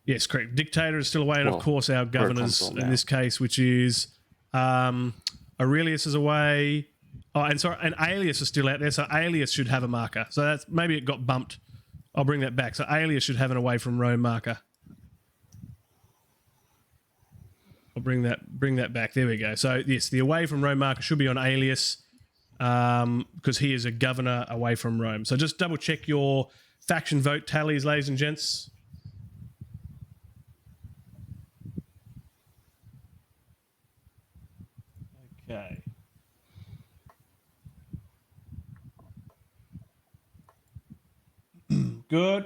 Speaker 1: Yes, correct. Dictator is still away, and of course our governors in this case, which is Aurelius is away. Oh, and Aelius is still out there, so Aelius should have a marker. So that's maybe it got bumped. I'll bring that back. So Aelius should have an away from Rome marker. I'll bring that back. There we go. So yes, the away from Rome marker should be on Aelius because he is a governor away from Rome. So just double check your faction vote tallies, ladies and gents. Okay. Good.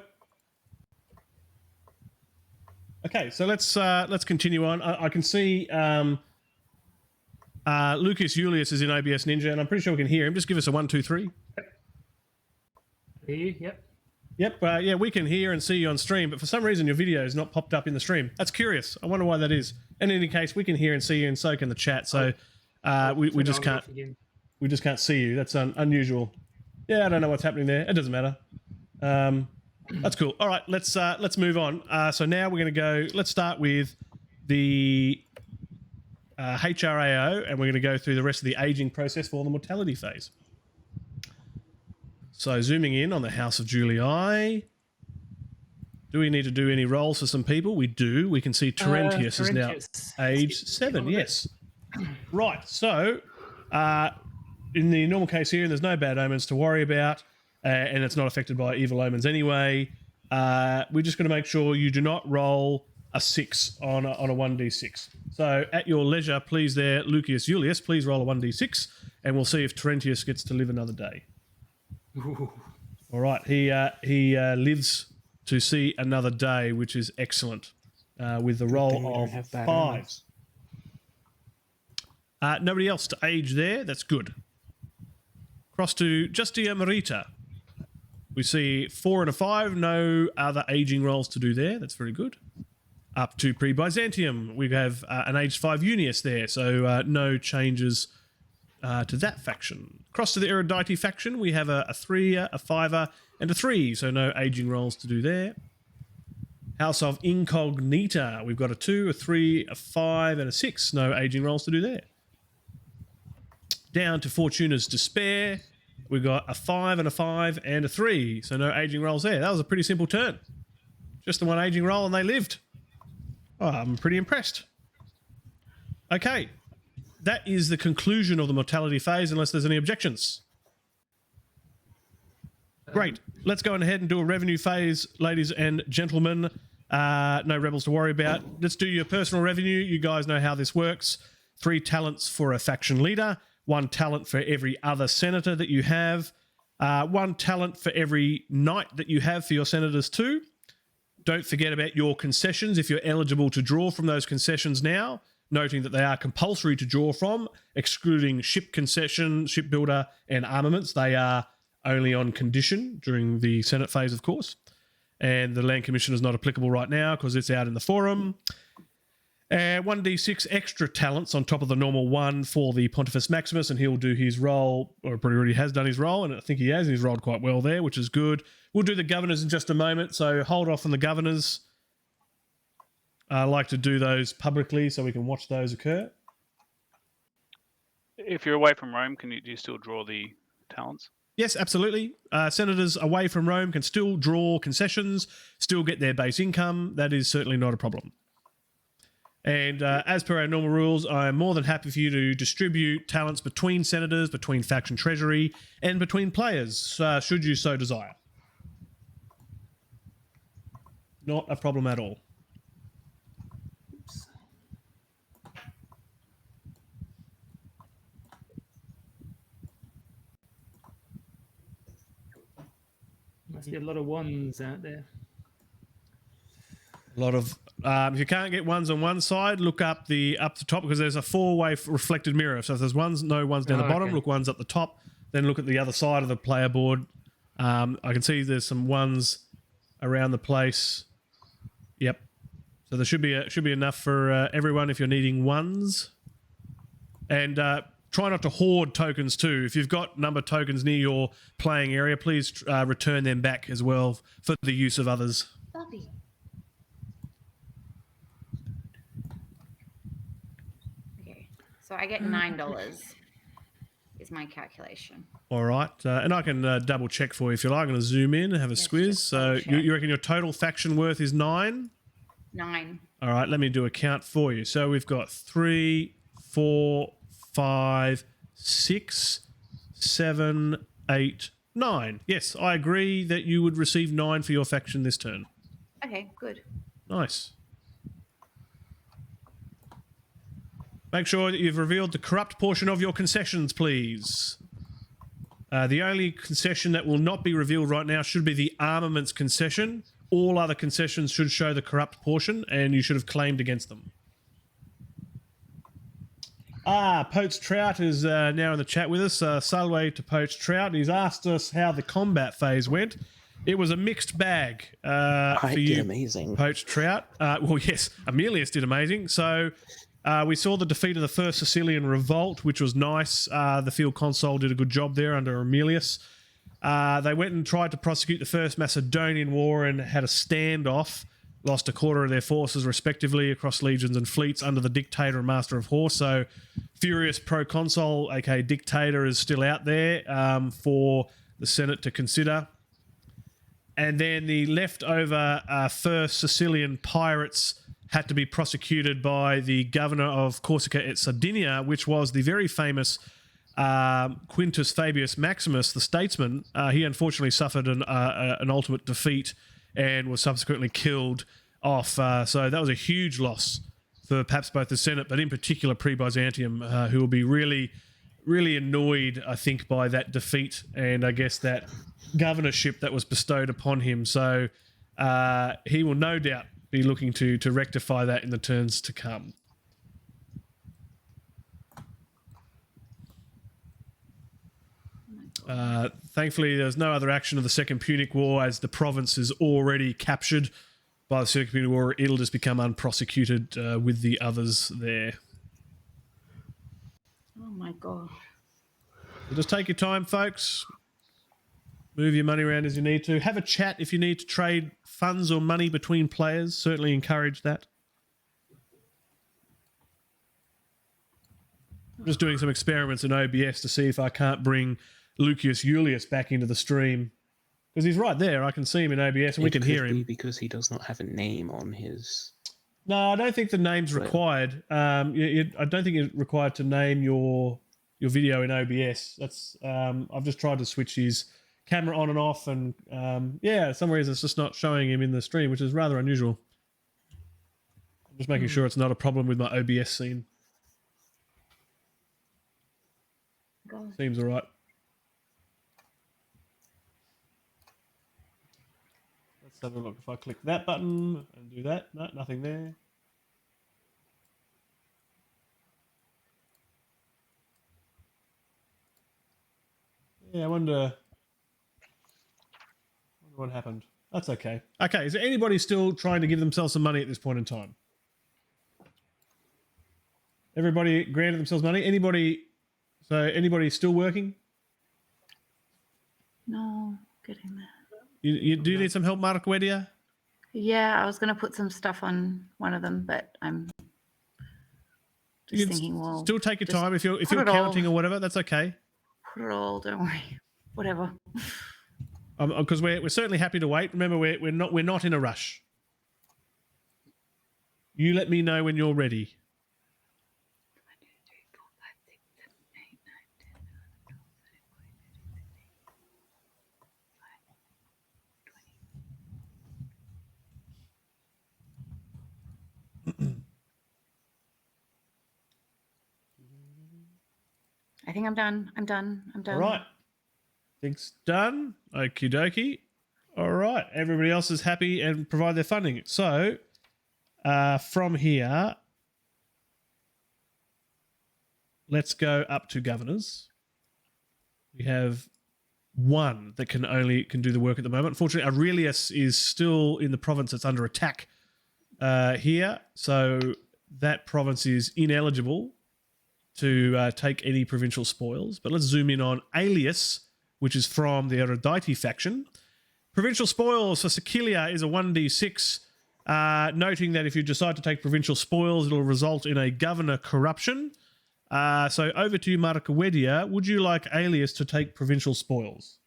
Speaker 1: Okay, so let's continue on. I can see Lucas Julius is in OBS Ninja, and I'm pretty sure we can hear him. Just give us a 1, 2, 3.
Speaker 5: Hear you? Yep.
Speaker 1: Yep. Yeah, we can hear and see you on stream, but for some reason your video is not popped up in the stream. That's curious. I wonder why that is. In any case, we can hear and see you, and so can the chat. So we just can't see you. That's unusual. Yeah, I don't know what's happening there. It doesn't matter. That's cool. All right, let's move on. So now we're going to go. Let's start with the HRAO, and we're going to go through the rest of the aging process for the mortality phase. So zooming in on the House of Julii. Do we need to do any rolls for some people? We do. We can see Terentius is now age 7. Yes. Right. So in the normal case here, there's no bad omens to worry about. And it's not affected by evil omens anyway. We're just going to make sure you do not roll a 6 on a 1d6. So at your leisure, please there, Lucius Julius, please roll a 1d6, and we'll see if Terentius gets to live another day.
Speaker 5: Ooh.
Speaker 1: All right, he lives to see another day, which is excellent, with the roll of 5. Nobody else to age there. That's good. Cross to Justitia Merita. We see 4 and a 5. No other aging rolls to do there. That's very good. Up to pre-Byzantium, we have an aged 5 Unius there, so no changes to that faction. Cross to the Erudite faction, we have a 3, a 5, and a 3, so no aging rolls to do there. House of Incognita, we've got a 2, a 3, a 5, and a 6. No aging rolls to do there. Down to Fortuna's Despair, we've got a 5 and a 5 and a 3, so no aging rolls there. That was a pretty simple turn. Just the one aging roll and they lived. Oh, I'm pretty impressed. Okay, that is the conclusion of the mortality phase, unless there's any objections. Great. Let's go ahead and do a revenue phase, ladies and gentlemen. No rebels to worry about. Let's do your personal revenue. You guys know how this works. 3 talents for a faction leader. 1 talent for every other senator that you have. 1 talent for every knight that you have for your senators too. Don't forget about your concessions if you're eligible to draw from those concessions now, noting that they are compulsory to draw from, excluding ship concession, shipbuilder, and armaments. They are only on condition during the Senate phase, of course. And the Land Commission is not applicable right now because it's out in the forum. 1d6 extra talents on top of the normal one for the Pontifex Maximus, and he'll do his role, or probably already has done his role, and I think he has, and he's rolled quite well there, which is good. We'll do the governors in just a moment, so hold off on the governors. I like to do those publicly so we can watch those occur.
Speaker 4: If you're away from Rome, do you still draw the talents?
Speaker 1: Yes, absolutely. Senators away from Rome can still draw concessions, still get their base income. That is certainly not a problem. And as per our normal rules, I am more than happy for you to distribute talents between senators, between faction treasury, and between players, should you so desire. Not a problem at all.
Speaker 5: Must be a lot of ones out there.
Speaker 1: A lot of if you can't get ones on one side, look up the top, because there's a four-way reflected mirror. So if there's no ones down the bottom, look ones up the top, then look at the other side of the player board. I can see there's some ones around the place. Yep. So there should be enough for everyone if you're needing ones. And try not to hoard tokens too. If you've got number tokens near your playing area, please return them back as well for the use of others.
Speaker 7: Bobby. Okay, so I get $9 is my calculation.
Speaker 1: All right, and I can double check for you if you like. I'm going to zoom in and have a squiz. So you reckon your total faction worth is 9?
Speaker 7: 9.
Speaker 1: All right, let me do a count for you. So we've got 3, 4, 5, 6, 7, 8, 9. Yes, I agree that you would receive 9 for your faction this turn.
Speaker 7: Okay, good.
Speaker 1: Nice. Make sure that you've revealed the corrupt portion of your concessions, please. The only concession that will not be revealed right now should be the armaments concession. All other concessions should show the corrupt portion, and you should have claimed against them. Poached Trout is now in the chat with us. Salve to Poached Trout. He's asked us how the combat phase went. It was a mixed bag for you,
Speaker 6: did amazing.
Speaker 1: Poached Trout. Well, yes, Aurelius did amazing. So we saw the defeat of the First Sicilian Revolt, which was nice. The field consul did a good job there under Aurelius. They went and tried to prosecute the First Macedonian War and had a standoff. Lost a quarter of their forces, respectively, across legions and fleets under the dictator and master of horse. So, furious proconsul, aka dictator, is still out there for the Senate to consider. And then the leftover First Sicilian pirates had to be prosecuted by the governor of Corsica et Sardinia, which was the very famous Quintus Fabius Maximus, the statesman. He unfortunately suffered an ultimate defeat and was subsequently killed off. So that was a huge loss for perhaps both the Senate, but in particular pre-Byzantium, who will be really, really annoyed, I think, by that defeat and I guess that governorship that was bestowed upon him. So he will no doubt be looking to rectify that in the turns to come. Thankfully, there's no other action of the Second Punic War, as the province is already captured by the Second Punic War. It'll just become unprosecuted with the others there.
Speaker 7: Oh my god.
Speaker 1: So just take your time, folks. Move your money around as you need to. Have a chat if you need to trade funds or money between players. Certainly encourage that. I'm just doing some experiments in OBS to see if I can't bring Lucius Julius back into the stream, because he's right there. I can see him in OBS and we can hear him.
Speaker 6: Because he does not have a name on his...
Speaker 1: No, I don't think the name's required. I don't think it's required to name your video in OBS. That's I've just tried to switch his camera on and off, and yeah, for some reason it's just not showing him in the stream, which is rather unusual. I'm just making sure it's not a problem with my OBS scene.
Speaker 7: God.
Speaker 1: Seems all right. Let's have a look. If I click that button and do that, no, nothing there. Yeah, I wonder What happened? That's okay. Okay, is there anybody still trying to give themselves some money at this point in time? Everybody granted themselves money? Anybody still working?
Speaker 7: No, getting there.
Speaker 1: You do you need some help, Marquedia?
Speaker 7: Yeah, I was going to put some stuff on one of them, but I'm just thinking, well,
Speaker 1: still take your
Speaker 7: just
Speaker 1: time if you're
Speaker 7: put it
Speaker 1: counting
Speaker 7: all-
Speaker 1: or whatever. That's okay.
Speaker 7: Put it all. Don't worry. Whatever.
Speaker 1: Because we're certainly happy to wait. Remember, we're not in a rush. You let me know when you're ready.
Speaker 7: I think I'm done. I'm done.
Speaker 1: All right. Things done. Okie dokie. All right. Everybody else is happy and provide their funding. So from here, let's go up to governors. We have one that can do the work at the moment. Unfortunately, Aurelius is still in the province that's under attack here. So that province is ineligible to take any provincial spoils. But let's zoom in on Aelius, which is from the Erudite faction. Provincial spoils for Sicilia is a 1d6, noting that if you decide to take provincial spoils, it'll result in a governor corruption. So over to you, Marquedia. Would you like Aelius to take provincial spoils?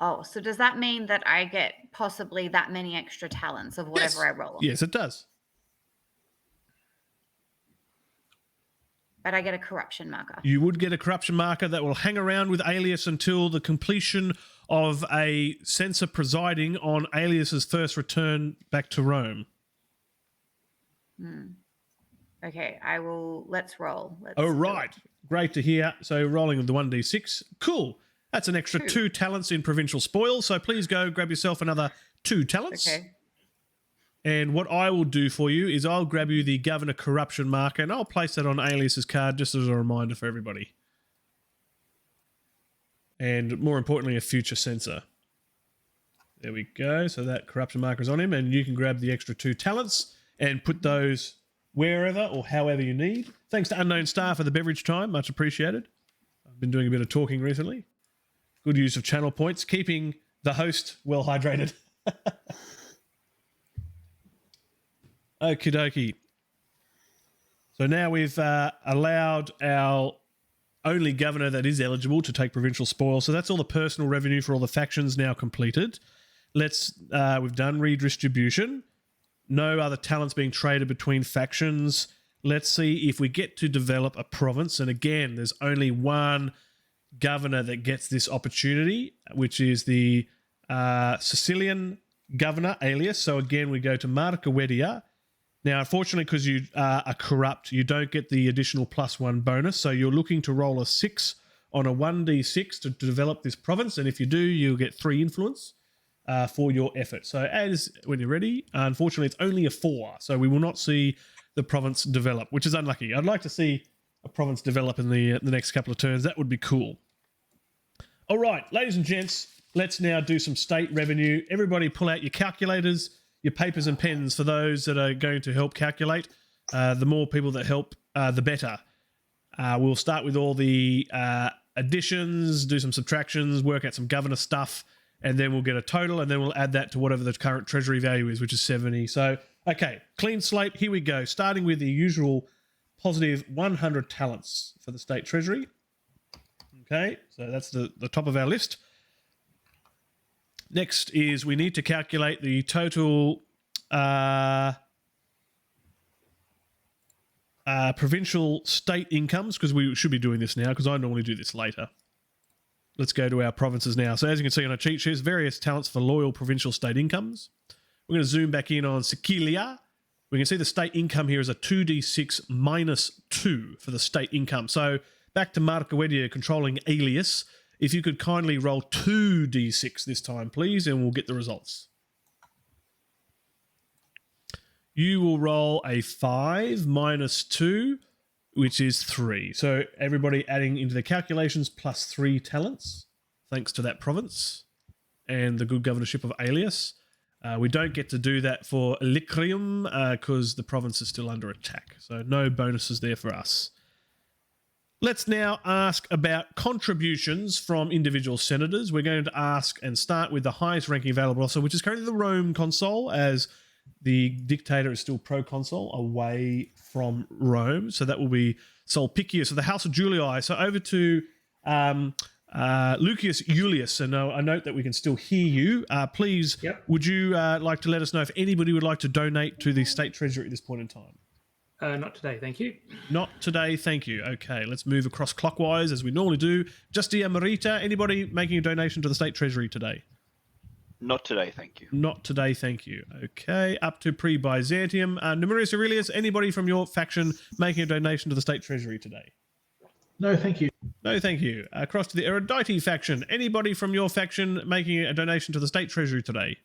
Speaker 7: Oh, so does that mean that I get possibly that many extra talents of whatever I roll?
Speaker 1: Yes, it does.
Speaker 7: But I get a corruption marker.
Speaker 1: You would get a corruption marker that will hang around with Aelius until the completion of a censor presiding on Aelius's first return back to Rome.
Speaker 7: Okay, let's roll.
Speaker 1: All right. Great to hear. So rolling with the 1d6. Cool. That's an extra 2 talents in provincial spoils. So please go grab yourself another 2 talents.
Speaker 7: Okay.
Speaker 1: And what I will do for you is I'll grab you the governor corruption marker and I'll place that on Aelius's card just as a reminder for everybody. And more importantly, a future censor. There we go. So that corruption marker is on him, and you can grab the extra 2 talents and put those wherever or however you need. Thanks to Unknown Star for the beverage time. Much appreciated. I've been doing a bit of talking recently. Good use of channel points, keeping the host well hydrated. Okie dokie. So now we've allowed our only governor that is eligible to take provincial spoil. So that's all the personal revenue for all the factions now completed. We've done redistribution. No other talents being traded between factions. Let's see if we get to develop a province. And again, there's only one governor that gets this opportunity, which is the Sicilian governor, Aelius. So again, we go to Marquedia. Now, unfortunately, because you are corrupt, you don't get the additional +1 bonus. So you're looking to roll a 6 on a 1d6 to develop this province. And if you do, you'll get 3 influence for your effort. So when you're ready, unfortunately, it's only a 4. So we will not see the province develop, which is unlucky. I'd like to see a province develop in the next couple of turns. That would be cool. All right, ladies and gents, let's now do some state revenue. Everybody pull out your calculators, your papers and pens for those that are going to help calculate. The more people that help, the better. We'll start with all the additions, do some subtractions, work out some governor stuff, and then we'll get a total, and then we'll add that to whatever the current treasury value is, which is 70. So, okay, clean slate, here we go. Starting with the usual positive 100 talents for the state treasury. Okay, so that's the top of our list. Next is we need to calculate the total provincial state incomes, because we should be doing this now, because I normally do this later. Let's go to our provinces now. So as you can see on our cheat sheet, various talents for loyal provincial state incomes. We're going to zoom back in on Sicilia. We can see the state income here is a 2d6 minus 2 for the state income. So back to Marquedia controlling Aelius. If you could kindly roll 2d6 this time, please, and we'll get the results. You will roll a 5 minus 2, which is 3. So everybody adding into the calculations +3 talents, thanks to that province. and the good governorship of Aelius. We don't get to do that for Licrium because the province is still under attack. So no bonuses there for us. Let's now ask about contributions from individual senators. We're going to ask and start with the highest ranking available officer, which is currently the Rome consul, as the dictator is still proconsul away from Rome. So that will be Sulpicius of the House of Julii. So over to Lucius Iulius. And I note that we can still hear you. Please, would you like to let us know if anybody would like to donate to the state treasury at this point in time?
Speaker 5: Not today, thank you.
Speaker 1: Not today, thank you. Okay, let's move across clockwise as we normally do. Justitia Merita, anybody making a donation to the state treasury today?
Speaker 2: Not today, thank you.
Speaker 1: Not today, thank you. Okay, up to pre-Byzantium. Numerius Aurelius, anybody from your faction making a donation to the state treasury today?
Speaker 3: No, thank you.
Speaker 1: No, thank you. Across to the Erudite faction. Anybody from your faction making a donation to the state treasury today?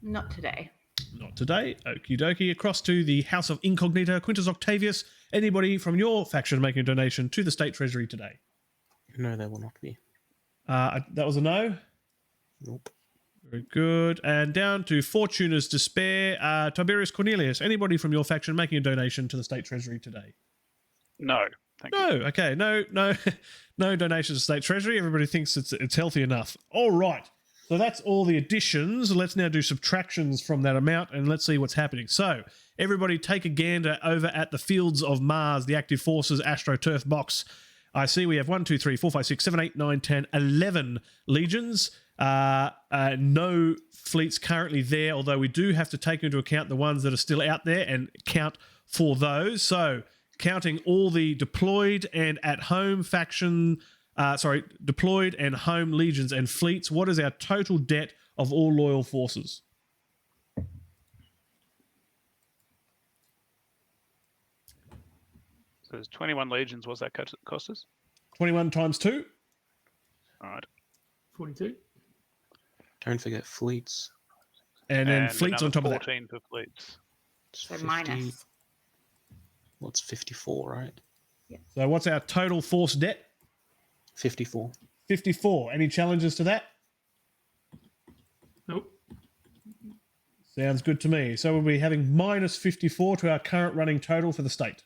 Speaker 7: Not today.
Speaker 1: Not today. Okie dokie. Across to the House of Incognita, Quintus Octavius. Anybody from your faction making a donation to the state treasury today?
Speaker 6: No, there will not be.
Speaker 1: That was a no?
Speaker 6: Nope.
Speaker 1: Very good. And down to Fortuna's Despair, Tiberius Cornelius. Anybody from your faction making a donation to the state treasury today?
Speaker 4: No. Thank you.
Speaker 1: No. Okay. No donations to state treasury. Everybody thinks it's healthy enough. All right. So that's all the additions. Let's now do subtractions from that amount and let's see what's happening. So everybody take a gander over at the Fields of Mars, the active forces AstroTurf box. I see we have 1, 2, 3, 4, 5, 6, 7, 8, 9, 10, 11 legions. No fleets currently there, although we do have to take into account the ones that are still out there and count for those. So counting all the deployed and at home faction, deployed and home legions and fleets, what is our total debt of all loyal forces?
Speaker 4: So there's 21 legions. What's that cost us?
Speaker 1: 21 times 2.
Speaker 4: All right.
Speaker 5: 42.
Speaker 6: Don't forget fleets.
Speaker 1: And then fleets on top of that.
Speaker 4: 14 for fleets.
Speaker 7: So minus.
Speaker 6: Well, it's 54, right?
Speaker 7: Yeah.
Speaker 1: So what's our total force debt?
Speaker 6: 54.
Speaker 1: 54. Any challenges to that?
Speaker 5: Nope.
Speaker 1: Sounds good to me. So we'll be having minus 54 to our current running total for the state.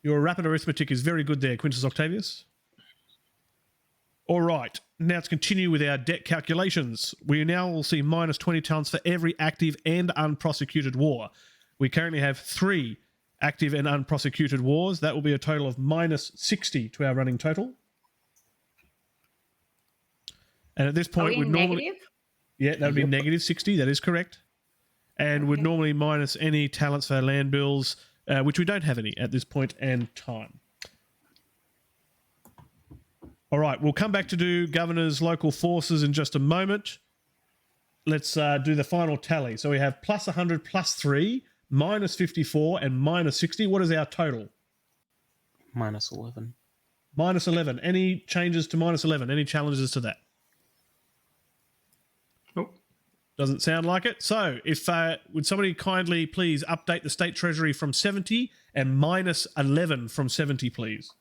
Speaker 1: Your rapid arithmetic is very good there, Quintus Octavius. All right. Now let's continue with our debt calculations. We now will see minus 20 talents for every active and unprosecuted war. We currently have 3 active and unprosecuted wars. That will be a total of minus 60 to our running total. And at this point, we'd normally...
Speaker 7: Negative?
Speaker 1: Yeah, that would be negative 60. That is correct. And would normally minus any talents for land bills, which we don't have any at this point and time. All right, we'll come back to do governors' local forces in just a moment. Let's do the final tally. So we have plus 100, plus 3, minus 54, and minus 60. What is our total?
Speaker 6: Minus 11.
Speaker 1: Minus 11. Any changes to minus 11? Any challenges to that?
Speaker 5: Nope.
Speaker 1: Doesn't sound like it. So if would somebody kindly please update the state treasury from 70 and minus 11 from 70, please?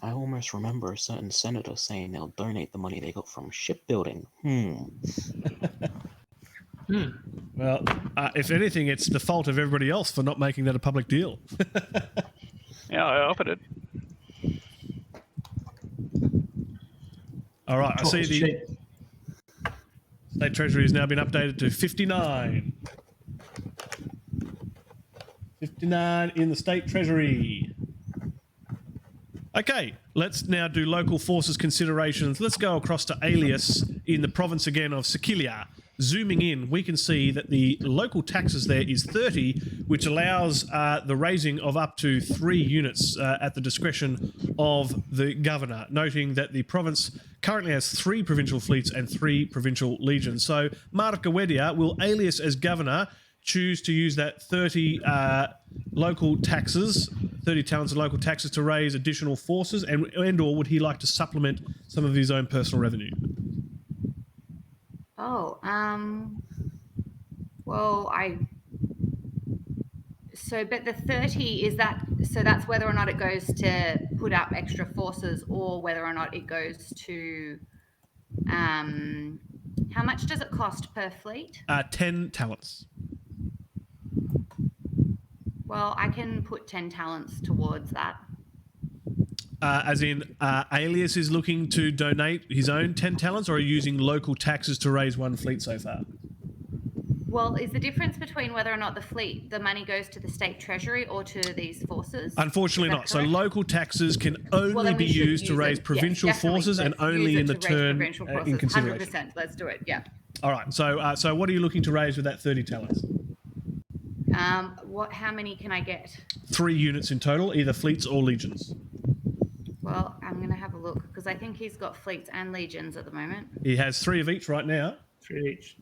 Speaker 6: I almost remember a certain senator saying they'll donate the money they got from shipbuilding.
Speaker 1: Well, if anything, it's the fault of everybody else for not making that a public deal.
Speaker 4: Yeah, I offered it.
Speaker 1: All right, I see the state treasury has now been updated to 59. 59 in the state treasury. Okay, let's now do local forces considerations. Let's go across to Aelius in the province again of Sicilia. Zooming in, we can see that the local taxes there is 30, which allows the raising of up to 3 units at the discretion of the governor, noting that the province currently has 3 provincial fleets and 3 provincial legions. So, Marca Wedia, will Aelius as governor choose to use that 30 local taxes, 30 talents of local taxes to raise additional forces, and or would he like to supplement some of his own personal revenue?
Speaker 7: Well, but the 30 is that. So that's whether or not it goes to put up extra forces, or whether or not it goes to. How much does it cost per fleet?
Speaker 1: 10 talents.
Speaker 7: Well, I can put 10 talents towards that.
Speaker 1: As in, Aurelius is looking to donate his own 10 talents, or are you using local taxes to raise one fleet so far?
Speaker 7: Well, is the difference between whether or not the money goes to the state treasury or to these forces?
Speaker 1: Unfortunately not. So
Speaker 7: correct?
Speaker 1: local taxes can only
Speaker 7: then
Speaker 1: be
Speaker 7: we should
Speaker 1: used to
Speaker 7: use
Speaker 1: raise
Speaker 7: it.
Speaker 1: provincial
Speaker 7: Yes, definitely.
Speaker 1: forces, and
Speaker 7: Let's
Speaker 1: only
Speaker 7: use
Speaker 1: in
Speaker 7: it
Speaker 1: the
Speaker 7: to raise
Speaker 1: turn
Speaker 7: provincial
Speaker 1: in
Speaker 7: forces.
Speaker 1: consideration.
Speaker 7: 100%. Let's do it. Yeah.
Speaker 1: All right. So what are you looking to raise with that 30 talents?
Speaker 7: How many can I get?
Speaker 1: 3 units in total, either fleets or legions.
Speaker 7: Well, I'm going to have a look because I think he's got fleets and legions at the moment.
Speaker 1: He has 3 of each right now.
Speaker 5: 3 each.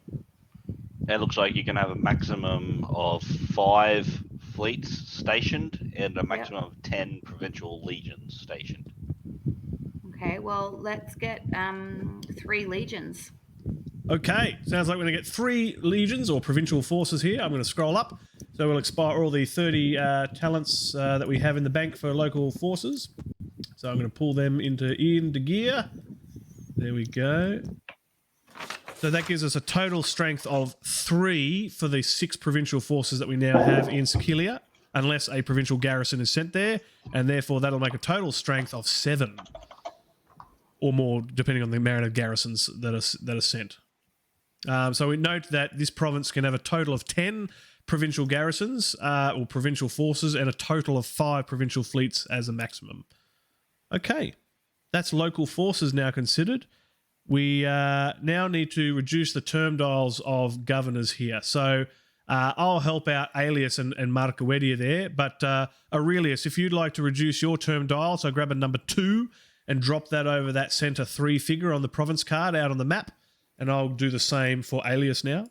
Speaker 2: It looks like you can have a maximum of 5 fleets stationed and a maximum of 10 provincial legions stationed.
Speaker 7: Okay, well, let's get 3 legions.
Speaker 1: Okay, sounds like we're going to get 3 legions or provincial forces here. I'm going to scroll up. So we'll expire all the 30 talents that we have in the bank for local forces. So I'm going to pull them into gear. There we go. So that gives us a total strength of 3 for the 6 provincial forces that we now have in Sicilia, unless a provincial garrison is sent there, and therefore that'll make a total strength of 7 or more, depending on the amount of garrisons that are sent. So we note that this province can have a total of 10 provincial garrisons or provincial forces, and a total of 5 provincial fleets as a maximum. Okay, that's local forces now considered. We now need to reduce the term dials of governors here. So I'll help out Aurelius and Marcoedia there, but Aurelius, if you'd like to reduce your term dial, so grab a number 2 and drop that over that center 3 figure on the province card out on the map, and I'll do the same for Aurelius now.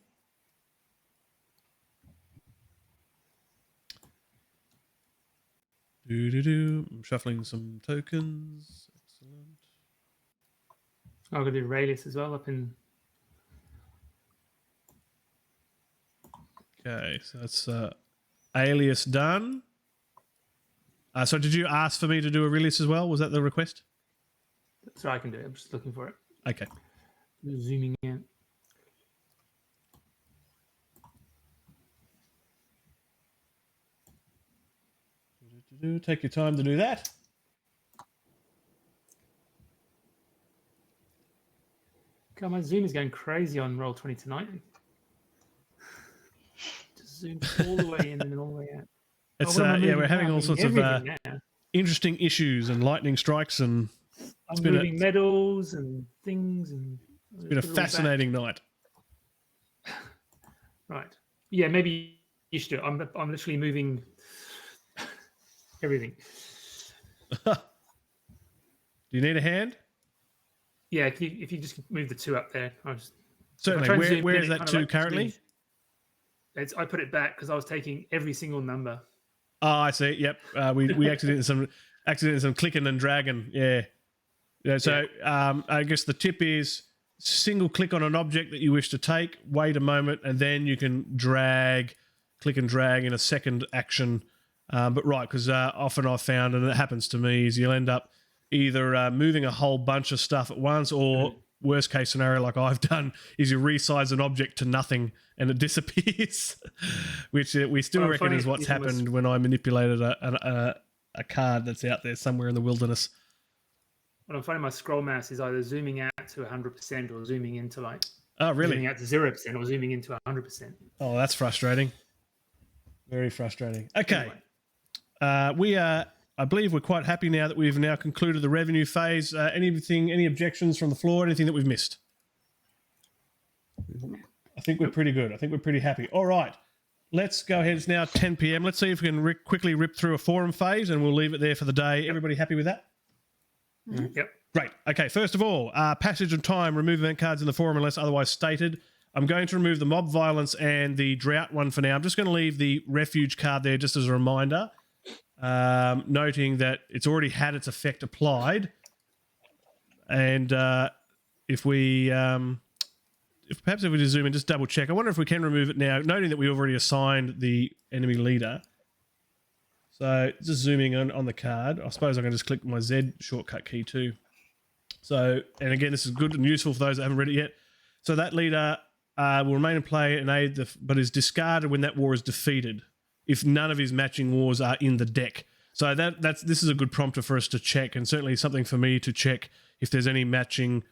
Speaker 1: I'm shuffling some tokens. Excellent.
Speaker 5: I'm going to do Aurelius as well up in.
Speaker 1: Okay, so that's Aurelius done. So did you ask for me to do Aurelius as well? Was that the request?
Speaker 5: So I can do it. I'm just looking for it.
Speaker 1: Okay.
Speaker 5: Zooming in.
Speaker 1: Take your time to do that.
Speaker 5: God, my Zoom is going crazy on Roll20 tonight. Just zoomed all the way in and all the way out.
Speaker 1: It's
Speaker 5: what am I
Speaker 1: yeah,
Speaker 5: moving
Speaker 1: we're having
Speaker 5: now?
Speaker 1: all sorts of interesting issues and lightning strikes, and
Speaker 5: I'm moving medals and things, and
Speaker 1: it's been a fascinating night.
Speaker 5: Right. Yeah, maybe you should do it. I'm literally moving everything.
Speaker 1: Do you need a hand?
Speaker 5: Yeah, if you just move the 2 up there.
Speaker 1: Certainly. Where is that 2 currently?
Speaker 5: I put it back because I was taking every single number.
Speaker 1: Oh, I see. Yep. We accidentally some clicking and dragging. Yeah. So I guess the tip is single click on an object that you wish to take, wait a moment, and then you can click and drag in a second action. But right, because often I've found, and it happens to me, is you'll end up either moving a whole bunch of stuff at once, or worst case scenario, like I've done, is you resize an object to nothing and it disappears, which we still reckon is what's happened when I manipulated a card that's out there somewhere in the wilderness.
Speaker 5: What I'm finding, my scroll mouse is either zooming out to 100% or zooming into
Speaker 1: zooming
Speaker 5: out to 0% or zooming into 100%.
Speaker 1: Oh, that's frustrating. Very frustrating. Okay. Anyway. I believe we're quite happy now that we've now concluded the revenue phase. Any objections from the floor? Anything that we've missed? I think we're pretty good. I think we're pretty happy. All right. Let's go ahead. It's now 10 p.m. Let's see if we can quickly rip through a forum phase, and we'll leave it there for the day. Everybody happy with that?
Speaker 5: Yep.
Speaker 1: Great. Okay, first of all, passage of time, remove event cards in the forum unless otherwise stated. I'm going to remove the mob violence and the drought one for now. I'm just going to leave the refuge card there just as a reminder. Noting that it's already had its effect applied, and if we just zoom in, just double check. I wonder if we can remove it now, noting that we already assigned the enemy leader. So just zooming on the card. I suppose I can just click my Z shortcut key too. So, and again, this is good and useful for those that haven't read it yet. So that leader will remain in play and aid, but is discarded when that war is defeated, if none of his matching wars are in the deck. So this is a good prompter for us to check, and certainly something for me to check if there's any matching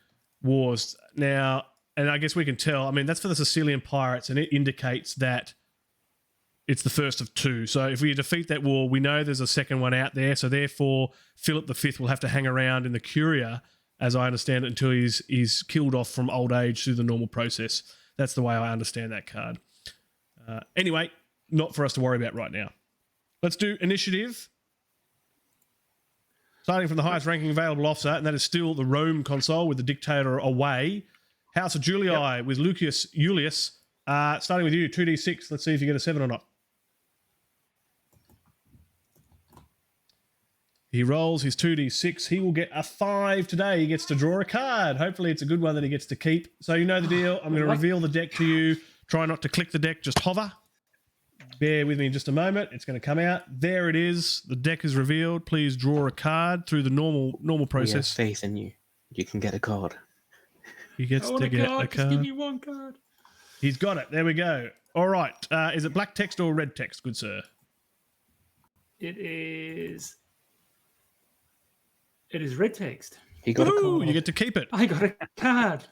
Speaker 1: wars. Now, and I guess we can tell, I mean, that's for the Sicilian pirates, and it indicates that it's the first of two. So if we defeat that war, we know there's a second one out there. So therefore, Philip V will have to hang around in the Curia, as I understand it, until he's killed off from old age through the normal process. That's the way I understand that card. Anyway, not for us to worry about right now. Let's do initiative. Starting from the highest ranking available officer, and that is still the Rome consul with the dictator away. House of Julii with Lucius Iulius. Starting with you, 2d6. Let's see if you get a 7 or not. He rolls his 2d6. He will get a 5 today. He gets to draw a card. Hopefully it's a good one that he gets to keep. So you know the deal. I'm going to reveal the deck to you. Try not to click the deck. Just hover. Bear with me in just a moment. It's going to come out. There it is. The deck is revealed. Please draw a card through the normal process.
Speaker 6: We have faith in you. You can get a card.
Speaker 1: He gets to get a card.
Speaker 5: Just give me one card.
Speaker 1: He's got it. There we go. All right. Is it black text or red text, good sir?
Speaker 5: It is red text.
Speaker 6: He got a
Speaker 1: Ooh,
Speaker 6: card.
Speaker 1: you get to keep it.
Speaker 5: I got a card.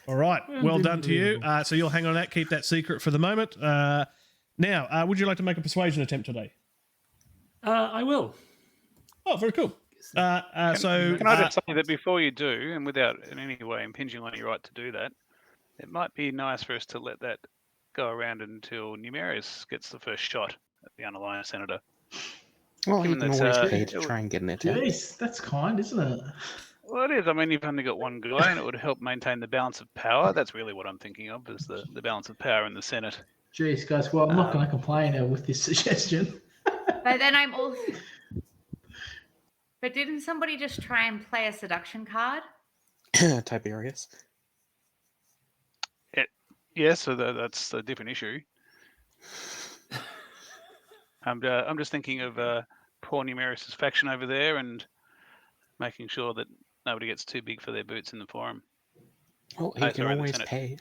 Speaker 1: All right. Well done to you. So you'll hang on to that. Keep that secret for the moment. Now, would you like to make a persuasion attempt today?
Speaker 5: I will.
Speaker 1: Oh, very cool.
Speaker 4: Can I just say that before you do, and without in any way impinging on your right to do that, it might be nice for us to let that go around until Numerius gets the first shot at the underlying senator.
Speaker 6: Well, you
Speaker 4: Given
Speaker 6: can
Speaker 4: that,
Speaker 6: always pay to try and get an attack.
Speaker 3: Jeez, that's kind, isn't it?
Speaker 4: Well, it is. I mean, you've only got one guy, and it would help maintain the balance of power. That's really what I'm thinking of, is the balance of power in the Senate.
Speaker 3: Jeez, guys. Well, I'm not going to complain with this suggestion.
Speaker 7: But then I'm also. But didn't somebody just try and play a seduction card?
Speaker 6: Tiberius.
Speaker 4: Yeah, so that's a different issue. I'm just thinking of poor Numerius' faction over there and making sure that nobody gets too big for their boots in the forum.
Speaker 6: Well, he can always pay.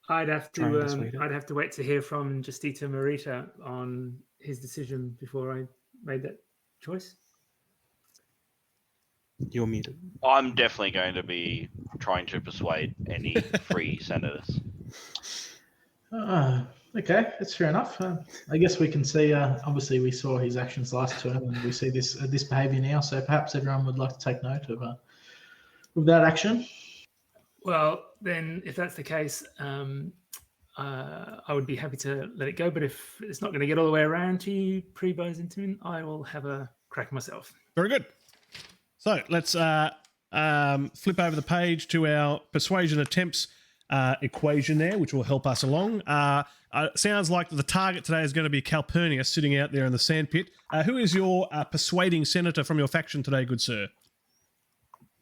Speaker 5: I'd have to wait to hear from Justitia Merita on his decision before I made that choice.
Speaker 6: You're muted.
Speaker 2: I'm definitely going to be trying to persuade any free senators.
Speaker 3: Okay, that's fair enough. I guess we can see. Obviously, we saw his actions last term, and we see this behaviour now. So perhaps everyone would like to take note of that action.
Speaker 5: Well, then, if that's the case, I would be happy to let it go. But if it's not going to get all the way around to you pre-Byzantium, I will have a crack myself.
Speaker 1: Very good. So let's flip over the page to our persuasion attempts equation there, which will help us along. Sounds like the target today is going to be Calpurnius sitting out there in the sandpit. Who is your persuading senator from your faction today, good sir?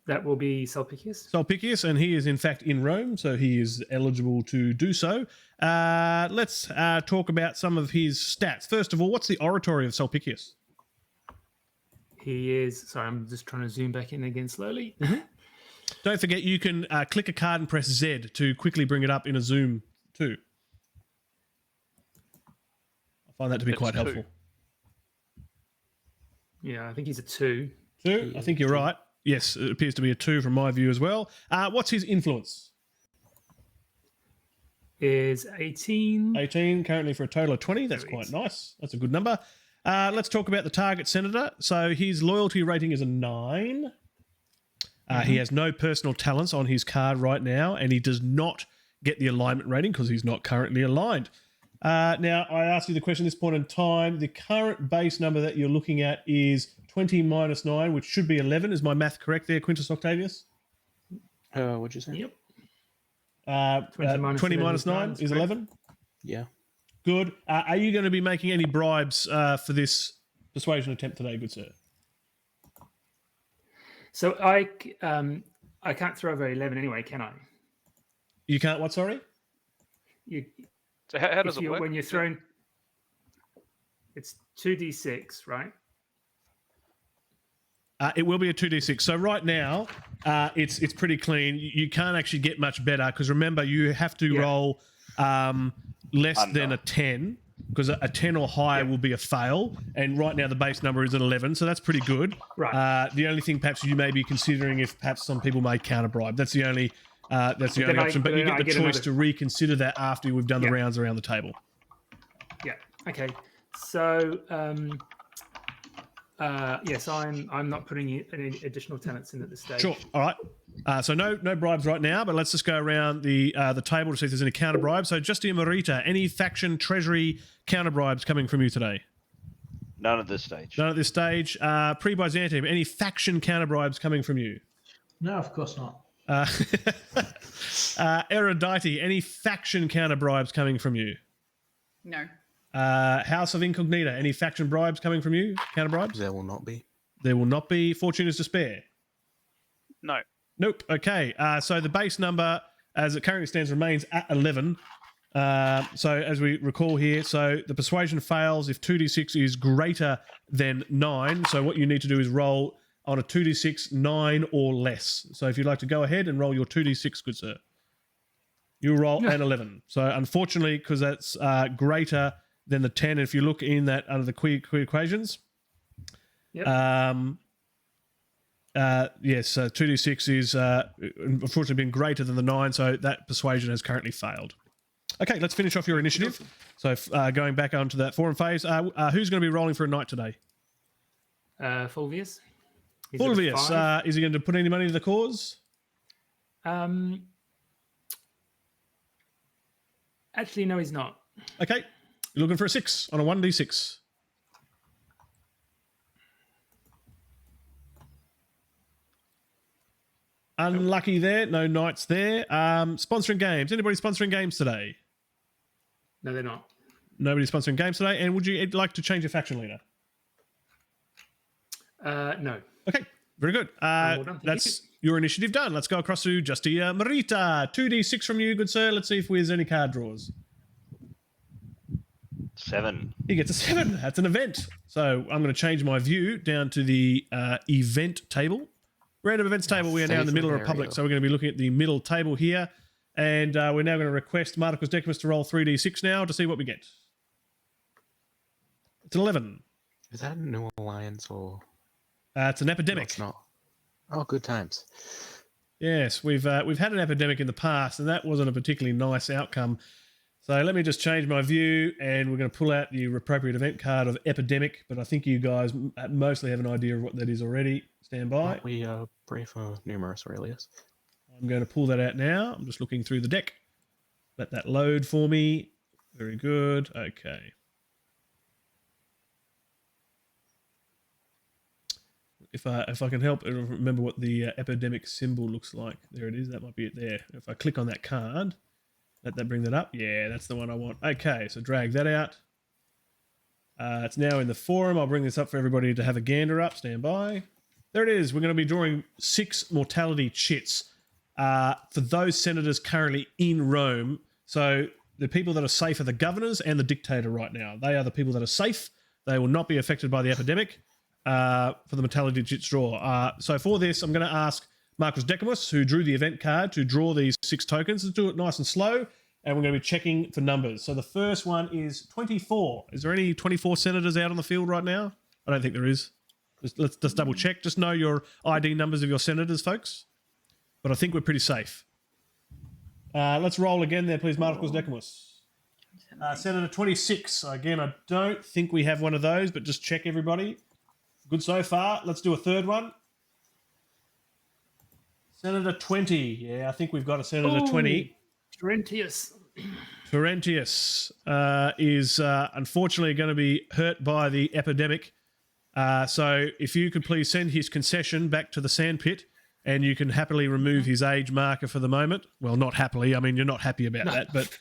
Speaker 5: That will be Sulpicius.
Speaker 1: Sulpicius, and he is in fact in Rome, so he is eligible to do so. Let's talk about some of his stats. First of all, what's the oratory of Sulpicius?
Speaker 5: He is... Sorry, I'm just trying to zoom back in again slowly.
Speaker 1: Mm-hmm. Don't forget, you can click a card and press Z to quickly bring it up in a zoom too. I find that to be quite helpful.
Speaker 5: Yeah, I think he's a 2.
Speaker 1: 2? I think you're right. Yes, it appears to be a 2 from my view as well. What's his influence?
Speaker 5: Is 18.
Speaker 1: 18, currently for a total of 20. That's quite nice. That's a good number. Let's talk about the target senator. So his loyalty rating is a 9. He has no personal talents on his card right now, and he does not get the alignment rating because he's not currently aligned. Now, I ask you the question at this point in time. The current base number that you're looking at is 20 minus 9, which should be 11. Is my math correct there, Quintus Octavius?
Speaker 6: What'd you say?
Speaker 5: Yep.
Speaker 1: 20 minus 9 is 11?
Speaker 6: Yeah.
Speaker 1: Good. Are you going to be making any bribes for this persuasion attempt today, good sir?
Speaker 5: So I can't throw over 11 anyway, can I?
Speaker 1: You can't what, sorry?
Speaker 4: So how does it work?
Speaker 5: When you're thrown... It's 2d6, right?
Speaker 1: It will be a 2d6. So right now, it's pretty clean. You can't actually get much better because remember, you have to roll less than a 10 because a 10 or higher will be a fail. And right now, the base number is an 11, so that's pretty good.
Speaker 5: Right.
Speaker 1: The only thing perhaps you may be considering if perhaps some people may counter bribe. That's the only option. But you get the choice to reconsider that after we've done the rounds around the table.
Speaker 5: Yeah. Okay. So. Yes, I'm not putting any additional tenants in at this stage.
Speaker 1: Sure. All right. So no bribes right now, but let's just go around the table to see if there's any counter bribes. So Justitia Merita, any faction treasury counter bribes coming from you today?
Speaker 2: None at this stage.
Speaker 1: None at this stage. Pre-Byzantium, any faction counter bribes coming from you?
Speaker 3: No, of course not.
Speaker 1: Erudite, any faction counter bribes coming from you?
Speaker 7: No.
Speaker 1: House of Incognita, any faction bribes coming from you? Counter bribes?
Speaker 6: There will not be.
Speaker 1: There will not be. Fortune is Despair?
Speaker 4: No.
Speaker 1: Nope. Okay. So the base number, as it currently stands, remains at 11. So as we recall here, so the persuasion fails if 2d6 is greater than 9. So what you need to do is roll on a 2d6 9 or less. So if you'd like to go ahead and roll your 2d6, good sir, you roll an 11. So unfortunately, because that's greater than the 10, if you look in that under the queer equations,
Speaker 5: Yep.
Speaker 1: yes, 2d6 is unfortunately been greater than the 9, so that persuasion has currently failed. Okay, let's finish off your initiative. So going back onto that forum phase, who's going to be rolling for a knight today?
Speaker 5: Fulvius. He's at
Speaker 1: Fulvius,
Speaker 5: 5.
Speaker 1: is he going to put any money into the cause?
Speaker 5: Actually, no, he's not.
Speaker 1: Okay, you're looking for a 6 on a 1d6. Unlucky there, no knights there. Sponsoring games. Anybody sponsoring games today?
Speaker 5: No, they're not.
Speaker 1: Nobody sponsoring games today. And would you like to change your faction leader?
Speaker 5: No.
Speaker 1: Okay, very good.
Speaker 5: well done,
Speaker 1: That's your initiative done. Let's go across to Justitia Merita. 2d6 from you, good sir. Let's see if there's any card draws.
Speaker 2: 7.
Speaker 1: He gets a 7. That's an event. So I'm going to change my view down to the event table. Random events table. We are now in the middle of Republic, so we're going to be looking at the middle table here. And we're now going to request Marcus Decimus to roll 3d6 now to see what we get. It's an 11.
Speaker 6: Is that a new alliance or?
Speaker 1: It's an epidemic.
Speaker 6: No, it's not. Oh, good times.
Speaker 1: Yes, we've had an epidemic in the past, and that wasn't a particularly nice outcome. So let me just change my view, and we're going to pull out the appropriate event card of epidemic. But I think you guys mostly have an idea of what that is already. Stand by.
Speaker 6: Aren't we pray for numerous Aurelius?
Speaker 1: I'm going to pull that out now. I'm just looking through the deck. Let that load for me. Very good. Okay. If I can help remember what the epidemic symbol looks like. There it is. That might be it there. If I click on that card, let that bring that up. Yeah, that's the one I want. Okay, so drag that out. It's now in the forum. I'll bring this up for everybody to have a gander up. Stand by. There it is. We're going to be drawing 6 mortality chits for those senators currently in Rome. So the people that are safe are the governors and the dictator right now. They are the people that are safe. They will not be affected by the epidemic for the mortality chits draw. So for this, I'm going to ask Marcus Decimus, who drew the event card, to draw these 6 tokens. Let's do it nice and slow, and we're going to be checking for numbers. So the first one is 24. Is there any 24 senators out on the field right now? I don't think there is. Let's just double check. Just know your ID numbers of your senators, folks. But I think we're pretty safe. Let's roll again there, please, Marcus Decimus. Senator 26. Again, I don't think we have one of those, but just check everybody. Good so far. Let's do a third one. Senator 20. Yeah, I think we've got a Senator 20.
Speaker 5: Terentius.
Speaker 1: Terentius is unfortunately going to be hurt by the epidemic. So if you could please send his concession back to the sandpit, and you can happily remove his age marker for the moment. Well, not happily. I mean, you're not happy about that, but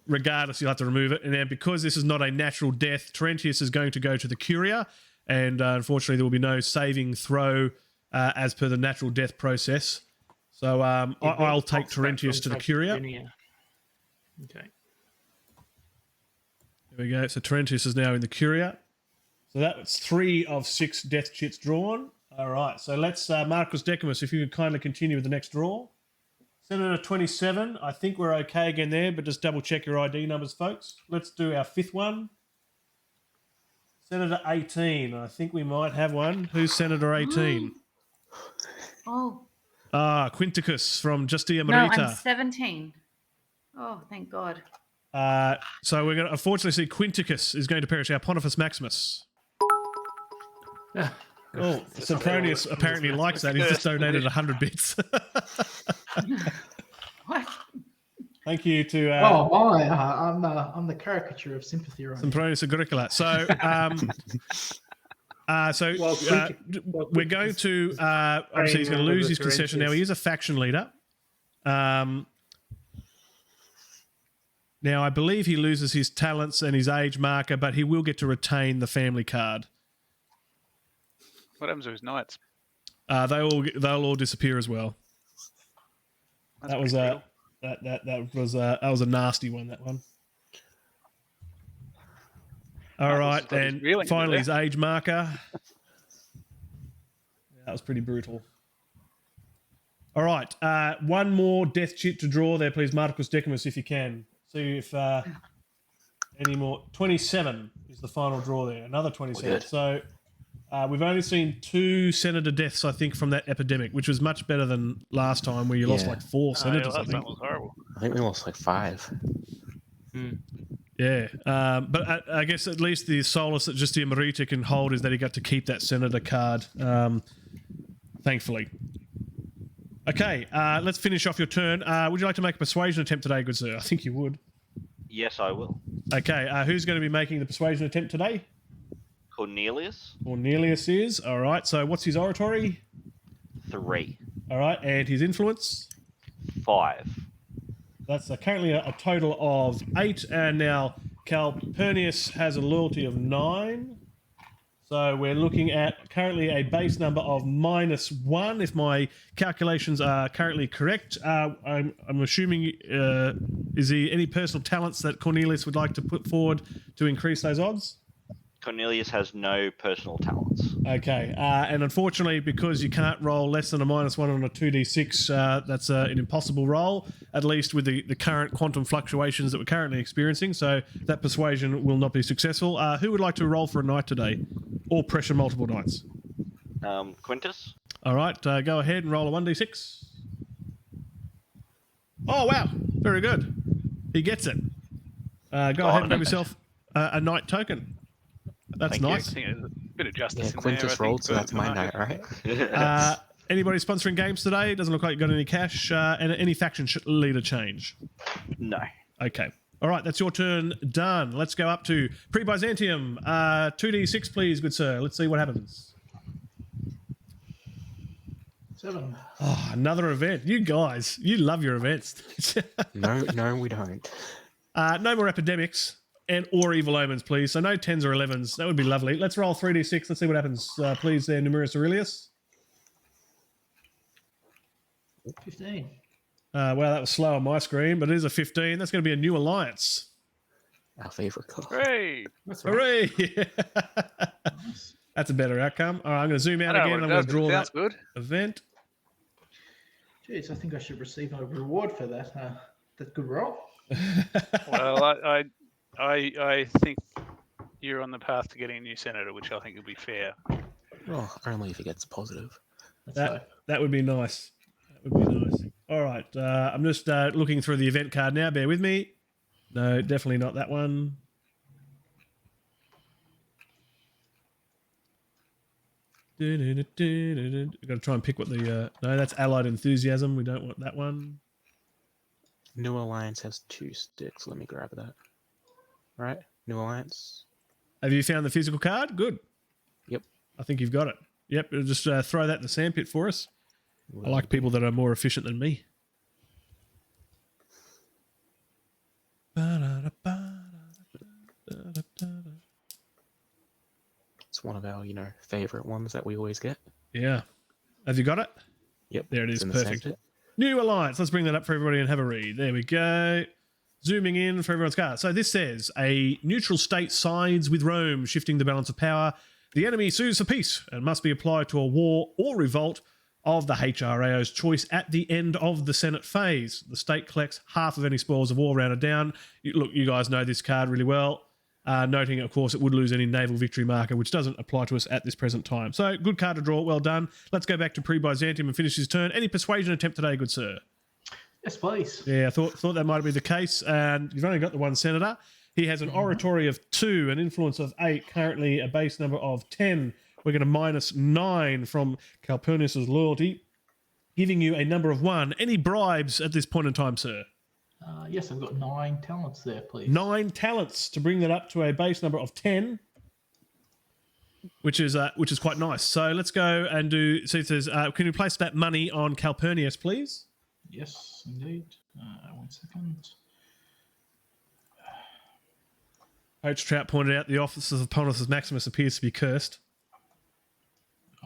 Speaker 1: regardless, you'll have to remove it. And then because this is not a natural death, Terentius is going to go to the Curia, and unfortunately there will be no saving throw as per the natural death process. So I'll take Terentius to the Curia.
Speaker 5: Okay.
Speaker 1: There we go. So Terentius is now in the Curia. So that's 3 of 6 death chits drawn. All right. So let's, Marcus Decimus, if you could kindly continue with the next draw. Senator 27. I think we're okay again there, but just double check your ID numbers, folks. Let's do our 5th one. Senator 18. I think we might have one. Who's Senator 18?
Speaker 7: Oh.
Speaker 1: Quinctius from Justitia
Speaker 7: No,
Speaker 1: Merita.
Speaker 7: I'm 17. Oh, thank God.
Speaker 1: So we're going to unfortunately see Quinctius is going to perish. Our Pontifex Maximus. Oh, Sempronius apparently likes that. He's just donated 100 bits.
Speaker 7: What?
Speaker 1: Thank you to
Speaker 3: I'm the caricature of sympathy right now.
Speaker 1: Sempronius Agricola. So, we're going to obviously he's going to lose his concession now. He is a faction leader. Now I believe he loses his talents and his age marker, but he will get to retain the family card.
Speaker 4: What happens to his knights?
Speaker 1: They'll all disappear as well.
Speaker 4: That's
Speaker 1: That was
Speaker 4: pretty cool.
Speaker 1: that was a nasty one. That one. All right, and finally his age marker. That was pretty brutal. All right, one more death chit to draw there, please, Marcus Decimus, if you can. See if any more. 27 is the final draw there. Another 27. So we've only seen 2 senator deaths, I think, from that epidemic, which was much better than last time where you lost like 4 senators.
Speaker 4: That was horrible.
Speaker 6: I think we lost like 5.
Speaker 1: Yeah, but I guess at least the solace that Justitia Merita can hold is that he got to keep that senator card, thankfully. Okay, let's finish off your turn. Would you like to make a persuasion attempt today, good sir? I think you would.
Speaker 2: Yes, I will.
Speaker 1: Okay, who's going to be making the persuasion attempt today?
Speaker 2: Cornelius.
Speaker 1: Cornelius is. All right, so what's his oratory?
Speaker 2: 3.
Speaker 1: All right, and his influence?
Speaker 2: 5.
Speaker 1: That's currently a total of 8, and now Calpurnius has a loyalty of 9. So we're looking at currently a base number of -1, if my calculations are currently correct. I'm assuming, is there any personal talents that Cornelius would like to put forward to increase those odds?
Speaker 2: Cornelius has no personal talents.
Speaker 1: Okay, and unfortunately, because you can't roll less than a -1 on a 2d6, that's an impossible roll, at least with the current quantum fluctuations that we're currently experiencing, so that persuasion will not be successful. Who would like to roll for a knight today? Or pressure multiple knights?
Speaker 2: Quintus?
Speaker 1: All right, go ahead and roll a 1d6. Oh, wow, very good. He gets it. Go ahead and grab yourself a knight token. That's nice.
Speaker 4: I think there's a bit of justice in
Speaker 6: Quintus
Speaker 4: there.
Speaker 6: rolled, so that's my night, right?
Speaker 1: Anybody sponsoring games today? Doesn't look like you got any cash. And any faction leader change?
Speaker 2: No.
Speaker 1: Okay. All right, that's your turn done. Let's go up to Pre-Byzantium. 2d6, please, good sir. Let's see what happens.
Speaker 3: 7.
Speaker 1: Oh, another event. You guys, you love your events.
Speaker 6: No, we don't.
Speaker 1: No more epidemics. Or evil omens, please. So no 10s or 11s. That would be lovely. Let's roll 3d6. Let's see what happens. Please, there, Numerus Aurelius.
Speaker 3: 15.
Speaker 1: Well, that was slow on my screen, but it is a 15. That's going to be a new alliance.
Speaker 6: Our favourite colour.
Speaker 4: Hooray!
Speaker 3: That's right.
Speaker 1: Hooray! That's a better outcome. All right, I'm going to zoom out
Speaker 4: I know
Speaker 1: again. I'm
Speaker 4: what
Speaker 1: going
Speaker 4: it
Speaker 1: to
Speaker 4: does,
Speaker 1: draw
Speaker 4: but it
Speaker 1: that
Speaker 4: sounds good.
Speaker 1: event.
Speaker 3: Jeez, I think I should receive a reward for that. That good roll.
Speaker 4: Well, I think you're on the path to getting a new senator, which I think will be fair.
Speaker 6: Oh, only if it gets positive.
Speaker 1: That would be nice. That would be nice. All right, I'm just looking through the event card now. Bear with me. No, definitely not that one. I've got to try and pick what the... no, that's Allied Enthusiasm. We don't want that one.
Speaker 6: New Alliance has 2 sticks. Let me grab that. Right? New Alliance.
Speaker 1: Have you found the physical card? Good.
Speaker 6: Yep.
Speaker 1: I think you've got it. Yep, just throw that in the sandpit for us. I like people that are more efficient than me.
Speaker 6: It's one of our, favourite ones that we always get.
Speaker 1: Yeah. Have you got it?
Speaker 6: Yep.
Speaker 1: There it is.
Speaker 6: It's in the
Speaker 1: Perfect.
Speaker 6: sandpit.
Speaker 1: New Alliance. Let's bring that up for everybody and have a read. There we go. zooming in for everyone's card. So this says a neutral state sides with Rome, shifting the balance of power. The enemy sues for peace and must be applied to a war or revolt of the HRAO's choice at the end of the Senate phase. The state collects half of any spoils of war rounded down. Look, you guys know this card really well. Noting, of course, it would lose any naval victory marker, which doesn't apply to us at this present time. So, good card to draw. Well done. Let's go back to pre-Byzantium and finish his turn. Any persuasion attempt today, good sir?
Speaker 3: Yes, please.
Speaker 1: Yeah, I thought that might be the case. And you've only got the one senator. He has an oratory of 2, an influence of 8, currently a base number of 10. We're going to minus 9 from Calpurnius's loyalty, giving you a number of 1. Any bribes at this point in time, sir?
Speaker 3: Yes, I've got 9 talents there, please.
Speaker 1: 9 talents to bring that up to a base number of 10, which is quite nice. So let's go and do. See, it says, can you place that money on Calpurnius, please?
Speaker 3: Yes, indeed. 1 second.
Speaker 1: Coach Trout pointed out the office of Pontifex Maximus appears to be cursed.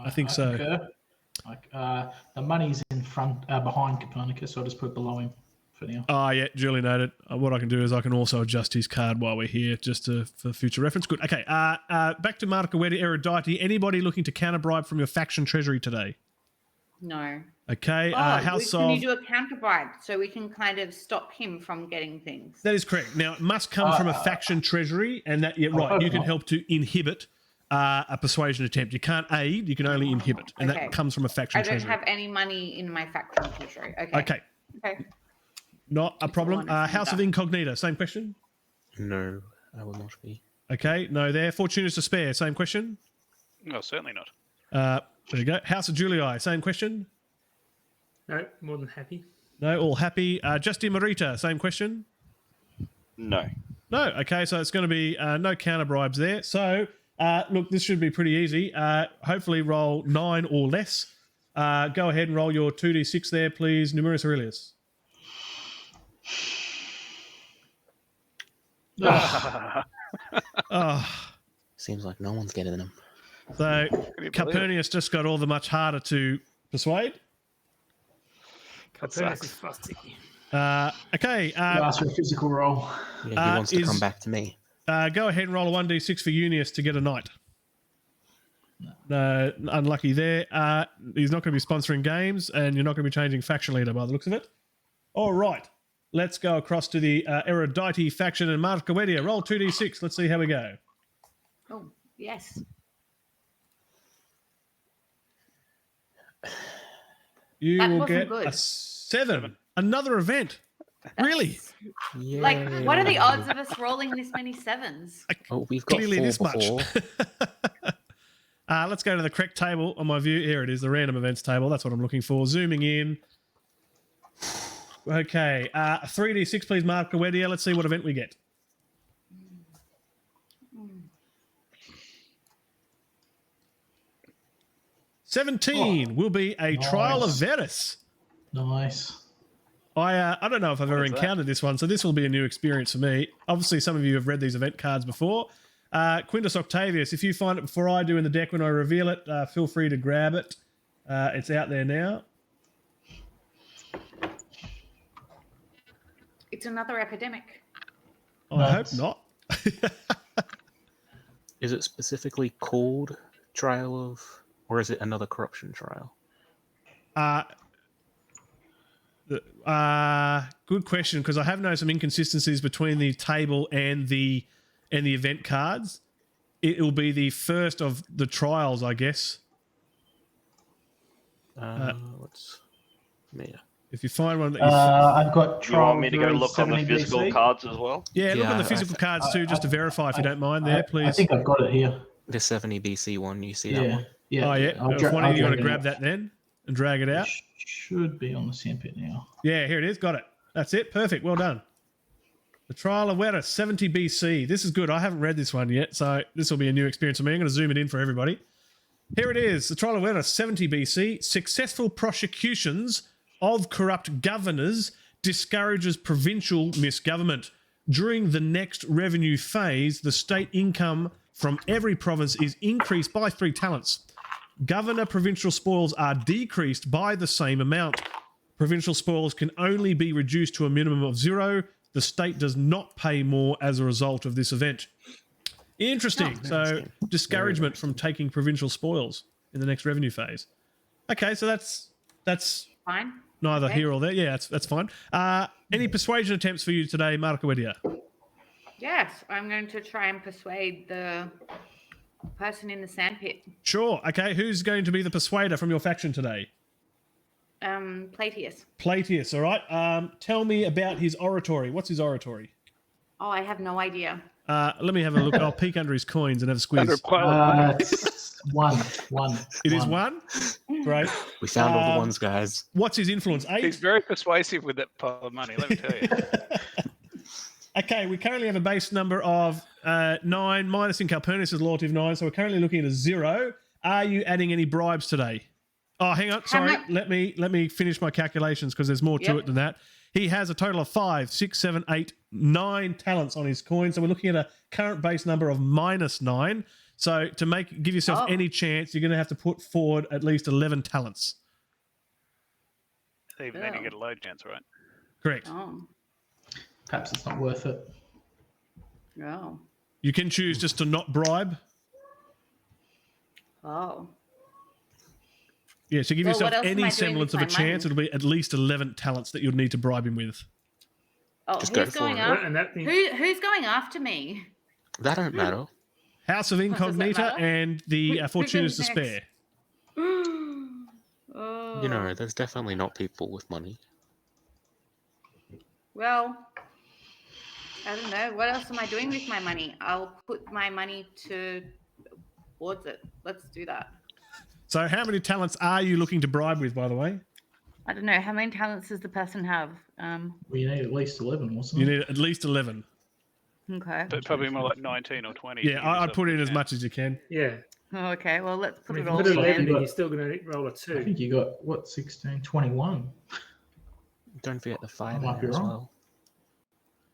Speaker 1: I think so.
Speaker 3: Concur. The money's in front, behind Copernicus, so I'll just put it below him for now.
Speaker 1: Oh, yeah, duly noted. What I can do is I can also adjust his card while we're here, just for future reference. Good. Okay, back to Marcavetti Erudite. Anybody looking to counter-bribe from your faction treasury today?
Speaker 7: No.
Speaker 1: Okay, House
Speaker 7: can
Speaker 1: of...
Speaker 7: you do a counter bribe so we can kind of stop him from getting things?
Speaker 1: That is correct. Now, it must come from a faction treasury, and that, yeah, right, you can help to inhibit a persuasion attempt. You can't aid, you can only inhibit, and that comes from a faction treasury.
Speaker 7: I don't have any money in my faction treasury. Okay.
Speaker 1: Not a problem. House of Incognita, same question?
Speaker 6: No, I will not be.
Speaker 1: Okay, no there. Fortunatus to Spare, same question?
Speaker 4: No, certainly not.
Speaker 1: There you go. House of Julii, same question?
Speaker 5: No, more than happy.
Speaker 1: No, all happy. Justitia Merita, same question?
Speaker 2: No.
Speaker 1: No, okay, so it's going to be no counter bribes there. So, look, this should be pretty easy. Hopefully roll 9 or less. Go ahead and roll your 2d6 there, please. Numerus Aurelius.
Speaker 6: Seems like no one's getting them.
Speaker 1: So, Calpurnius just got all the much harder to persuade.
Speaker 5: Calpurnius is fussy.
Speaker 1: Okay.
Speaker 3: Ask for a physical roll.
Speaker 6: Yeah, he wants to come back to me.
Speaker 1: Go ahead and roll a 1d6 for Unius to get a knight. No, unlucky there. He's not going to be sponsoring games, and you're not going to be changing faction leader by the looks of it. All right. Let's go across to the Erudite faction and Marcavedia. Roll 2d6. Let's see how we go.
Speaker 7: Oh, yes.
Speaker 1: You
Speaker 7: That
Speaker 1: will
Speaker 7: wasn't
Speaker 1: get
Speaker 7: good.
Speaker 1: a 7. Another event. Really?
Speaker 6: Yeah.
Speaker 7: Like, what are the odds of us rolling this many 7s?
Speaker 6: Oh, we've got
Speaker 1: Clearly
Speaker 6: 4
Speaker 1: this
Speaker 6: before.
Speaker 1: much. Let's go to the correct table on my view. Here it is, the random events table. That's what I'm looking for. Zooming in. Okay. 3d6, please, Marcavedia. Let's see what event we get. $17 will be a trial of Verus.
Speaker 3: Nice.
Speaker 1: I don't know if I've ever encountered this one, so this will be a new experience for me. Obviously, some of you have read these event cards before. Quintus Octavius, if you find it before I do in the deck when I reveal it, feel free to grab it. It's out there now.
Speaker 7: It's another epidemic.
Speaker 1: I hope not.
Speaker 6: Is it specifically called Trial of... Or is it another corruption trial?
Speaker 1: Good question, because I have noticed some inconsistencies between the table and the event cards. It will be the first of the trials, I guess.
Speaker 6: Let's... Yeah.
Speaker 1: If you find one that
Speaker 3: I've got
Speaker 2: You want me to go
Speaker 3: trial
Speaker 2: look on the
Speaker 3: 70
Speaker 2: physical
Speaker 3: BC.
Speaker 2: cards as well?
Speaker 1: look
Speaker 6: Yeah,
Speaker 1: on the physical cards too, just to verify if you don't mind there, please.
Speaker 3: I think I've got it here.
Speaker 6: The 70 BC one, you see that one?
Speaker 3: Yeah.
Speaker 1: Oh, yeah. If one of you want to grab that then and drag it out.
Speaker 3: Should be on the sandpit now.
Speaker 1: Yeah, here it is. Got it. That's it. Perfect. Well done. The Trial of Verus, 70 BC. This is good. I haven't read this one yet, so this will be a new experience for me. I'm going to zoom it in for everybody. Here it is. The Trial of Verus, 70 BC. Successful prosecutions of corrupt governors discourages provincial misgovernment. During the next revenue phase, the state income from every province is increased by 3 talents. Governor provincial spoils are decreased by the same amount. Provincial spoils can only be reduced to a minimum of 0. the state does not pay more as a result of this event. Interesting.
Speaker 7: Oh.
Speaker 1: So
Speaker 6: Interesting.
Speaker 1: discouragement from taking provincial spoils in the next revenue phase. Okay, so that's
Speaker 7: Fine.
Speaker 1: neither
Speaker 7: Okay.
Speaker 1: here or there. Yeah, that's fine. Any persuasion attempts for you today, Marco Wedia?
Speaker 7: Yes, I'm going to try and persuade the person in the sandpit.
Speaker 1: Sure. Okay, who's going to be the persuader from your faction today?
Speaker 7: Plateus.
Speaker 1: Plateus, all right. Tell me about his oratory. What's his oratory?
Speaker 7: Oh, I have no idea.
Speaker 1: Let me have a look. I'll peek under his coins and have a
Speaker 4: Under
Speaker 1: squeeze.
Speaker 3: It's one.
Speaker 1: It is one? Great.
Speaker 6: We found all the ones, guys.
Speaker 1: What's his influence?
Speaker 4: He's
Speaker 1: 8?
Speaker 4: very persuasive with that pile of money, let me tell you.
Speaker 1: Okay, we currently have a base number of 9, minus in Calpurnius' loyalty of 9, so we're currently looking at a 0. Are you adding any bribes today? Oh, hang on. Sorry. Let me finish my calculations because there's more to it than that. He has a total of 5, 6, 7, 8, 9 talents on his coin. So we're looking at a current base number of -9. So to give yourself any chance, you're going to have to put forward at least 11 talents.
Speaker 4: Even then you get a low chance, right?
Speaker 1: Correct.
Speaker 7: Oh,
Speaker 3: Perhaps it's not worth it.
Speaker 7: no.
Speaker 1: You can choose just to not bribe.
Speaker 7: Oh.
Speaker 1: Yeah, so give
Speaker 7: Well,
Speaker 1: yourself
Speaker 7: what else am I
Speaker 1: any
Speaker 7: doing
Speaker 1: semblance of
Speaker 7: with
Speaker 1: a
Speaker 7: my
Speaker 1: chance.
Speaker 7: money?
Speaker 1: It'll be at least 11 talents that you'll need to bribe him with.
Speaker 7: Oh,
Speaker 6: Just go
Speaker 7: who's
Speaker 6: for
Speaker 7: going
Speaker 6: it.
Speaker 7: after?
Speaker 5: And that thing,
Speaker 7: Who's going after me?
Speaker 6: That don't matter.
Speaker 1: House of Incognita
Speaker 7: matter?
Speaker 1: and the Fortuna's
Speaker 7: goes
Speaker 1: Despair.
Speaker 7: Oh.
Speaker 6: You know, there's definitely not people with money.
Speaker 7: Well, I don't know. What else am I doing with my money? I'll put my money towards it. Let's do that.
Speaker 1: So how many talents are you looking to bribe with, by the way?
Speaker 7: I don't know. How many talents does the person have?
Speaker 3: We need at least 11, wasn't
Speaker 1: You
Speaker 3: it?
Speaker 1: need at least 11.
Speaker 7: Okay.
Speaker 4: But probably more like 19 or 20.
Speaker 1: Yeah, I'd put in as much as you can.
Speaker 5: yeah.
Speaker 7: Oh, okay. Well, let's
Speaker 5: I
Speaker 7: put
Speaker 5: mean,
Speaker 7: it
Speaker 5: if
Speaker 7: all
Speaker 5: you put 11,
Speaker 7: in.
Speaker 5: then you're still going to roll a
Speaker 3: I
Speaker 5: 2.
Speaker 3: think you got, what, 16, 21?
Speaker 6: Don't forget the fire
Speaker 3: I might be
Speaker 6: there as
Speaker 3: wrong.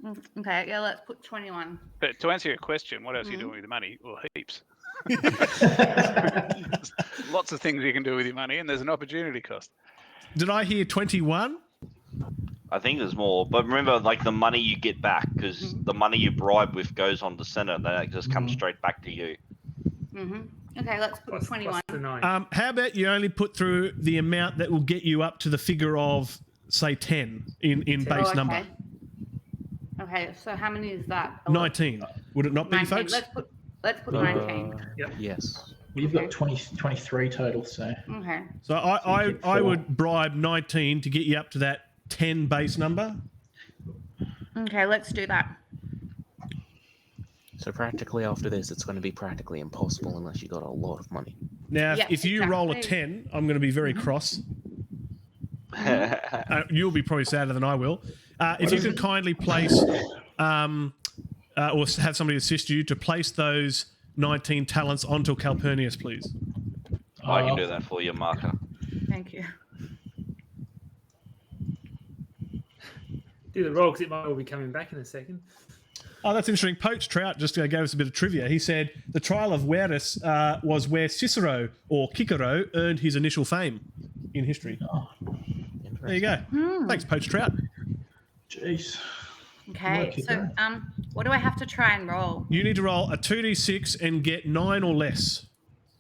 Speaker 6: well.
Speaker 7: Okay. Yeah, let's put 21.
Speaker 4: But to answer your question, what else are you doing with the money? Well, heaps. Lots of things you can do with your money, and there's an opportunity cost.
Speaker 1: Did I hear 21?
Speaker 2: I think there's more, but remember, like the money you get back, because the money you bribe with goes on to Senate, then it just comes straight back to you.
Speaker 7: Okay, let's put
Speaker 5: Plus
Speaker 7: 21.
Speaker 5: the 9.
Speaker 1: How about you only put through the amount that will get you up to the figure of, say, 10 in base number?
Speaker 7: Okay, so how many is that?
Speaker 1: 19. Would it not be,
Speaker 7: 19.
Speaker 1: folks?
Speaker 7: Let's put 19.
Speaker 6: Yes.
Speaker 3: You've got 23 total, so
Speaker 7: Okay.
Speaker 1: So I would bribe 19 to get you up to that 10 base number.
Speaker 7: Okay, let's do that.
Speaker 6: So practically after this, it's going to be practically impossible unless you got a lot of money.
Speaker 1: Now,
Speaker 7: Yes,
Speaker 1: if you roll a
Speaker 7: exactly.
Speaker 1: 10, I'm going to be very cross. You'll be probably sadder than I will. If you could kindly place, or have somebody assist you to place those 19 talents onto Calpurnius, please.
Speaker 2: I can do that for you, Marker.
Speaker 7: Thank you.
Speaker 5: Do the roll because it might all be coming back in a second.
Speaker 1: Oh, that's interesting. Poached Trout just gave us a bit of trivia. He said the trial of Verus was where Cicero, or Cicero, earned his initial fame in history. There you go. Thanks, Poached Trout.
Speaker 3: jeez.
Speaker 7: Okay,
Speaker 3: Work it
Speaker 7: so
Speaker 3: out.
Speaker 7: what do I have to try and roll?
Speaker 1: You need to roll a 2d6 and get 9 or less.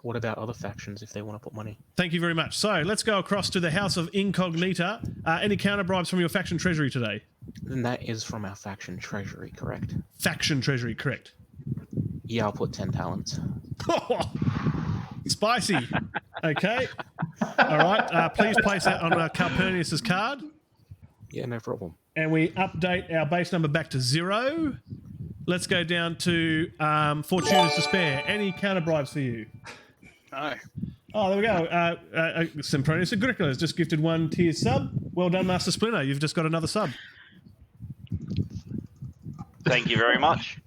Speaker 6: What about other factions if they want to put money?
Speaker 1: Thank you very much. So let's go across to the House of Incognita. Any counter bribes from your faction treasury today?
Speaker 6: And that is from our faction treasury, correct?
Speaker 1: Faction treasury, correct.
Speaker 6: Yeah, I'll put 10 talents.
Speaker 1: Spicy. Okay. All right. Please place that on Calpurnius's card.
Speaker 6: Yeah, no problem.
Speaker 1: And we update our base number back to 0. Let's go down to Fortuna's Despair. Any counter bribes for you?
Speaker 4: No.
Speaker 1: Oh, there we go. Sempronius Agricola has just gifted 1 tier sub. Well done, Master Splinter. You've just got another sub.
Speaker 2: Thank you very much.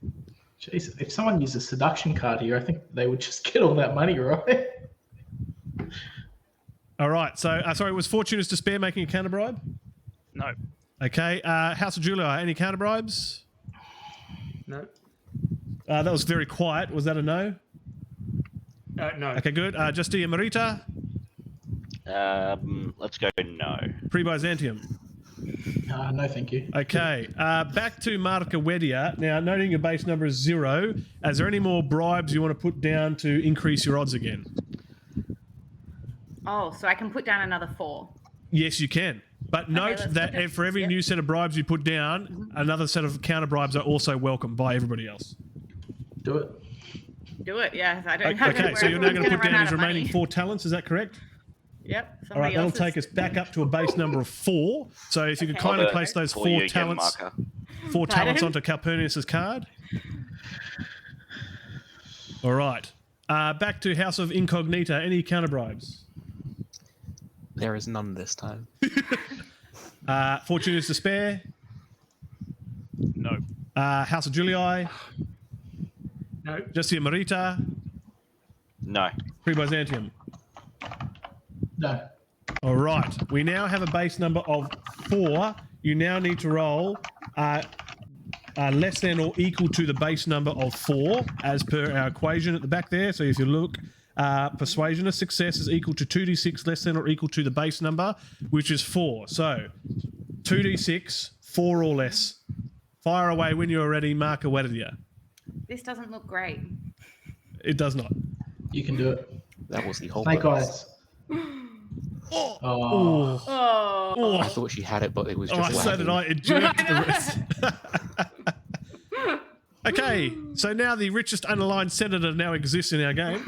Speaker 3: Jeez, if someone used a seduction card here, I think they would just get all that money, right?
Speaker 1: All right. So, sorry, was Fortuna's Despair making a counter bribe?
Speaker 4: No.
Speaker 1: Okay. House of Julia, any counter bribes?
Speaker 5: No.
Speaker 1: That was very quiet. Was that a no?
Speaker 5: No.
Speaker 1: Okay, good. Justitia Merita,
Speaker 2: Let's go no.
Speaker 1: Pre-Byzantium.
Speaker 3: No, thank you.
Speaker 1: Okay, back to Marca Wedia. Now, noting your base number is 0, is there any more bribes you want to put down to increase your odds again?
Speaker 7: Oh, so I can put down another 4.
Speaker 1: Yes, you can. But note
Speaker 7: let's
Speaker 1: that
Speaker 7: put it-
Speaker 1: for every
Speaker 7: yep.
Speaker 1: new set of bribes you put down, another set of counter bribes are also welcome by everybody else.
Speaker 3: Do it.
Speaker 7: Do it, yeah. I don't have
Speaker 1: Okay,
Speaker 7: it
Speaker 1: so you're now
Speaker 7: where
Speaker 1: going to
Speaker 7: everyone's
Speaker 1: put down
Speaker 7: run
Speaker 1: his
Speaker 7: out of
Speaker 1: remaining
Speaker 7: money.
Speaker 1: 4 talents, is that correct?
Speaker 7: Yep.
Speaker 1: All right, that'll
Speaker 7: else's.
Speaker 1: take us back up to a base number of 4. So if you could
Speaker 7: Okay.
Speaker 1: kindly
Speaker 2: Hold it
Speaker 1: place those
Speaker 2: for
Speaker 1: 4
Speaker 2: you again,
Speaker 1: talents,
Speaker 2: Marker.
Speaker 1: 4 talents
Speaker 7: Pardon?
Speaker 1: onto Calpurnius's card. All right. Back to House of Incognita. Any counter bribes?
Speaker 6: There is none this time.
Speaker 1: Fortune is to spare.
Speaker 4: No.
Speaker 1: House of Julii.
Speaker 5: No.
Speaker 1: Justitia Merita.
Speaker 2: No.
Speaker 1: Pre-Byzantium.
Speaker 3: No.
Speaker 1: All right. We now have a base number of 4. You now need to roll less than or equal to the base number of 4 as per our equation at the back there. So if you look, persuasion of success is equal to 2d6 less than or equal to the base number, which is 4. So 2d6, 4 or less. Fire away when you're ready, Marca Wedia.
Speaker 7: This doesn't look great.
Speaker 1: It does not.
Speaker 3: You can do it.
Speaker 6: That was the whole
Speaker 3: Snake
Speaker 6: purpose.
Speaker 3: eyes.
Speaker 1: Oh.
Speaker 3: Oh.
Speaker 7: Oh.
Speaker 1: Oh.
Speaker 6: I thought she had it, but it was
Speaker 1: Oh,
Speaker 6: just
Speaker 1: so did
Speaker 6: lagging.
Speaker 1: I. It jerked the rest. Okay, so now the richest unaligned senator now exists in our game.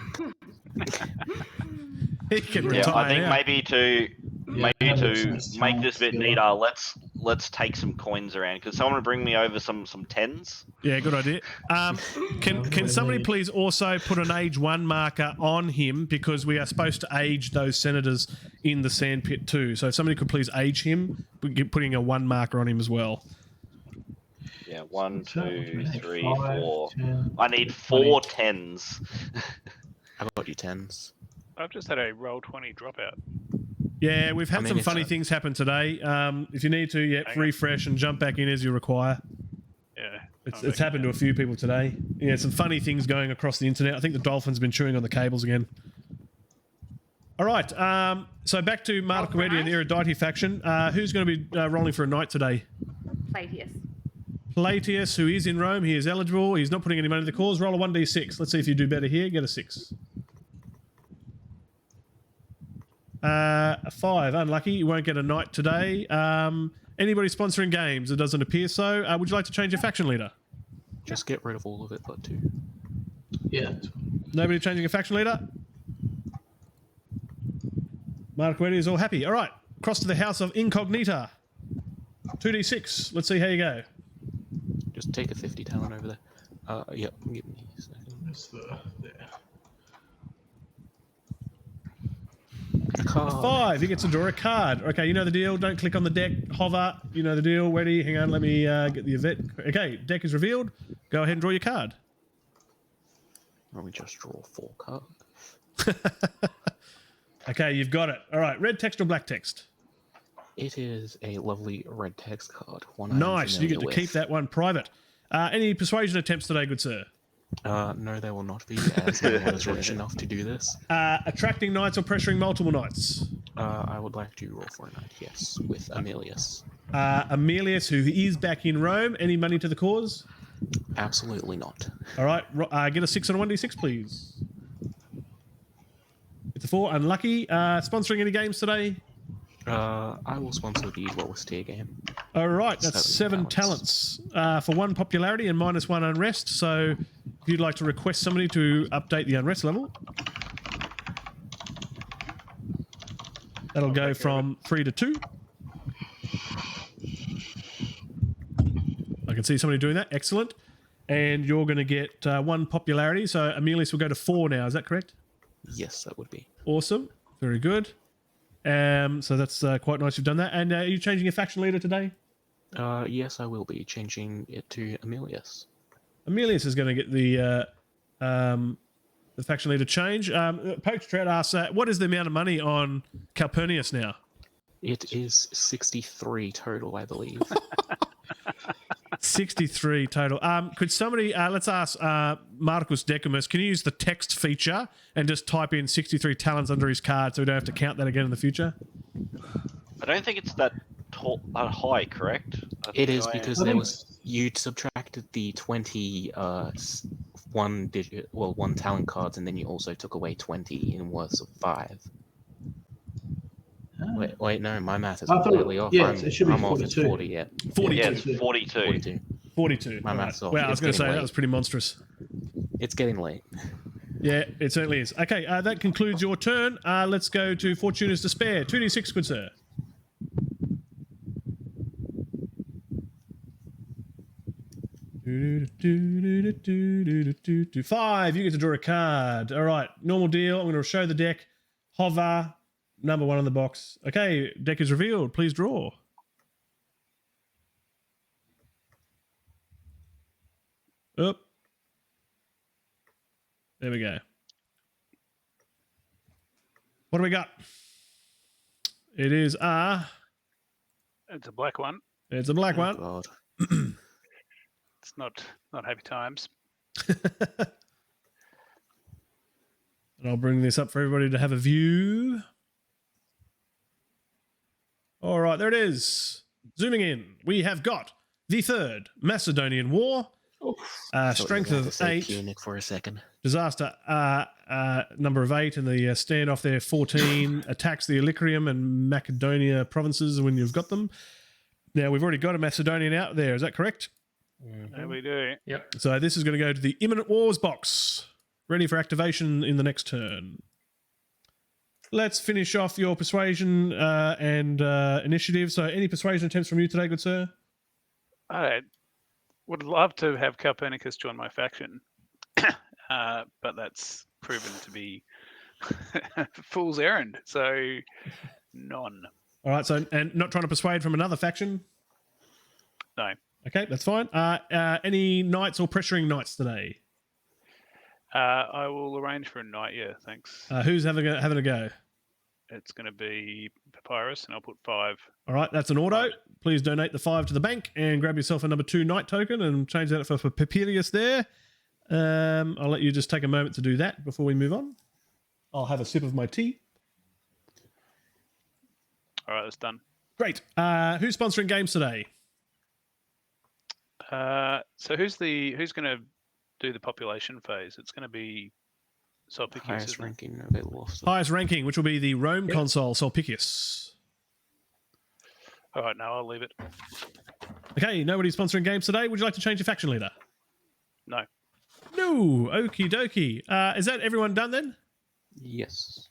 Speaker 1: He can
Speaker 2: Yeah,
Speaker 1: retire
Speaker 2: I think
Speaker 1: now.
Speaker 2: maybe to
Speaker 3: Yeah,
Speaker 2: maybe
Speaker 3: that
Speaker 2: to
Speaker 3: makes sense.
Speaker 2: make this a bit
Speaker 3: Yeah.
Speaker 2: neater, let's take some coins around. Could someone bring me over some 10s?
Speaker 1: Yeah, good idea. Can somebody please also put an age 1 marker on him, because we are supposed to age those senators in the sandpit too. So if somebody could please age him, putting a 1 marker on him as well.
Speaker 2: Yeah, 1, 2, 3,
Speaker 3: 5,
Speaker 2: 4.
Speaker 3: 10.
Speaker 2: I need 4 10s.
Speaker 6: I got you 10s.
Speaker 4: I've just had a roll 20 dropout.
Speaker 1: Yeah, we've had
Speaker 6: I mean,
Speaker 1: some
Speaker 6: it's
Speaker 1: funny
Speaker 6: a-
Speaker 1: things happen today. If you need to,
Speaker 4: Hang on.
Speaker 1: refresh and jump back in as you require.
Speaker 4: Yeah.
Speaker 1: It's happened to a few people today. Yeah, some funny things going across the internet. I think the dolphin's been chewing on the cables again. All right, so back to Marca Wedia and the Erudite faction. Who's going to be rolling for a knight today?
Speaker 7: Plateus.
Speaker 1: Plateus, who is in Rome. He is eligible. He's not putting any money to the cause. Roll a 1d6. Let's see if you do better here. Get a 6. A 5. Unlucky. You won't get a knight today. Anybody sponsoring games? It doesn't appear so. Would you like to change your faction leader?
Speaker 6: Just get rid of all of it, but 2.
Speaker 3: Yeah.
Speaker 1: Nobody changing a faction leader? Marca Wedia is all happy. All right. Across to the House of Incognita. 2d6. Let's see how you go.
Speaker 6: Just take a 50 talent over there. Yep, give me a second.
Speaker 3: That's there.
Speaker 6: A card.
Speaker 1: 5. He gets to draw a card. Okay, you know the deal. Don't click on the deck. Hover. You know the deal. Ready? Hang on. Let me get the event. Okay, deck is revealed. Go ahead and draw your card.
Speaker 6: Let me just draw 4 cards.
Speaker 1: Okay, you've got it. All right, red text or black text?
Speaker 6: It is a lovely red text card. One
Speaker 1: Nice. You get to keep that one private. Any persuasion attempts today, good sir?
Speaker 6: No, there will not be, as no one is rich enough to do this.
Speaker 1: Attracting knights or pressuring multiple knights?
Speaker 6: I would like to roll for a knight, yes, with Aemilius.
Speaker 1: Aemilius, who is back in Rome. Any money to the cause?
Speaker 6: Absolutely not.
Speaker 1: All right, get a 6 on a 1d6, please. It's a 4. Unlucky. Sponsoring any games today?
Speaker 6: I will sponsor the lowest tier game.
Speaker 1: All right, that's 7
Speaker 6: talents.
Speaker 1: talents for 1 popularity and -1 unrest. So if you'd like to request somebody to update the unrest level, that'll go from 3 to 2. I can see somebody doing that. Excellent. And you're going to get 1 popularity. So Aemilius will go to 4 now. Is that correct?
Speaker 6: Yes, that would be.
Speaker 1: Awesome. Very good. So that's quite nice you've done that. And are you changing your faction leader today?
Speaker 6: Yes, I will be changing it to Aemilius.
Speaker 1: Aemilius is going to get the faction leader change. Poach Trout asks, what is the amount of money on Calpurnius now?
Speaker 6: It is 63 total, I believe.
Speaker 1: 63 total. Could somebody, let's ask Marcus Decimus, can you use the text feature and just type in 63 talents under his card so we don't have to count that again in the future?
Speaker 2: I don't think it's that high, correct?
Speaker 6: It is because
Speaker 3: I
Speaker 6: there
Speaker 3: think
Speaker 6: was you'd subtracted the 20 one talent cards, and then you also took away 20 in worth of 5. Wait, no, my math is
Speaker 3: I thought-
Speaker 6: completely off.
Speaker 3: yeah, it should be
Speaker 6: I'm off. It's
Speaker 3: 42.
Speaker 6: 40. Yeah,
Speaker 1: 42.
Speaker 2: Yeah, it's 42.
Speaker 6: 42.
Speaker 1: 42.
Speaker 6: My
Speaker 1: All
Speaker 6: math's off.
Speaker 1: Well, I was
Speaker 6: It's
Speaker 1: going to say
Speaker 6: getting
Speaker 1: that
Speaker 6: late.
Speaker 1: was pretty monstrous.
Speaker 6: It's getting late.
Speaker 1: Yeah, it certainly is. Okay, that concludes your turn. Let's go to Fortuna's Despair. 2d6, good sir. Five. You get to draw a card. All right, normal deal. I'm going to show the deck. Hover, number 1 on the box. Okay, deck is revealed. Please draw. Up. There we go. What do we got? It is
Speaker 4: It's a black one.
Speaker 1: it's a black
Speaker 6: Oh,
Speaker 1: one.
Speaker 6: God.
Speaker 4: It's not happy times.
Speaker 1: And I'll bring this up for everybody to have a view. All right, there it is. Zooming in, we have got the Third Macedonian War. Strength of 8.
Speaker 6: Punic for a second.
Speaker 1: Disaster number of 8, and the standoff there 14 attacks the Illyrium and Macedonia provinces when you've got them. Now we've already got a Macedonian out there. Is that correct?
Speaker 4: There we do.
Speaker 5: Yep.
Speaker 1: So this is going to go to the Imminent Wars box, ready for activation in the next turn. Let's finish off your persuasion and initiative. So any persuasion attempts from you today, good sir?
Speaker 4: I would love to have Copernicus join my faction, but that's proven to be fool's errand. So none.
Speaker 1: All right. So and not trying to persuade from another faction.
Speaker 4: No.
Speaker 1: Okay, that's fine. Any knights or pressuring knights today?
Speaker 4: I will arrange for a night. Yeah, thanks.
Speaker 1: Who's having a go?
Speaker 4: It's going to be Papyrus, and I'll put 5.
Speaker 1: All right, that's an auto. Please donate the 5 to the bank and grab yourself a number 2 knight token and change that for Papirius there. I'll let you just take a moment to do that before we move on. I'll have a sip of my tea.
Speaker 4: All right, that's done.
Speaker 1: Great. Who's sponsoring games today?
Speaker 4: So who's going to do the population phase? It's going to be Sulpicius.
Speaker 6: Highest
Speaker 4: isn't it?
Speaker 6: ranking available officer.
Speaker 1: Highest ranking, which will be the Rome consul, Sulpicius.
Speaker 4: All right, no, I'll leave it.
Speaker 1: Okay, nobody's sponsoring games today. Would you like to change your faction leader?
Speaker 4: No.
Speaker 1: No. Okie dokie. Is that everyone done then?
Speaker 6: Yes.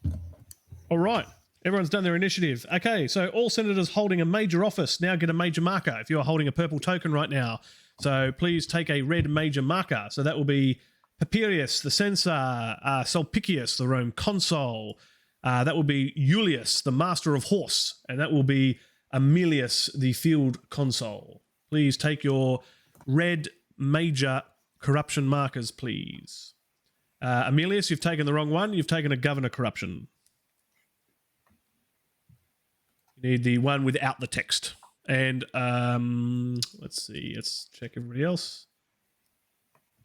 Speaker 1: All right. Everyone's done their initiative. Okay, so all senators holding a major office now get a major marker if you're holding a purple token right now. So please take a red major marker. So that will be Papirius, the censor, Sulpicius, the Rome consul. That will be Julius, the master of horse. And that will be Aemilius, the field consul. Please take your red major corruption markers, please. Aemilius, you've taken the wrong one. You've taken a governor corruption. You need the one without the text. And let's see. Let's check everybody else.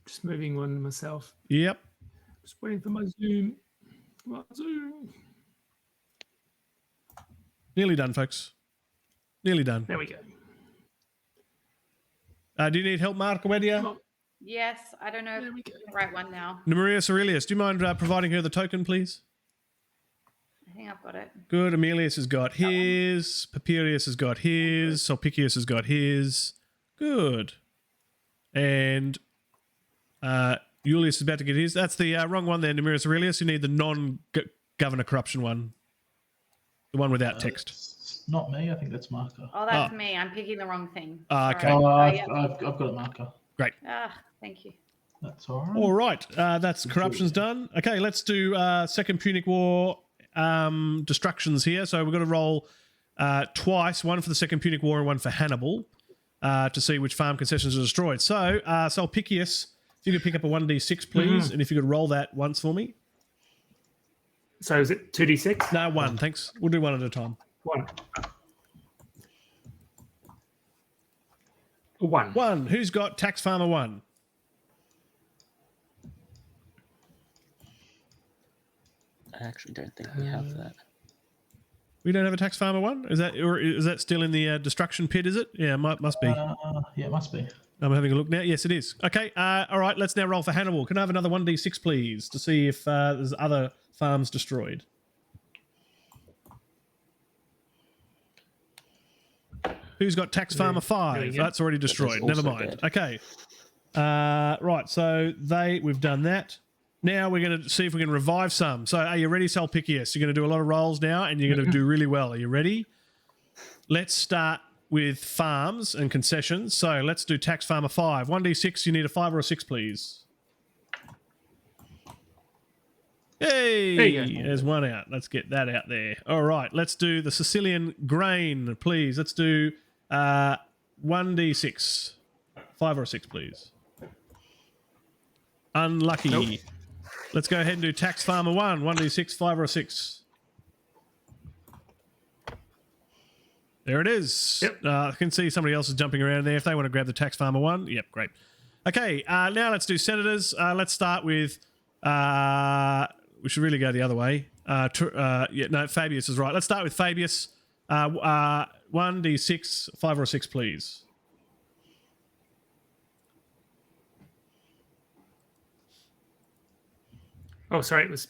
Speaker 5: Just moving one myself.
Speaker 1: Yep.
Speaker 5: Just waiting for my Zoom. Come on, Zoom.
Speaker 1: Nearly done, folks. Nearly done.
Speaker 5: There we go.
Speaker 1: Do you need help, Mark Wedia?
Speaker 5: Come on.
Speaker 7: Yes, I don't know if
Speaker 5: There we
Speaker 7: it's
Speaker 5: go.
Speaker 7: the right one now.
Speaker 1: Nemurius Aurelius, do you mind providing her the token, please?
Speaker 7: I think I've got it.
Speaker 1: Good. Aemilius has got his. Papirius has got his. Sulpicius has got his. Good. And Julius is about to get his. That's the wrong one there, Nemurius Aurelius. You need the non-governor corruption one. The one without text.
Speaker 3: It's not me. I think that's marker.
Speaker 7: Oh, that's me. I'm picking the wrong thing.
Speaker 1: Okay.
Speaker 7: Sorry.
Speaker 3: Oh,
Speaker 7: yeah.
Speaker 3: I've got a marker.
Speaker 1: Great.
Speaker 7: Thank you.
Speaker 3: That's all right.
Speaker 1: All right. That's corruption's done. Okay, let's do Second Punic War destructions here. So we've got to roll twice, one for the Second Punic War and one for Hannibal, to see which farm concessions are destroyed. So, Sulpicius, if you could pick up a 1d6, please, and if you could roll that once for me.
Speaker 5: So is it 2d6?
Speaker 1: No, one, thanks. We'll do one at a time.
Speaker 5: 1. 1.
Speaker 1: One. Who's got Tax Farmer 1?
Speaker 6: I actually don't think we have that.
Speaker 1: We don't have a tax farmer one? Is that still in the destruction pit, is it? Yeah, must be.
Speaker 3: Yeah, it must be.
Speaker 1: I'm having a look now. Yes, it is. Okay, all right, let's now roll for Hannibal. Can I have another 1d6, please, to see if there's other farms destroyed? Who's got tax farmer 5? That's already destroyed. Never mind.
Speaker 6: Dead.
Speaker 1: Okay. Right, so we've done that. Now we're going to see if we can revive some. So are you ready, Sulpicius? You're going to do a lot of rolls now, and you're going to do really well. Are you ready? Let's start with farms and concessions. So let's do tax farmer 5. 1d6, you need a 5 or a 6, please. Hey,
Speaker 5: There you go.
Speaker 1: there's one out. Let's get that out there. All right, let's do the Sicilian grain, please. Let's do 1d6. 5 or a 6, please. Unlucky.
Speaker 5: Nope.
Speaker 1: Let's go ahead and do tax farmer 1. 1d6, 5 or a 6. There it is.
Speaker 5: Yep.
Speaker 1: I can see somebody else is jumping around there. If they want to grab the tax farmer 1, yep, great. Okay, now let's do senators. Let's start with... we should really go the other way. Fabius is right. Let's start with Fabius. 1d6, 5 or a 6, please.
Speaker 5: Oh, sorry, it's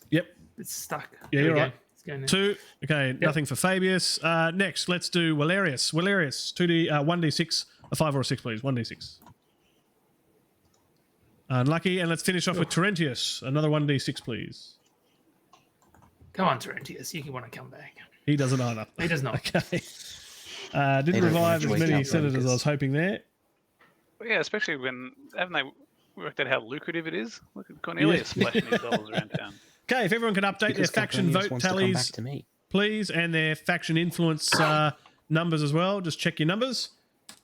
Speaker 5: stuck.
Speaker 1: Yeah,
Speaker 5: There we
Speaker 1: you're
Speaker 5: go.
Speaker 1: right.
Speaker 5: It's going now.
Speaker 1: 2. Okay, nothing for Fabius. Next, let's do Valerius. Valerius, 1d6, a 5 or a 6, please. 1d6. Unlucky. And let's finish off with Terentius. Another 1d6, please.
Speaker 5: Come on, Terentius, you want to come back.
Speaker 1: He doesn't either.
Speaker 5: He does not.
Speaker 1: Okay.
Speaker 6: They
Speaker 1: Didn't
Speaker 6: don't
Speaker 1: revive as
Speaker 6: wake
Speaker 1: many
Speaker 6: up
Speaker 1: senators as I was hoping there.
Speaker 4: Well, yeah, especially when haven't they worked out how lucrative it is? Look at Cornelius splashing his dollars around town.
Speaker 1: Okay, if everyone can update their faction
Speaker 6: Cornelius
Speaker 1: vote
Speaker 6: wants to come back
Speaker 1: tallies,
Speaker 6: to me.
Speaker 1: please, and their faction influence numbers as well. Just check your numbers.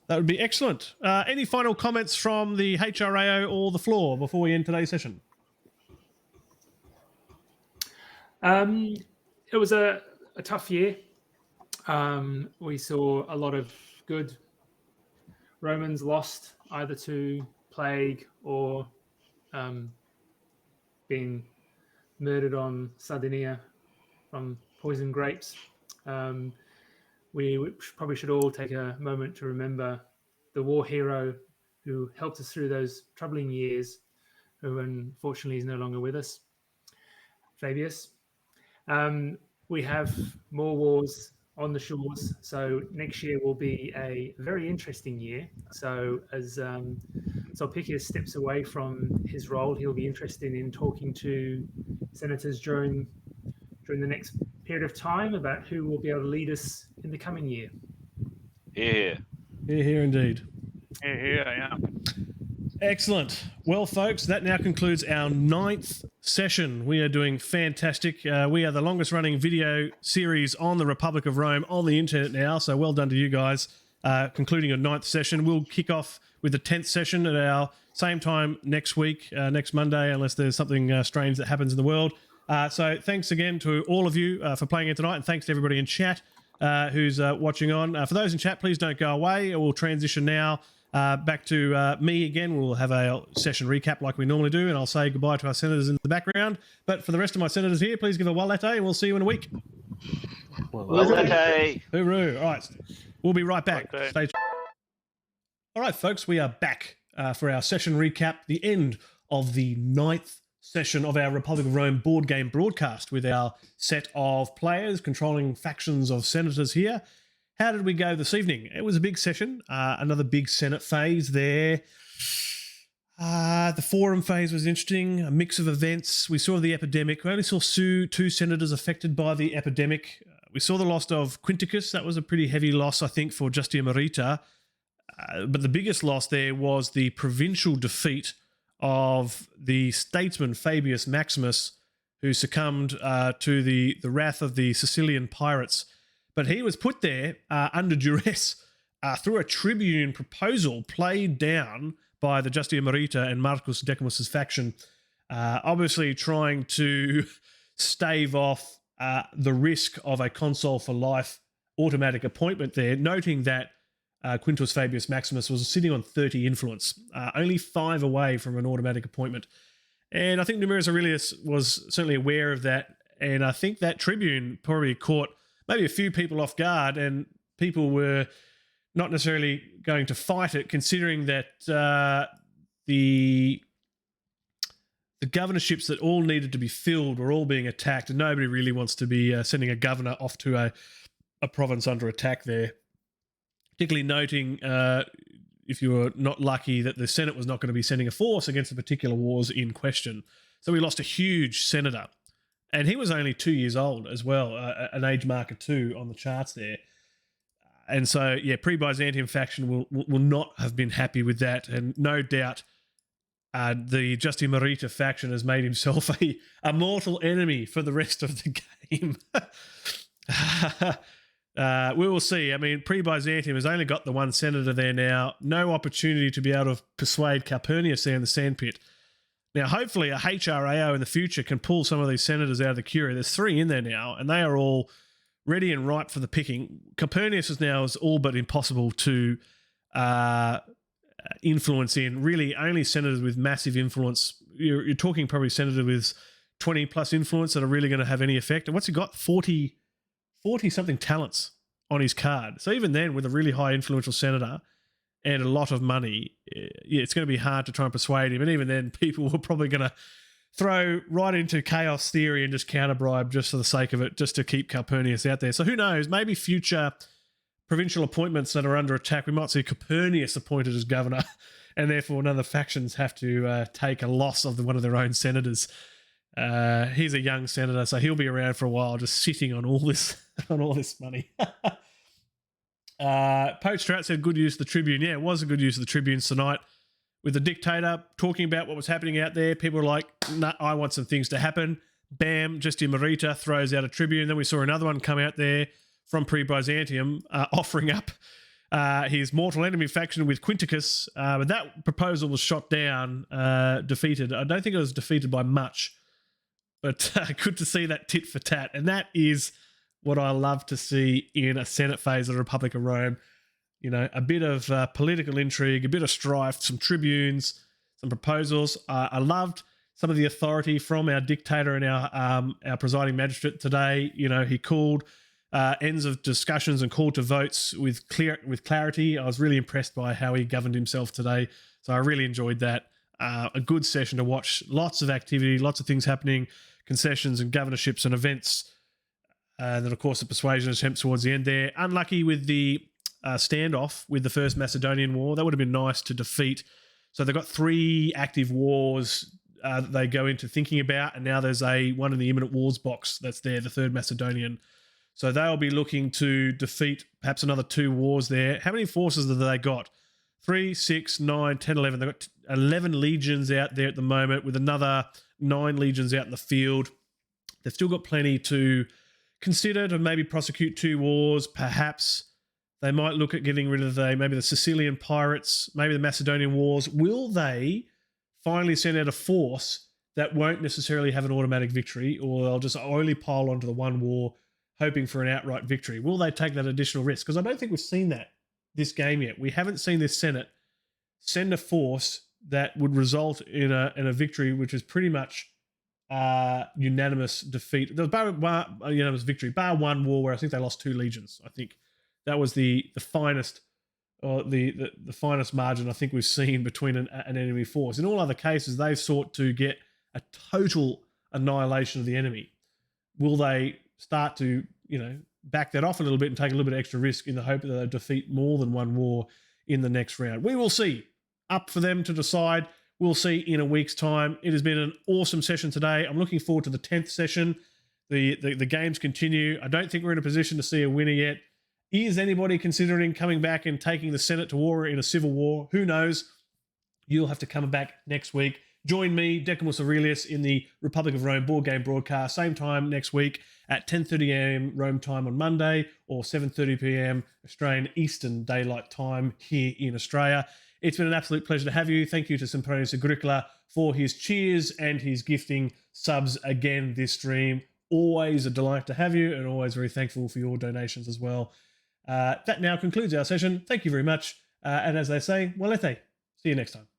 Speaker 1: That would be excellent. Any final comments from the HRAO or the floor before we end today's session?
Speaker 5: It was a tough year. We saw a lot of good Romans lost either to plague or being murdered on Sardinia from poison grapes. We probably should all take a moment to remember the war hero who helped us through those troubling years, who unfortunately is no longer with us, Fabius. We have more wars on the shores, so next year will be a very interesting year. So as Sulpicius steps away from his role, he'll be interested in talking to senators during the next period of time about who will be able to lead us in the coming year.
Speaker 2: Here.
Speaker 1: Here indeed.
Speaker 4: Yeah.
Speaker 1: Excellent. Well, folks, that now concludes our 9th session. We are doing fantastic. We are the longest running video series on the Republic of Rome on the internet now, so well done to you guys. Concluding a 9th session. We'll kick off with the 10th session at our same time next week, next Monday, unless there's something strange that happens in the world. So thanks again to all of you for playing it tonight, and thanks to everybody in chat who's watching on. For those in chat, please don't go away. We'll transition now back to me again. We'll have a session recap like we normally do, and I'll say goodbye to our senators in the background. But for the rest of my senators here, please give a walete, and we'll see you in a week.
Speaker 2: Okay.
Speaker 1: Hooroo. All right. We'll be right back.
Speaker 4: Okay.
Speaker 1: Stay. All right, folks, we are back for our session recap, the end of the 9th session of our Republic of Rome board game broadcast with our set of players controlling factions of senators here. How did we go this evening? It was a big session, another big Senate phase there. The forum phase was interesting, a mix of events. We saw the epidemic. We only saw 2 senators affected by the epidemic. We saw the loss of Quinctius. That was a pretty heavy loss, I think, for Justitia Merita. But the biggest loss there was the provincial defeat of the statesman Fabius Maximus, who succumbed to the wrath of the Sicilian pirates. But he was put there under duress through a tribune proposal played down by the Justitia Merita and Marcus Decimus's faction, obviously trying to stave off the risk of a consul for life automatic appointment there, noting that Quintus Fabius Maximus was sitting on 30 influence, only 5 away from an automatic appointment. And I think Numerius Aurelius was certainly aware of that, and I think that tribune probably caught maybe a few people off guard, and people were not necessarily going to fight it, considering that the governorships that all needed to be filled were all being attacked, and nobody really wants to be sending a governor off to a province under attack there. Particularly noting, if you were not lucky, that the Senate was not going to be sending a force against the particular wars in question. So we lost a huge senator, and he was only 2 years old as well, an age marker 2 on the charts there. And so, yeah, pre-Byzantium faction will not have been happy with that, and no doubt the Justitia Merita faction has made himself a mortal enemy for the rest of the game. We will see. I mean, pre-Byzantium has only got the one senator there now. No opportunity to be able to persuade Calpurnius there in the sandpit. Now, hopefully a HRAO in the future can pull some of these senators out of the Curia. There's 3 in there now, and they are all ready and ripe for the picking. Calpurnius is all but impossible to influence in. Really, only senators with massive influence. You're talking probably senators with 20 plus influence that are really going to have any effect. And what's he got? 40 something talents on his card. So even then, with a really high influential senator and a lot of money, yeah, it's going to be hard to try and persuade him. And even then, people were probably going to throw right into chaos theory and just counter bribe just for the sake of it, just to keep Calpurnius out there. So who knows? Maybe future provincial appointments that are under attack, we might see Calpurnius appointed as governor, and therefore none of the factions have to take a loss of one of their own senators. He's a young senator, so he'll be around for a while, just sitting on all this money. Poach Strat said good use of the Tribune. Yeah, it was a good use of the Tribune tonight. With the dictator talking about what was happening out there, people were like, nah, I want some things to happen. Bam, Justitia Merita throws out a Tribune. Then we saw another one come out there from pre-Byzantium offering up his mortal enemy faction with Quinctius. But that proposal was shot down, defeated. I don't think it was defeated by much, but good to see that tit for tat. And that is what I love to see in a Senate phase of the Republic of Rome. You know, a bit of political intrigue, a bit of strife, some tribunes, some proposals. I loved some of the authority from our dictator and our presiding magistrate today. You know, he called ends of discussions and called to votes with clarity. I was really impressed by how he governed himself today. So I really enjoyed that. A good session to watch. Lots of activity, lots of things happening, concessions and governorships and events. And then, of course, the persuasion attempt towards the end there. Unlucky with the standoff with the First Macedonian War. That would have been nice to defeat. So they've got 3 active wars that they go into thinking about, and now there's one in the imminent wars box that's there, the Third Macedonian. So they'll be looking to defeat perhaps another 2 wars there. How many forces have they got? 3, 6, 9, 10, 11. They've got 11 legions out there at the moment, with another 9 legions out in the field. They've still got plenty to consider to maybe prosecute 2 wars, perhaps. They might look at getting rid of maybe the Sicilian pirates, maybe the Macedonian wars. Will they finally send out a force that won't necessarily have an automatic victory, or they'll just only pile onto the one war, hoping for an outright victory? Will they take that additional risk? Because I don't think we've seen that this game yet. We haven't seen this Senate send a force that would result in a victory, which is pretty much unanimous defeat. There was unanimous victory, bar one war where I think they lost 2 legions. I think that was the finest, or the finest margin I think we've seen between an enemy force. In all other cases, they've sought to get a total annihilation of the enemy. Will they start to, back that off a little bit and take a little bit of extra risk in the hope that they'll defeat more than one war in the next round? We will see. Up for them to decide. We'll see in a week's time. It has been an awesome session today. I'm looking forward to the 10th session. The games continue. I don't think we're in a position to see a winner yet. Is anybody considering coming back and taking the Senate to war in a civil war? Who knows? You'll have to come back next week. Join me, Decimus Aurelius, in the Republic of Rome board game broadcast. Same time next week at 10:30 a.m. Rome time on Monday, or 7:30 p.m. Australian Eastern Daylight Time here in Australia. It's been an absolute pleasure to have you. Thank you to Sempronius Agricola for his cheers and his gifting subs again this stream. Always a delight to have you, and always very thankful for your donations as well. That now concludes our session. Thank you very much. And as they say, walete. See you next time.